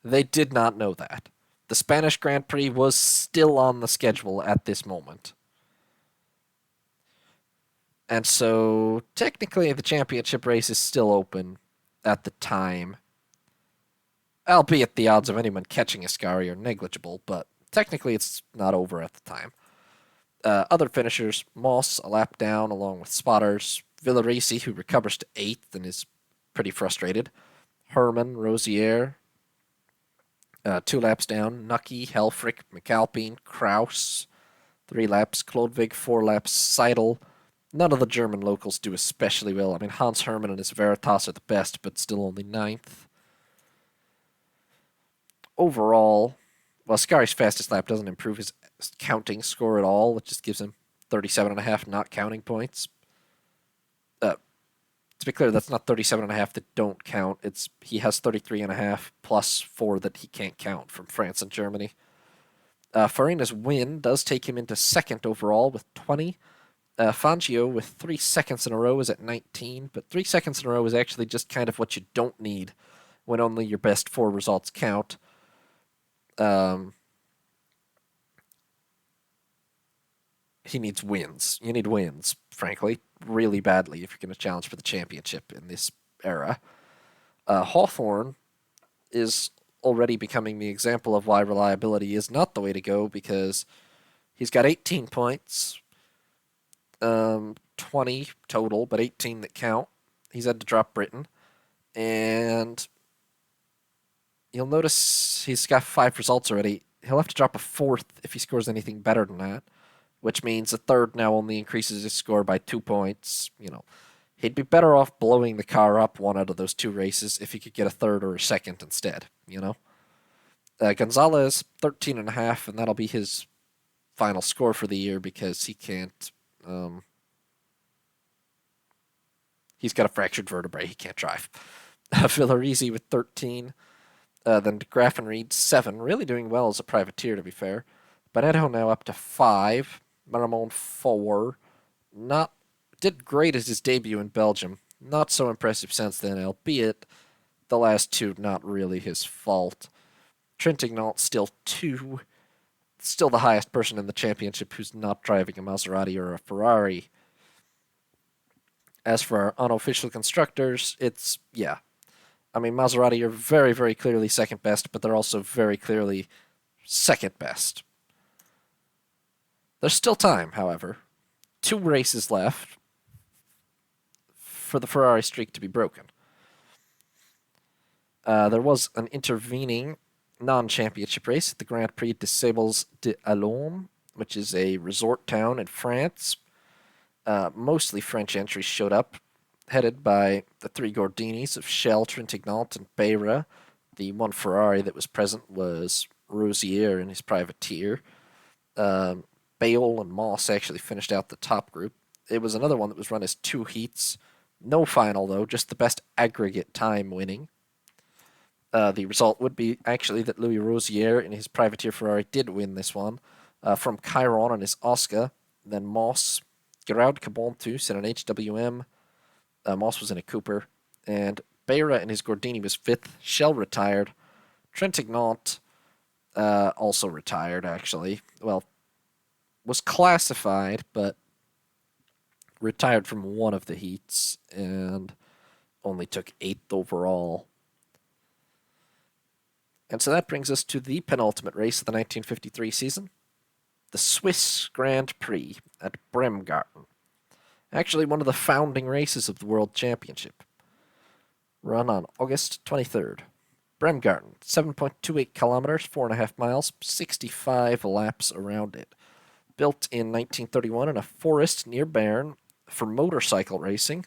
they did not know that. The Spanish Grand Prix was still on the schedule at this moment. And so, technically, the championship race is still open at the time. Albeit the odds of anyone catching Ascari are negligible, but technically it's not over at the time. Other finishers, Moss, a lap down along with Spotters, Villarisi, who recovers to 8th and is pretty frustrated, Herman, Rosier, 2 laps down, Nucky, Helfrich, McAlpine, Kraus, 3 laps, Klodvig, 4 laps, Seidel. None of the German locals do especially well. I mean, Hans Hermann and his Veritas are the best, but still only 9th. Overall, Ascari's fastest lap doesn't improve his counting score at all. It just gives him 37.5 not counting points. To be clear, that's not 37.5 that don't count. He has 33.5 plus 4 that he can't count from France and Germany. Farina's win does take him into second overall with 20. Fangio with 3 seconds in a row is at 19, but 3 seconds in a row is actually just kind of what you don't need when only your best 4 results count. He needs wins. You need wins, frankly, really badly if you're going to challenge for the championship in this era. Hawthorne is already becoming the example of why reliability is not the way to go, because he's got 18 points, 20 total, but 18 that count. He's had to drop Britain, and you'll notice he's got 5 results already. He'll have to drop a 4th if he scores anything better than that, which means a 3rd now only increases his score by 2 points. He'd be better off blowing the car up one out of those 2 races if he could get a 3rd or a 2nd instead, Gonzalez, 13.5, and that'll be his final score for the year because he can't... he's got a fractured vertebrae. He can't drive. Villarisi with 13. Then de Graffenried, 7. Really doing well as a privateer, to be fair. Bonetto now up to 5. Maramon, 4. Did great as his debut in Belgium. Not so impressive since then, albeit the last 2 not really his fault. Trintignant still 2. Still the highest person in the championship who's not driving a Maserati or a Ferrari. As for our unofficial constructors, Maserati are very, very clearly second best, but they're also very clearly second best. There's still time, however. 2 races left for the Ferrari streak to be broken. There was an intervening non-championship race at the Grand Prix des Sables d'Olonne, which is a resort town in France. Mostly French entries showed up, headed by the 3 Gordinis of Shell, Trintignant, and Beira. The 1 Ferrari that was present was Rosier and his privateer. Bale and Moss actually finished out the top group. It was another one that was run as 2 heats. No final, though, just the best aggregate time winning. The result would be actually that Louis Rosier and his privateer Ferrari did win this one. From Chiron and his Oscar, then Moss, Geraud Cabontus in an HWM. Moss was in a Cooper, and Beira and his Gordini was 5th. Shell retired. Trintignant also retired, actually. Well, was classified, but retired from one of the heats and only took 8th overall. And so that brings us to the penultimate race of the 1953 season, the Swiss Grand Prix at Bremgarten. Actually, one of the founding races of the World Championship. Run on August 23rd. Bremgarten, 7.28 kilometers, 4.5 miles, 65 laps around it. Built in 1931 in a forest near Bern for motorcycle racing.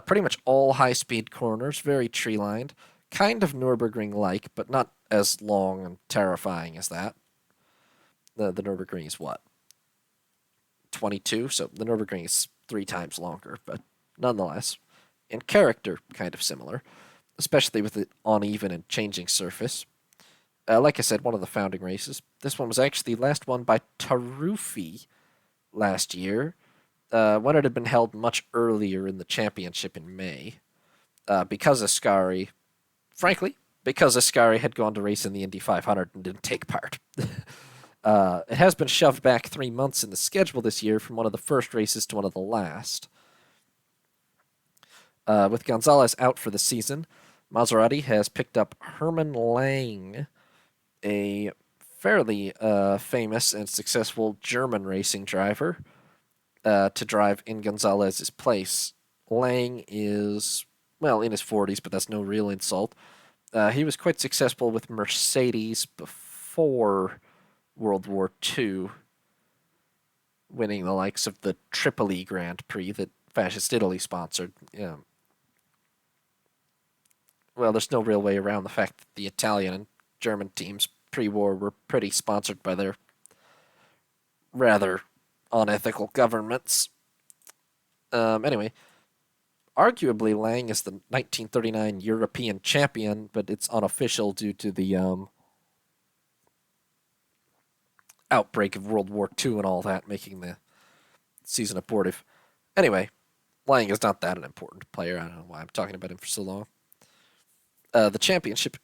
Pretty much all high-speed corners, very tree-lined. Kind of Nürburgring-like, but not as long and terrifying as that. The Nürburgring is what? 22? So the Nürburgring is 3 times longer, but nonetheless, in character, kind of similar, especially with the uneven and changing surface. Like I said, one of the founding races. This one was actually the last won by Taruffi last year, when it had been held much earlier in the championship in May, because Ascari, frankly, because Ascari had gone to race in the Indy 500 and didn't take part. It has been shoved back 3 months in the schedule this year from one of the first races to one of the last. With Gonzalez out for the season, Maserati has picked up Hermann Lang, a fairly famous and successful German racing driver, to drive in Gonzalez's place. Lang is, well, in his 40s, but that's no real insult. He was quite successful with Mercedes before World War II, winning the likes of the Tripoli Grand Prix that Fascist Italy sponsored. Yeah. Well, there's no real way around the fact that the Italian and German teams pre-war were pretty sponsored by their rather unethical governments. Anyway, arguably Lang is the 1939 European champion, but it's unofficial due to the outbreak of World War II and all that, making the season abortive. Anyway, Lang is not that an important player. I don't know why I'm talking about him for so long. The championship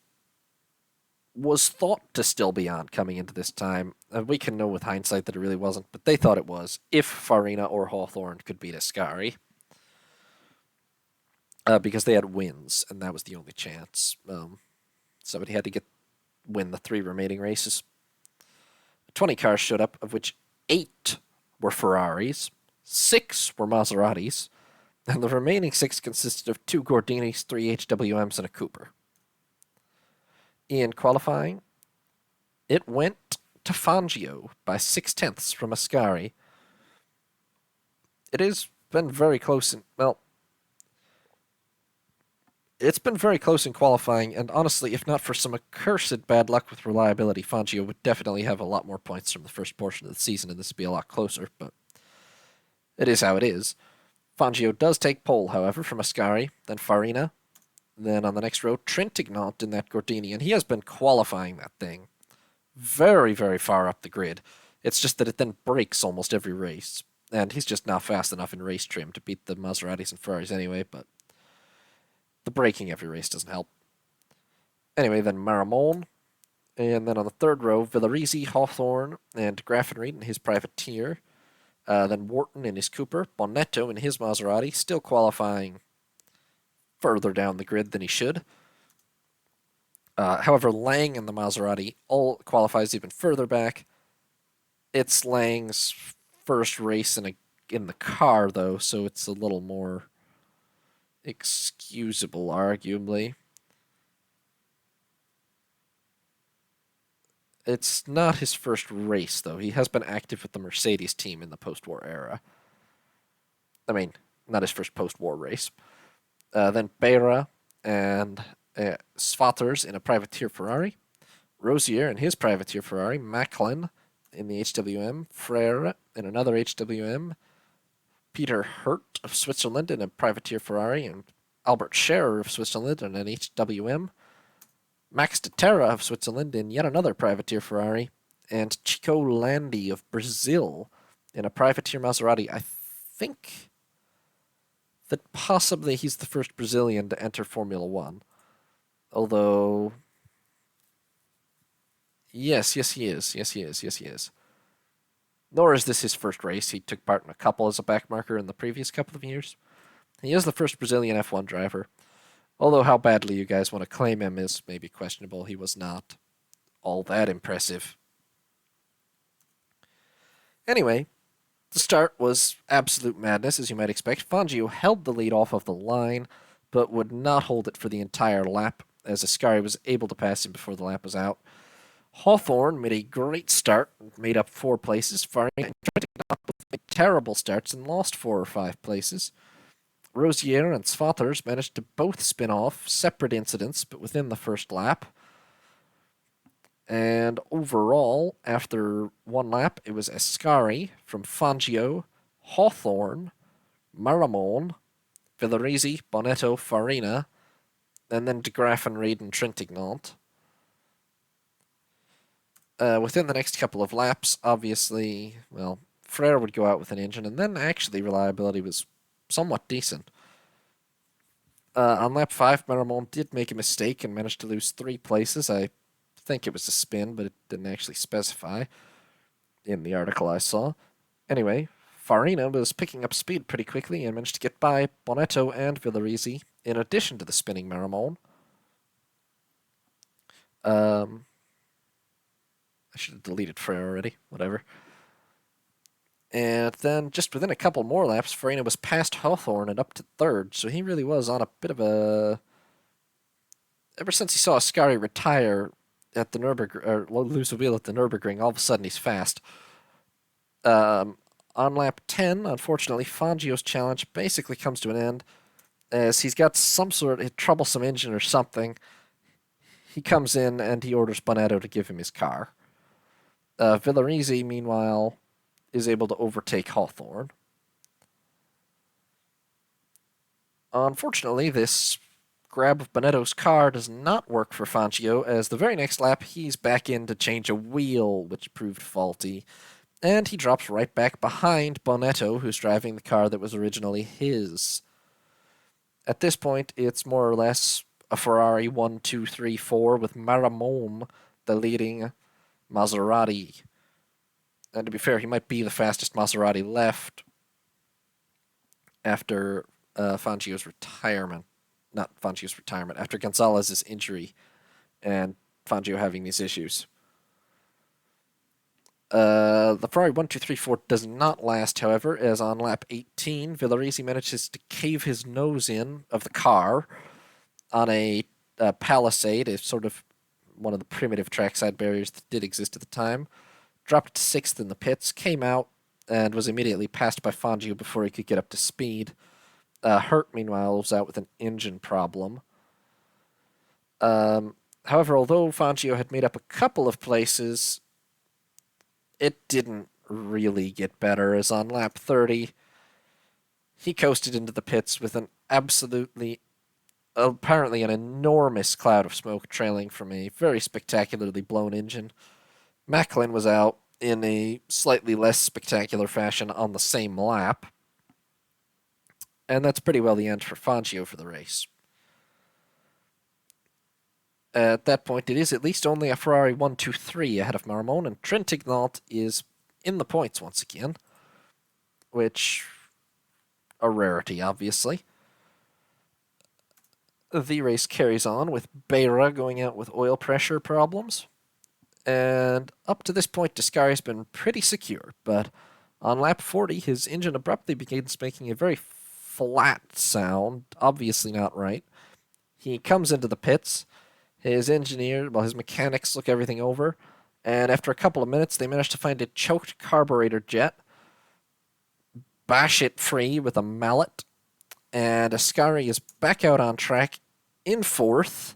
was thought to still be on coming into this time. We can know with hindsight that it really wasn't, but they thought it was, if Farina or Hawthorne could beat Ascari. Because they had wins, and that was the only chance. Somebody had to win the 3 remaining races. 20 cars showed up, of which 8 were Ferraris, 6 were Maseratis, and the remaining 6 consisted of 2 Gordinis, 3 HWMs, and a Cooper. In qualifying, it went to Fangio by 6/10 from Ascari. It has been very close it's been very close in qualifying, and honestly, if not for some accursed bad luck with reliability, Fangio would definitely have a lot more points from the first portion of the season, and this would be a lot closer, but it is how it is. Fangio does take pole, however, from Ascari, then Farina, then on the next row, Trintignant in that Gordini, and he has been qualifying that thing very, very far up the grid. It's just that it then breaks almost every race, and he's just not fast enough in race trim to beat the Maseratis and Ferraris anyway, but the braking every race doesn't help. Anyway, then Maramon, and then on the third row, Villarizi, Hawthorne, and Graffenried in his privateer. Then Wharton in his Cooper, Bonetto in his Maserati, still qualifying further down the grid than he should. However, Lang in the Maserati all qualifies even further back. It's Lang's first race in the car, though, so it's a little more excusable, arguably. It's not his first race, though. He has been active with the Mercedes team in the post-war era. I mean, not his first post-war race. Then Beira and Svathers in a privateer Ferrari. Rosier in his privateer Ferrari. Macklin in the HWM. Frere in another HWM. Peter Hurt of Switzerland in a privateer Ferrari. And Albert Scherer of Switzerland in an HWM. Max de Terra of Switzerland in yet another privateer Ferrari. And Chico Landi of Brazil in a privateer Maserati. I think that possibly he's the first Brazilian to enter Formula One. Although Yes, yes, he is. Yes, he is. Yes, he is. Nor is this his first race. He took part in a couple as a backmarker in the previous couple of years. He is the first Brazilian F1 driver. Although how badly you guys want to claim him is maybe questionable. He was not all that impressive. Anyway, the start was absolute madness, as you might expect. Fangio held the lead off of the line, but would not hold it for the entire lap, as Ascari was able to pass him before the lap was out. Hawthorne made a great start, made up 4 places. Farina and Trentignan made terrible starts and lost 4 or 5 places. Rosier and Svathers managed to both spin off separate incidents, but within the first lap. And overall, after 1 lap, it was Ascari from Fangio, Hawthorne, Maramon, Villarizi, Bonetto, Farina, and then De Graaf and Reid and Trentignan. Within the next couple of laps, obviously, well, Frere would go out with an engine, and then actually reliability was somewhat decent. On lap 5, Maramon did make a mistake and managed to lose 3 places. I think it was a spin, but it didn't actually specify in the article I saw. Anyway, Farina was picking up speed pretty quickly and managed to get by Bonetto and Villarizi, in addition to the spinning Maramon. I should have deleted Frere already. Whatever. And then, just within a couple more laps, Farina was past Hawthorne and up to 3rd, so he really was on a bit of a... Ever since he saw Ascari retire at the Nürburgring, or lose a wheel at the Nürburgring, all of a sudden he's fast. On lap 10, unfortunately, Fangio's challenge basically comes to an end, as he's got some sort of troublesome engine or something. He comes in and he orders Bonetto to give him his car. Villarizi, meanwhile, is able to overtake Hawthorne. Unfortunately, this grab of Bonetto's car does not work for Fangio, as the very next lap he's back in to change a wheel, which proved faulty, and he drops right back behind Bonetto, who's driving the car that was originally his. At this point, it's more or less a Ferrari 1, 2, 3, 4 with Maramon, the leading Maserati. And to be fair, he might be the fastest Maserati left after Fangio's retirement. Not Fangio's retirement, after Gonzalez's injury and Fangio having these issues. The Ferrari 1, 2, 3, 4 does not last, however, as on lap 18, Villarizi manages to cave his nose in of the car on a palisade, a sort of one of the primitive trackside barriers that did exist at the time. Dropped to 6th in the pits, came out, and was immediately passed by Fangio before he could get up to speed. Hurt, meanwhile, was out with an engine problem. However, although Fangio had made up a couple of places, it didn't really get better, as on lap 30, he coasted into the pits with an apparently an enormous cloud of smoke trailing from a very spectacularly blown engine. Macklin was out in a slightly less spectacular fashion on the same lap. And that's pretty well the end for Fangio for the race. At that point, it is at least only a Ferrari 1, 2, 3 ahead of Maramon, and Trentignan is in the points once again, which a rarity, obviously. The race carries on with Beira going out with oil pressure problems. And up to this point, Ascari's been pretty secure, but on lap 40, his engine abruptly begins making a very flat sound, obviously not right. He comes into the pits, his mechanics look everything over, and after a couple of minutes, they manage to find a choked carburetor jet, bash it free with a mallet, and Ascari is back out on track in 4th,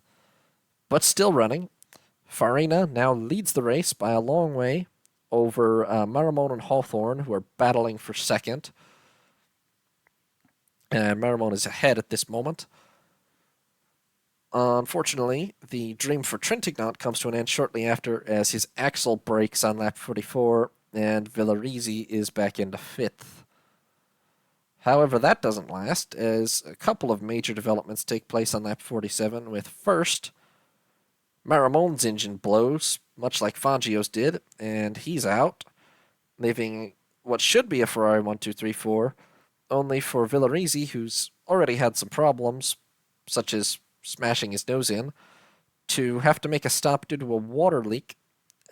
but still running. Farina now leads the race by a long way over Maramon and Hawthorne, who are battling for 2nd. And Maramon is ahead at this moment. Unfortunately, the dream for Trentignan comes to an end shortly after, as his axle breaks on lap 44, and Villarizi is back into 5th. However, that doesn't last, as a couple of major developments take place on lap 47, with first, Maramon's engine blows, much like Fangio's did, and he's out, leaving what should be a Ferrari 1-2-3-4, only for Villarizi, who's already had some problems, such as smashing his nose in, to have to make a stop due to a water leak,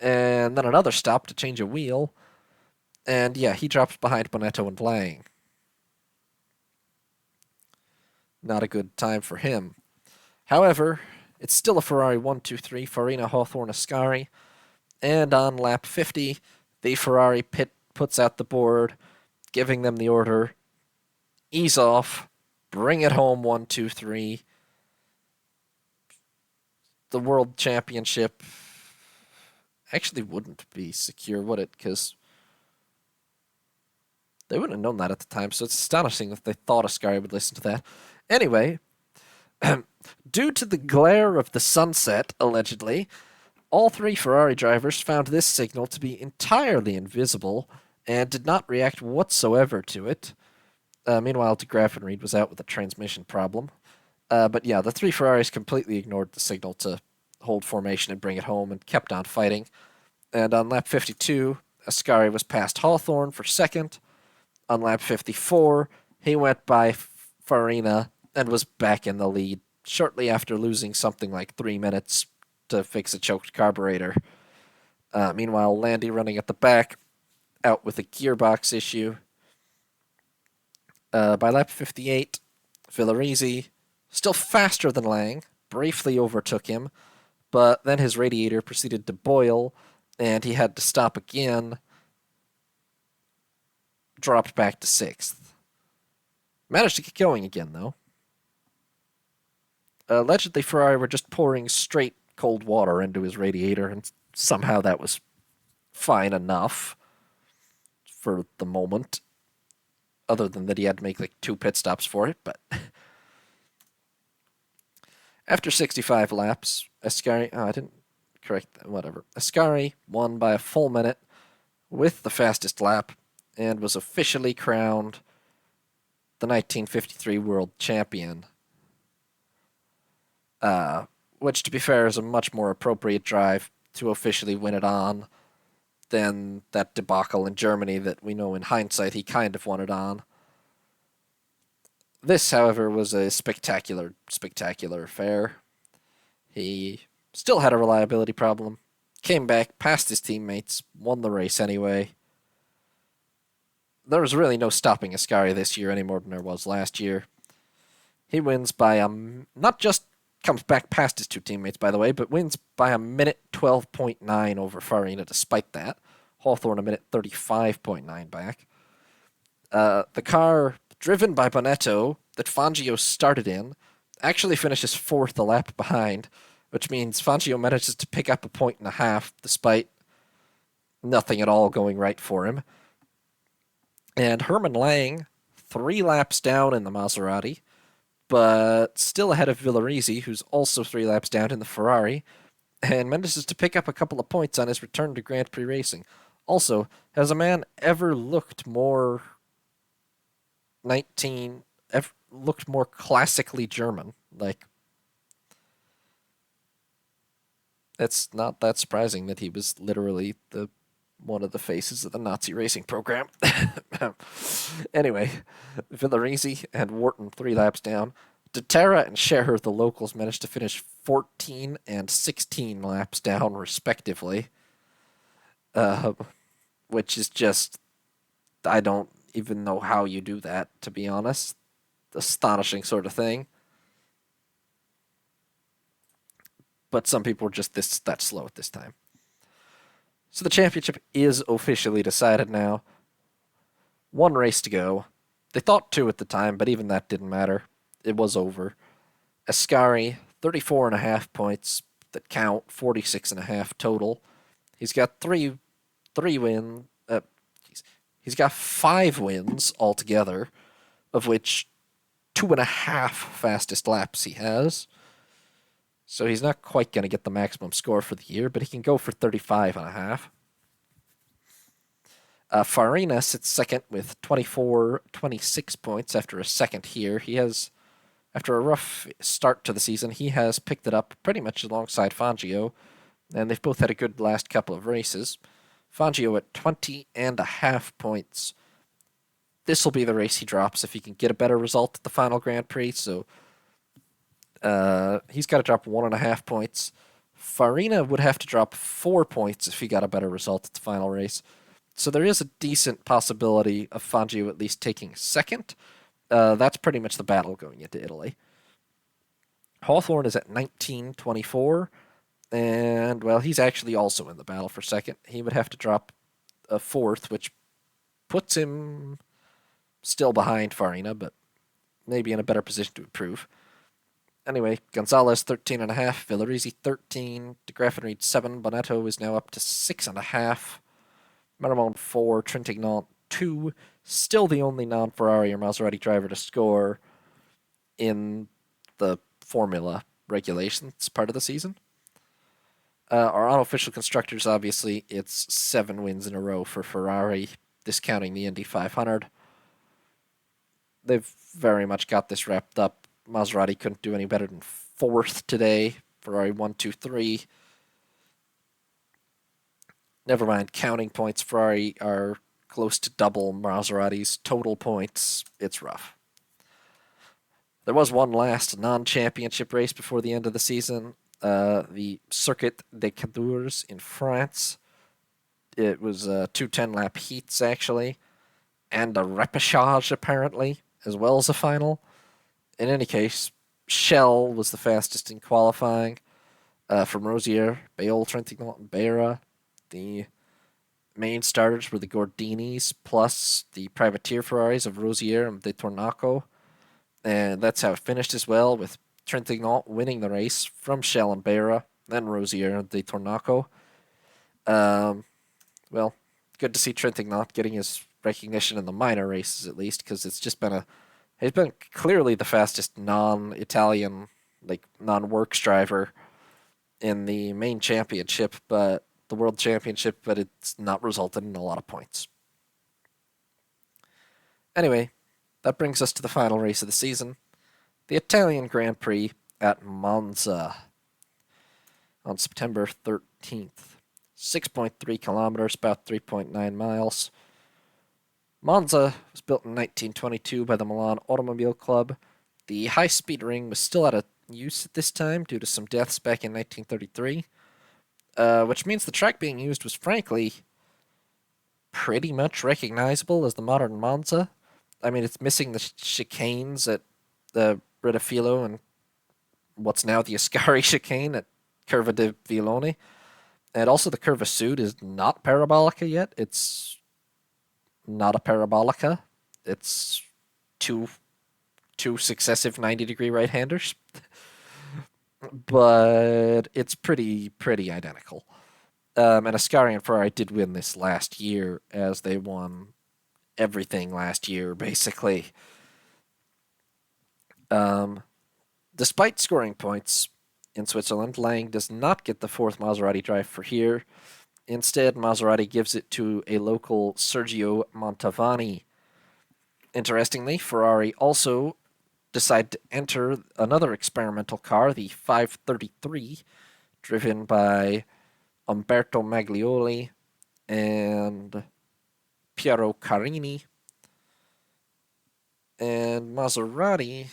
and then another stop to change a wheel, and yeah, he drops behind Bonetto and Lang. Not a good time for him. However, it's still a Ferrari 1-2-3, Farina, Hawthorne, Ascari, and on lap 50, the Ferrari puts out the board, giving them the order, ease off, bring it home 1-2-3. The World Championship actually wouldn't be secure, would it? Because they wouldn't have known that at the time, so it's astonishing that they thought Ascari would listen to that. Anyway, due to the glare of the sunset, allegedly, all three Ferrari drivers found this signal to be entirely invisible and did not react whatsoever to it. Meanwhile, de Graaf and Reed was out with a transmission problem. But yeah, the three Ferraris completely ignored the signal to hold formation and bring it home and kept on fighting. And on lap 52, Ascari was past Hawthorne for second. On lap 54, he went by Farina and was back in the lead shortly after losing something like 3 minutes to fix a choked carburetor. Meanwhile, Landy running at the back, out with a gearbox issue. By lap 58, Villarizi, still faster than Lang, briefly overtook him, but then his radiator proceeded to boil, and he had to stop again, dropped back to 6th. Managed to get going again, though. Allegedly, Ferrari were just pouring straight cold water into his radiator, and somehow that was fine enough for the moment. Other than that, he had to make like 2 pit stops for it, but after 65 laps, Ascari, I didn't correct that, whatever. Ascari won by a full minute with the fastest lap and was officially crowned the 1953 World Champion. Which, to be fair, is a much more appropriate drive to officially win it on than that debacle in Germany that we know in hindsight he kind of won it on. This, however, was a spectacular affair. He still had a reliability problem, came back, passed his teammates, won the race anyway. There was really no stopping Ascari this year any more than there was last year. He wins by not just comes back past his 2 teammates, by the way, but wins by a minute 12.9 over Farina despite that. Hawthorne a minute 35.9 back. The car driven by Bonetto that Fangio started in actually finishes 4th a lap behind, which means Fangio manages to pick up a 1.5 despite nothing at all going right for him. And Hermann Lang, 3 laps down in the Maserati, but still ahead of Villarizi, who's also 3 laps down in the Ferrari, and manages to pick up a couple of points on his return to Grand Prix racing. Also, has a man ever looked more looked more classically German? Like, it's not that surprising that he was literally one of the faces of the Nazi racing program. Anyway, Villarizi and Wharton 3 laps down. De Terra and Scherer, the locals, managed to finish 14 and 16 laps down, respectively. Which is just, I don't even know how you do that, to be honest. Astonishing sort of thing. But some people were just that slow at this time. So the championship is officially decided now. 1 race to go. They thought 2 at the time, but even that didn't matter. It was over. Ascari, 34.5 points that count, 46.5 total. He's got 3 wins. He's got 5 wins altogether, of which 2.5 fastest laps he has. So he's not quite going to get the maximum score for the year, but he can go for 35.5. Farina sits second with 26 points after a second here. He has, after a rough start to the season, he has picked it up pretty much alongside Fangio, and they've both had a good last couple of races. Fangio at 20.5 points. This will be the race he drops if he can get a better result at the final Grand Prix, so he's got to drop 1.5 points. Farina would have to drop 4 points if he got a better result at the final race. So there is a decent possibility of Fangio at least taking second. That's pretty much the battle going into Italy. Hawthorne is at 19.24, and, well, he's actually also in the battle for second. He would have to drop a fourth, which puts him still behind Farina, but maybe in a better position to improve. Anyway, Gonzalez 13.5, Villarizi 13, DeGraff and Reed 7, Bonetto is now up to 6.5, Maramon 4, Trintignant 2, still the only non-Ferrari or Maserati driver to score in the Formula regulations part of the season. Our unofficial constructors, obviously, it's 7 wins in a row for Ferrari, discounting the Indy 500. They've very much got this wrapped up. Maserati couldn't do any better than 4th today. Ferrari 1, 2, 3. Never mind counting points. Ferrari are close to double Maserati's total points. It's rough. There was one last non-championship race before the end of the season. The Circuit des Cadors in France. It was 2 10-lap heats, actually, and a repechage, apparently, as well as a final. In any case, Shell was the fastest in qualifying from Rosier, Bayol, Trintignant, and Beira. The main starters were the Gordinis plus the privateer Ferraris of Rosier and De Tornaco. And that's how it finished as well, with Trintignant winning the race from Shell and Beira, then Rosier and De Tornaco. Well, good to see Trintignant getting his recognition in the minor races at least, because it's just been he's been clearly the fastest non-Italian, non-works driver in the main championship, but the world championship, but it's not resulted in a lot of points. Anyway, that brings us to the final race of the season, the Italian Grand Prix at Monza on September 13th. 6.3 kilometers, about 3.9 miles. Monza was built in 1922 by the Milan Automobile Club. The high-speed ring was still out of use at this time due to some deaths back in 1933, which means the track being used was, frankly, pretty much recognizable as the modern Monza. I mean, it's missing the chicanes at the Bretafilo and what's now the Ascari chicane at Curva de Villone. And also the Curva Sud is not Parabolica yet. It's not a Parabolica. It's two successive 90-degree right-handers. But it's pretty identical. And Ascari and Ferrari did win this last year, as they won everything last year, basically. Despite scoring points in Switzerland, Lang does not get the 4th Maserati drive for here. Instead, Maserati gives it to a local Sergio Montavani. Interestingly, Ferrari also decided to enter another experimental car, the 533, driven by Umberto Maglioli and Piero Carini. And Maserati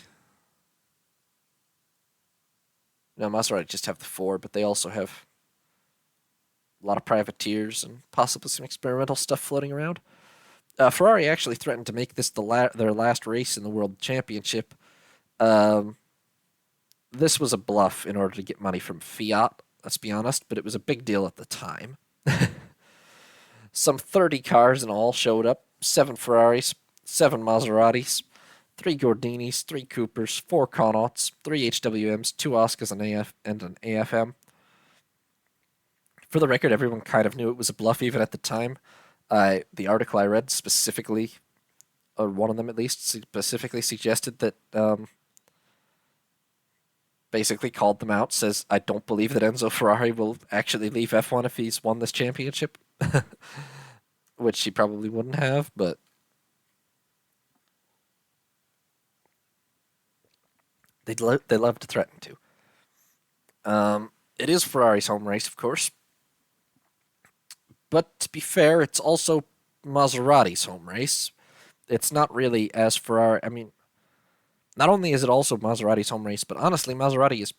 just have the 4, but they also have a lot of privateers and possibly some experimental stuff floating around. Ferrari actually threatened to make this their last race in the World Championship. This was a bluff in order to get money from Fiat, let's be honest, but it was a big deal at the time. Some 30 cars in all showed up, 7 Ferraris, 7 Maseratis, 3 Gordinis, 3 Coopers, 4 Connaughts, 3 HWMs, 2 Oscars and an AFM. For the record, everyone kind of knew it was a bluff even at the time. The article I read specifically, or one of them at least, specifically suggested that, basically called them out, says, I don't believe that Enzo Ferrari will actually leave F1 if he's won this championship. Which he probably wouldn't have, but They love to threaten to. It is Ferrari's home race, of course, but to be fair, it's also Maserati's home race. It's not really as Ferrari. I mean, not only is it also Maserati's home race, but honestly, Maserati is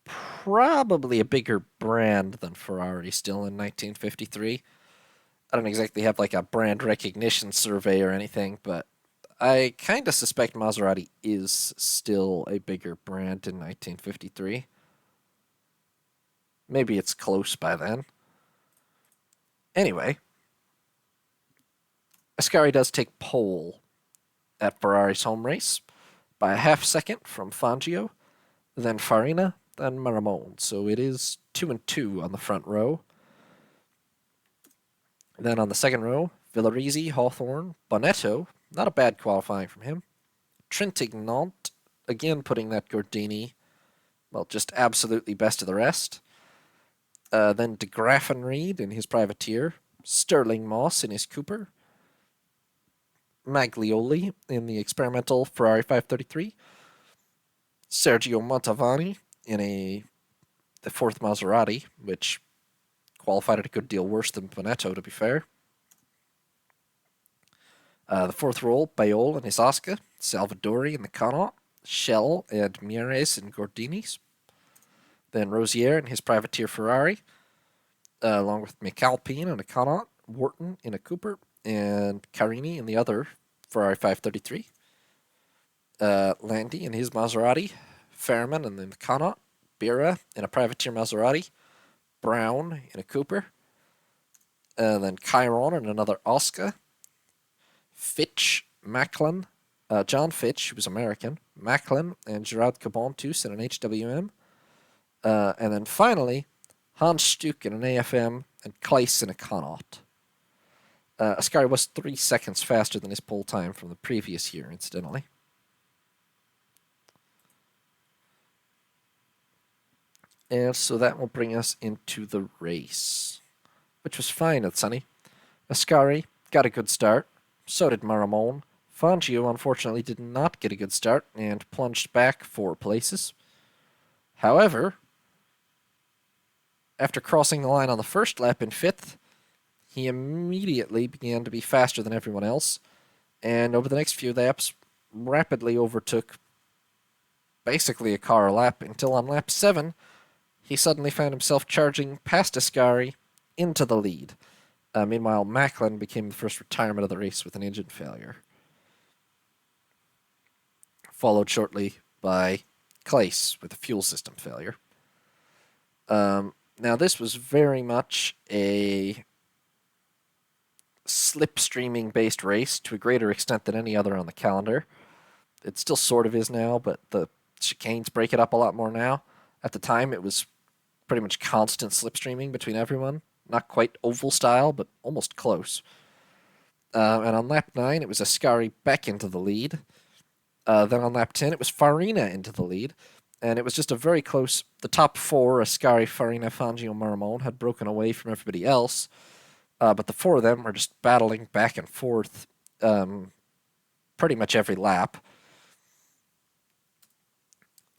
probably a bigger brand than Ferrari still in 1953. I don't exactly have like a brand recognition survey or anything, but I kind of suspect Maserati is still a bigger brand in 1953. Maybe it's close by then. Anyway, Ascari does take pole at Ferrari's home race by a half second from Fangio, then Farina, then Maramon. So it is 2-2 on the front row. Then on the second row, Villarizi, Hawthorne, Bonetto, not a bad qualifying from him. Trintignant, again putting that Gordini, well, just absolutely best of the rest. Then De Graffenried in his privateer, Sterling Moss in his Cooper, Maglioli in the experimental Ferrari 533, Sergio Montavani in the fourth Maserati, which qualified at a good deal worse than Bonetto, to be fair. The fourth row, Bayol and his Oscar, Salvadori in the Connaught, Shell and Mieres in Gordini's. Then Rosier in his privateer Ferrari, along with McAlpine in a Connaught, Wharton in a Cooper, and Carini in the other Ferrari 533. Landi in his Maserati, Fairman in the Connaught, Bira in a privateer Maserati, Brown in a Cooper, then Chiron in another Oscar, Fitch, Macklin, John Fitch, who was American, Macklin and Gerard Cabontus in an HWM, and then finally Hans Stuck in an AFM and Kleiss in a Connaught. Ascari was 3 seconds faster than his pole time from the previous year, incidentally. And so that will bring us into the race, which was fine at Sunny. Ascari got a good start, so did Maramon. Fangio, unfortunately, did not get a good start and plunged back 4 places. However, after crossing the line on the first lap in 5th, he immediately began to be faster than everyone else, and over the next few laps, rapidly overtook basically a car a lap until on lap 7, he suddenly found himself charging past Ascari into the lead. Meanwhile, Macklin became the first retirement of the race with an engine failure, followed shortly by Kleiss with a fuel system failure. Now, this was very much a slipstreaming-based race to a greater extent than any other on the calendar. It still sort of is now, but the chicanes break it up a lot more now. At the time, it was pretty much constant slipstreaming between everyone. Not quite oval style, but almost close. And on lap 9, it was Ascari back into the lead. Then on lap 10, it was Farina into the lead. And it was just a very close... The top 4, Ascari, Farina, Fangio, Maramon, had broken away from everybody else. But the 4 of them were just battling back and forth pretty much every lap.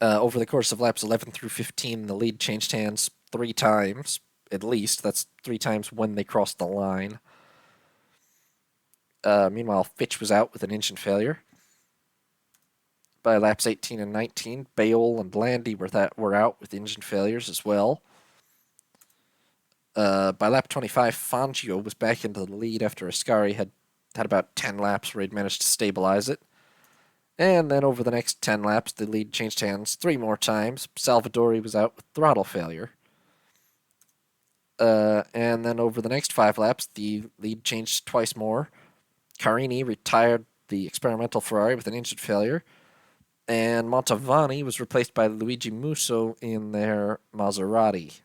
Over the course of laps 11 through 15, the lead changed hands 3 times, at least. That's 3 times when they crossed the line. Meanwhile, Fitch was out with an engine failure. By laps 18 and 19, Bayol and Landi were out with engine failures as well. By lap 25, Fangio was back into the lead after Ascari had about 10 laps where he'd managed to stabilize it. And then over the next 10 laps, the lead changed hands 3 more times. Salvadori was out with throttle failure. And then over the next 5 laps, the lead changed twice more. Carini retired the experimental Ferrari with an engine failure. And Montavani was replaced by Luigi Musso in their Maserati.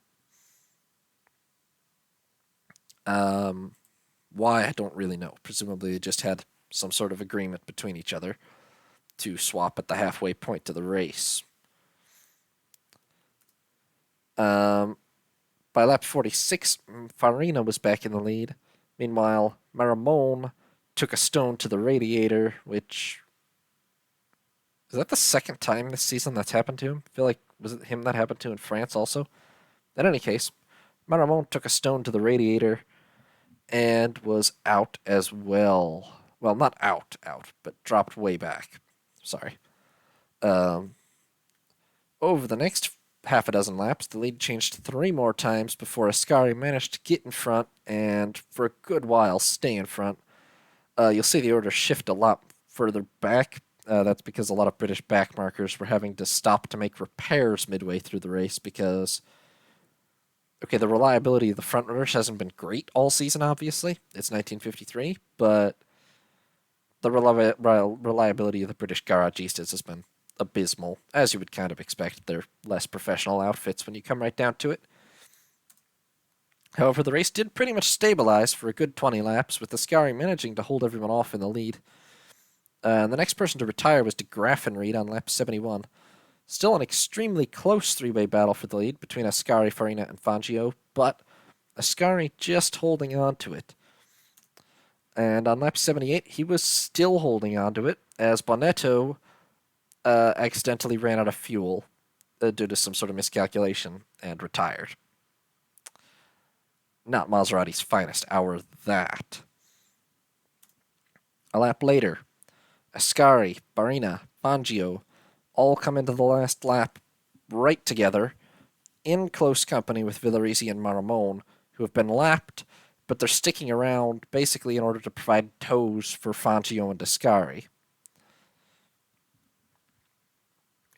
Why, I don't really know. Presumably they just had some sort of agreement between each other to swap at the halfway point to the race. By lap 46, Farina was back in the lead. Meanwhile, Maramon took a stone to the radiator, which Is that the second time this season that's happened to him? I feel like, was it him that happened to in France also? In any case, Maramon took a stone to the radiator and was out as well. Well, not out, but dropped way back. Sorry. Um, Over the next half a dozen laps, the lead changed 3 more times before Ascari managed to get in front and, for a good while, stay in front. You'll see the order shift a lot further back. That's because a lot of British back markers were having to stop to make repairs midway through the race because, okay, the reliability of the front runners hasn't been great all season, obviously. It's 1953, but the reliability of the British garagistas has been abysmal, as you would kind of expect. They're less professional outfits when you come right down to it. However, the race did pretty much stabilize for a good 20 laps, with Ascari managing to hold everyone off in the lead. The next person to retire was de Graffenried on lap 71. Still an extremely close three-way battle for the lead between Ascari, Farina, and Fangio, but Ascari just holding on to it. And on lap 78, he was still holding on to it, as Bonetto accidentally ran out of fuel due to some sort of miscalculation and retired. Not Maserati's finest hour, that. A lap later, Ascari, Farina, Fangio all come into the last lap right together, in close company with Villarizi and Maramon, who have been lapped, but they're sticking around basically in order to provide tows for Fangio and Ascari.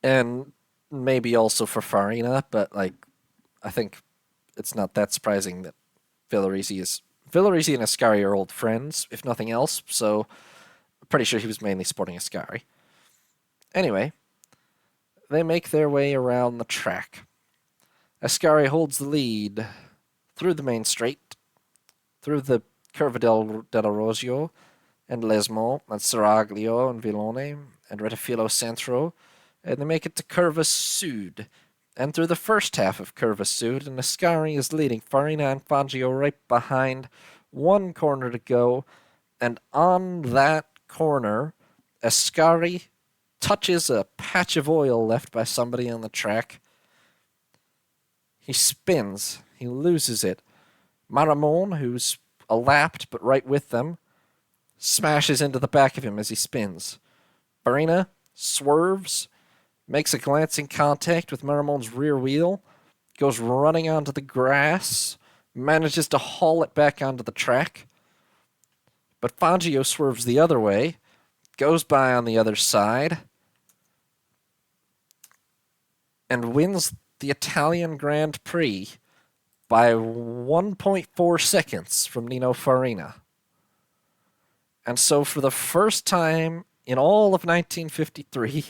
And maybe also for Farina, but I think it's not that surprising that Villarizi and Ascari are old friends, if nothing else, so I'm pretty sure he was mainly supporting Ascari. Anyway, they make their way around the track. Ascari holds the lead through the main straight, through the Curva del Rosio, and Lesmo, and Seraglio, and Villone, and Rettifilo Centro, and they make it to Curva Sud, and through the first half of Curva Sud, and Ascari is leading Farina and Fangio right behind, 1 corner to go, and on that corner, Ascari touches a patch of oil left by somebody on the track. He spins. He loses it. Maramon, who's lapped but right with them, smashes into the back of him as he spins. Farina swerves, makes a glancing contact with Maramon's rear wheel, goes running onto the grass, manages to haul it back onto the track. But Fangio swerves the other way, goes by on the other side, and wins the Italian Grand Prix by 1.4 seconds from Nino Farina. And so for the first time in all of 1953,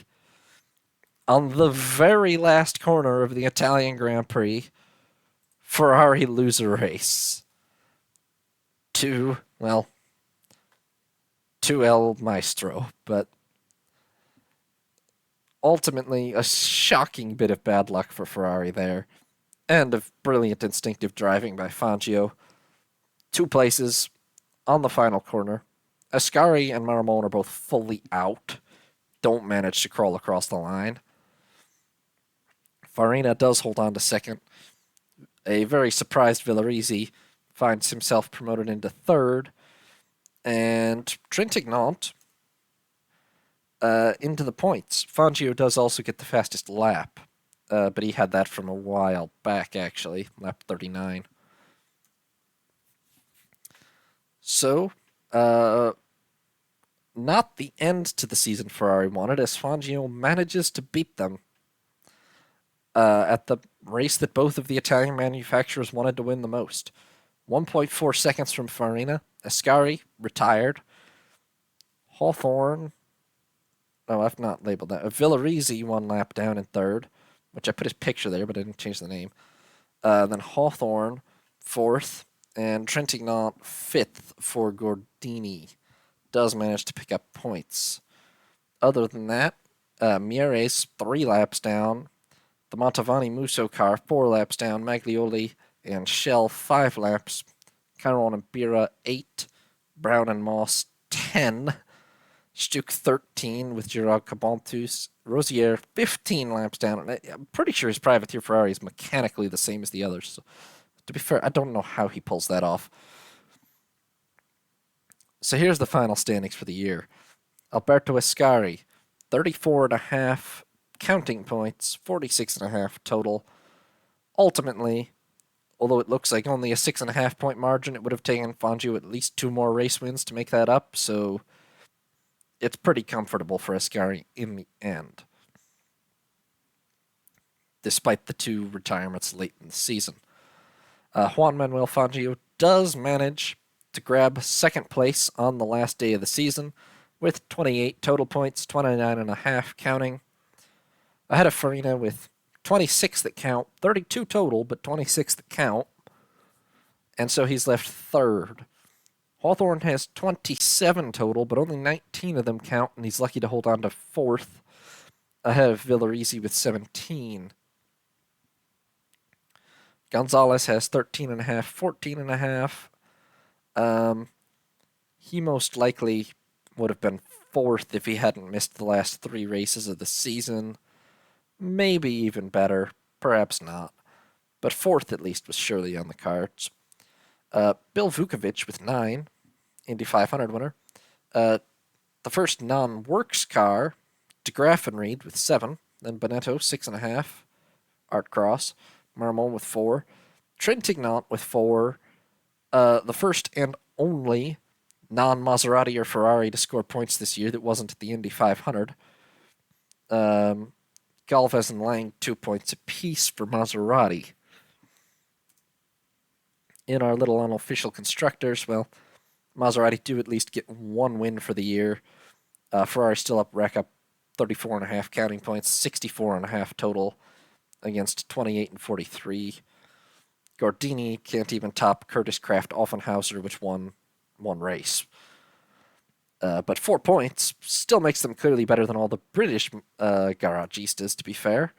on the very last corner of the Italian Grand Prix, Ferrari lose a race to El Maestro, but ultimately a shocking bit of bad luck for Ferrari there, and of brilliant instinctive driving by Fangio. 2 places on the final corner. Ascari and Maramon are both fully out, don't manage to crawl across the line. Farina does hold on to second. A very surprised Villarizi finds himself promoted into third, and Trintignant into the points. Fangio does also get the fastest lap, but he had that from a while back, actually, lap 39. So, not the end to the season Ferrari wanted, as Fangio manages to beat them at the race that both of the Italian manufacturers wanted to win the most. 1.4 seconds from Farina. Ascari retired. Hawthorne. Oh, I've not labeled that. Villarizi 1 lap down in third, which I put his picture there, but I didn't change the name. Then Hawthorne 4th, and Trintignant 5th for Gordini. Does manage to pick up points. Other than that, Mieres 3 laps down. The Montavani Musso car 4 laps down. Maglioli and Shell 5 laps. Caron and Bira 8. Brown and Moss 10. Stuck 13 with Gerard Cabantus. Rosier 15 laps down. And I'm pretty sure his privateer Ferrari is mechanically the same as the others. So, to be fair, I don't know how he pulls that off. So here's the final standings for the year. Alberto Ascari, 34.5 counting points, 46.5 total. Ultimately, although it looks like only a 6.5 point margin, it would have taken Fangio at least 2 more race wins to make that up, so it's pretty comfortable for Ascari in the end, despite the 2 retirements late in the season. Juan Manuel Fangio does manage to grab second place on the last day of the season with 28 total points, 29.5 counting, ahead of Farina with 26 that count, 32 total, but 26 that count, and so he's left third. Hawthorne has 27 total, but only 19 of them count, and he's lucky to hold on to fourth, ahead of Villarizi with 17. Gonzalez has 13.5, 14.5. He most likely would have been fourth if he hadn't missed the last 3 races of the season. Maybe even better, perhaps not. But fourth at least was surely on the cards. Bill Vukovic with 9, Indy 500 winner. The first non-works car, de Graffenried with 7, then Bonetto 6.5, Art Cross, Marmon with 4, Trintignant with 4, the first and only non-Maserati or Ferrari to score points this year that wasn't at the Indy 500. Galvez and Lang 2 points apiece for Maserati. In our little unofficial constructors, well, Maserati do at least get 1 win for the year. Ferrari still up, rack up 34.5 counting points, 64.5 total against 28 and 43. Gordini can't even top Curtis Kraft Offenhauser, which won 1 race. But 4 points still makes them clearly better than all the British garagistas, to be fair.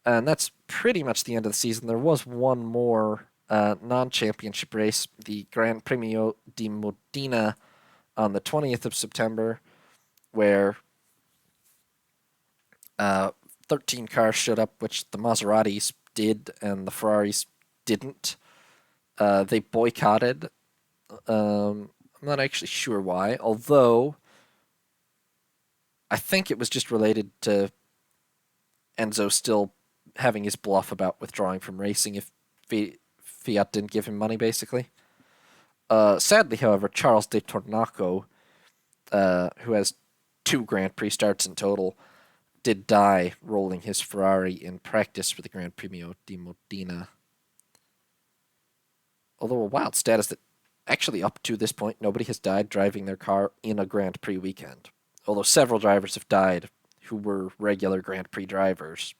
And that's pretty much the end of the season. There was one more non-championship race, the Gran Premio di Modena on the 20th of September, where 13 cars showed up, which the Maseratis did and the Ferraris didn't. They boycotted. I'm not actually sure why, although I think it was just related to Enzo still having his bluff about withdrawing from racing if Fiat didn't give him money, basically. Sadly, however, Charles de Tornaco, who has 2 Grand Prix starts in total, did die rolling his Ferrari in practice for the Gran Premio di Modena. Although a wild stat is that actually up to this point, nobody has died driving their car in a Grand Prix weekend. Although several drivers have died who were regular Grand Prix drivers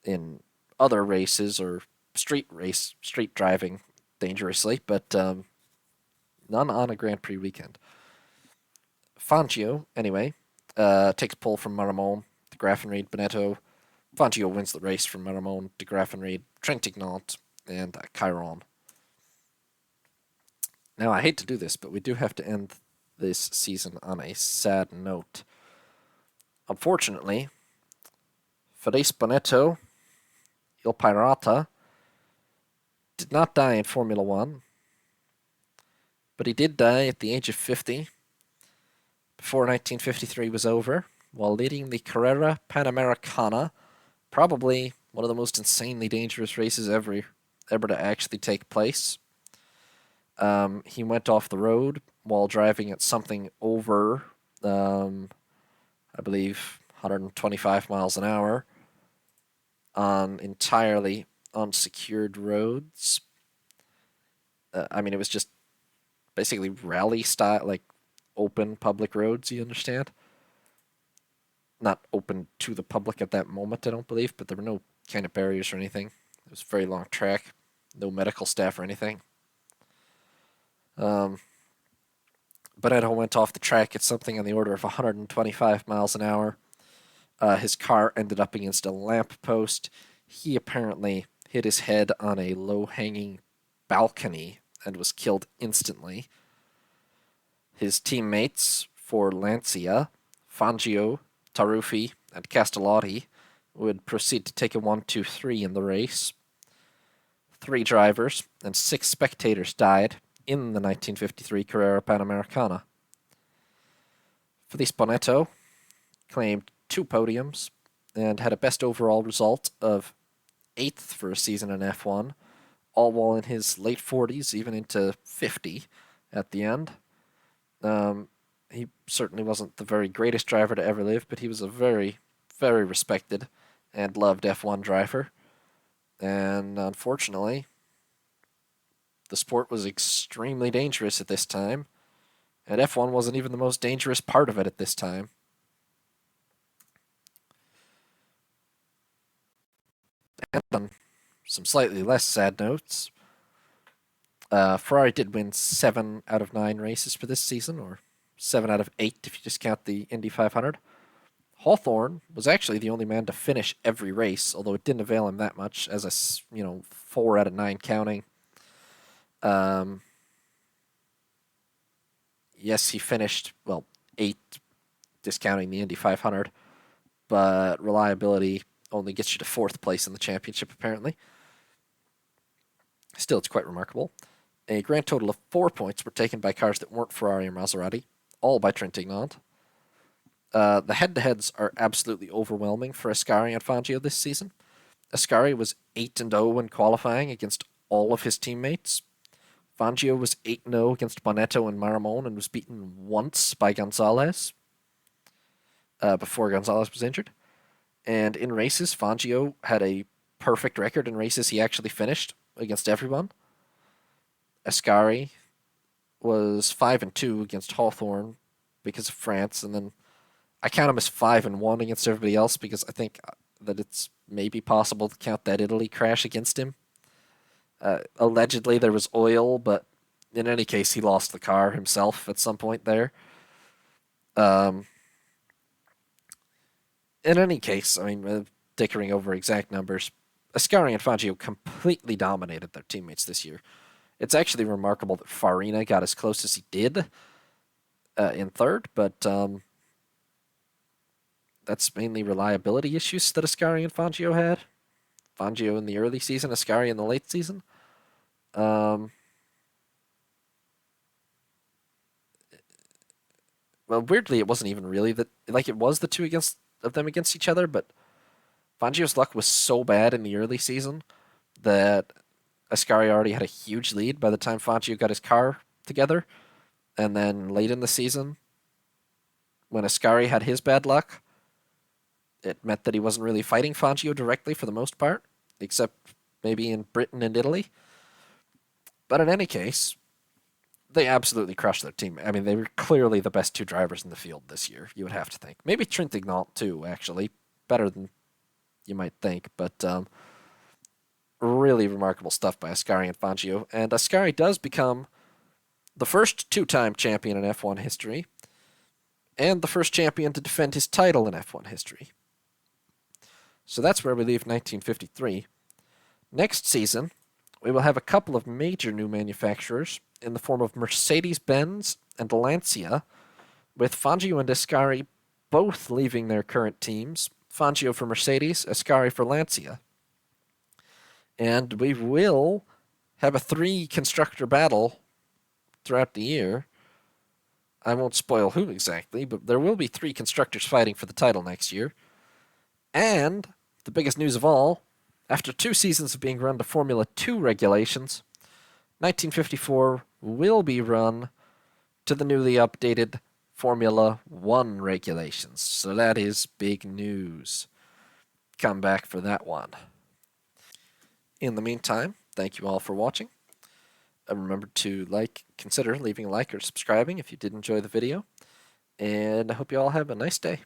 in other races or street driving dangerously, but none on a Grand Prix weekend. Fangio, anyway, takes pole from Maramon, de Graffenried, Bonetto. Fangio wins the race from Maramon, de Graffenried, Trintignant, and Chiron. Now, I hate to do this, but we do have to end this season on a sad note. Unfortunately, Felice Bonetto, Il Pirata, did not die in Formula One, but he did die at the age of 50, before 1953 was over, while leading the Carrera Panamericana, probably one of the most insanely dangerous races ever to actually take place. He went off the road while driving at something over, I believe, 125 miles an hour on entirely unsecured roads. It was just basically rally style, like open public roads, you understand? Not open to the public at that moment, I don't believe, but there were no kind of barriers or anything. It was a very long track, no medical staff or anything. Bonetto went off the track at something on the order of 125 miles an hour. His car ended up against a lamp post. He apparently hit his head on a low-hanging balcony and was killed instantly. His teammates for Lancia, Fangio, Taruffi, and Castellotti, would proceed to take a 1-2-3 in the race. 3 drivers and 6 spectators died in the 1953 Carrera Panamericana. Felice Bonetto claimed 2 podiums and had a best overall result of 8th for a season in F1, all while in his late 40s, even into 50 at the end. He certainly wasn't the very greatest driver to ever live, but he was a very, very respected and loved F1 driver. And unfortunately, the sport was extremely dangerous at this time, and F1 wasn't even the most dangerous part of it at this time. And on some slightly less sad notes, Ferrari did win 7 out of 9 races for this season, or 7 out of 8 if you just count the Indy 500. Hawthorne was actually the only man to finish every race, although it didn't avail him that much, as a 4 out of 9 counting. Yes, he finished, 8, discounting the Indy 500, but reliability only gets you to 4th place in the championship, apparently. Still, it's quite remarkable. A grand total of 4 points were taken by cars that weren't Ferrari or Maserati, all by Trintignant. The head-to-heads are absolutely overwhelming for Ascari and Fangio this season. Ascari was 8-0 in qualifying against all of his teammates. Fangio was 8-0 against Bonetto and Maramon and was beaten once by Gonzalez before Gonzalez was injured. And in races, Fangio had a perfect record in races he actually finished against everyone. Ascari was 5-2 against Hawthorne because of France, and then I count him as 5-1 against everybody else because I think that it's maybe possible to count that Italy crash against him. Allegedly, there was oil, but in any case, he lost the car himself at some point there. In any case, I mean, dickering over exact numbers, Ascari and Fangio completely dominated their teammates this year. It's actually remarkable that Farina got as close as he did in 3rd, but that's mainly reliability issues that Ascari and Fangio had. Fangio in the early season, Ascari in the late season. Well, weirdly, it wasn't even really that. Like, it was the 2 of them against each other, but Fangio's luck was so bad in the early season that Ascari already had a huge lead by the time Fangio got his car together. And then late in the season, when Ascari had his bad luck, it meant that he wasn't really fighting Fangio directly for the most part, except maybe in Britain and Italy. But in any case, they absolutely crushed their team. I mean, they were clearly the best 2 drivers in the field this year, you would have to think. Maybe Trintignant, too, actually. Better than you might think, but really remarkable stuff by Ascari and Fangio. And Ascari does become the first 2-time champion in F1 history, and the first champion to defend his title in F1 history. So that's where we leave 1953. Next season, we will have a couple of major new manufacturers in the form of Mercedes-Benz and Lancia, with Fangio and Ascari both leaving their current teams. Fangio for Mercedes, Ascari for Lancia. And we will have a 3-constructor battle throughout the year. I won't spoil who exactly, but there will be 3 constructors fighting for the title next year. And the biggest news of all, after 2 seasons of being run to Formula 2 regulations, 1954 will be run to the newly updated Formula 1 regulations. So that is big news. Come back for that one. In the meantime, thank you all for watching. Remember to consider leaving a like or subscribing if you did enjoy the video. And I hope you all have a nice day.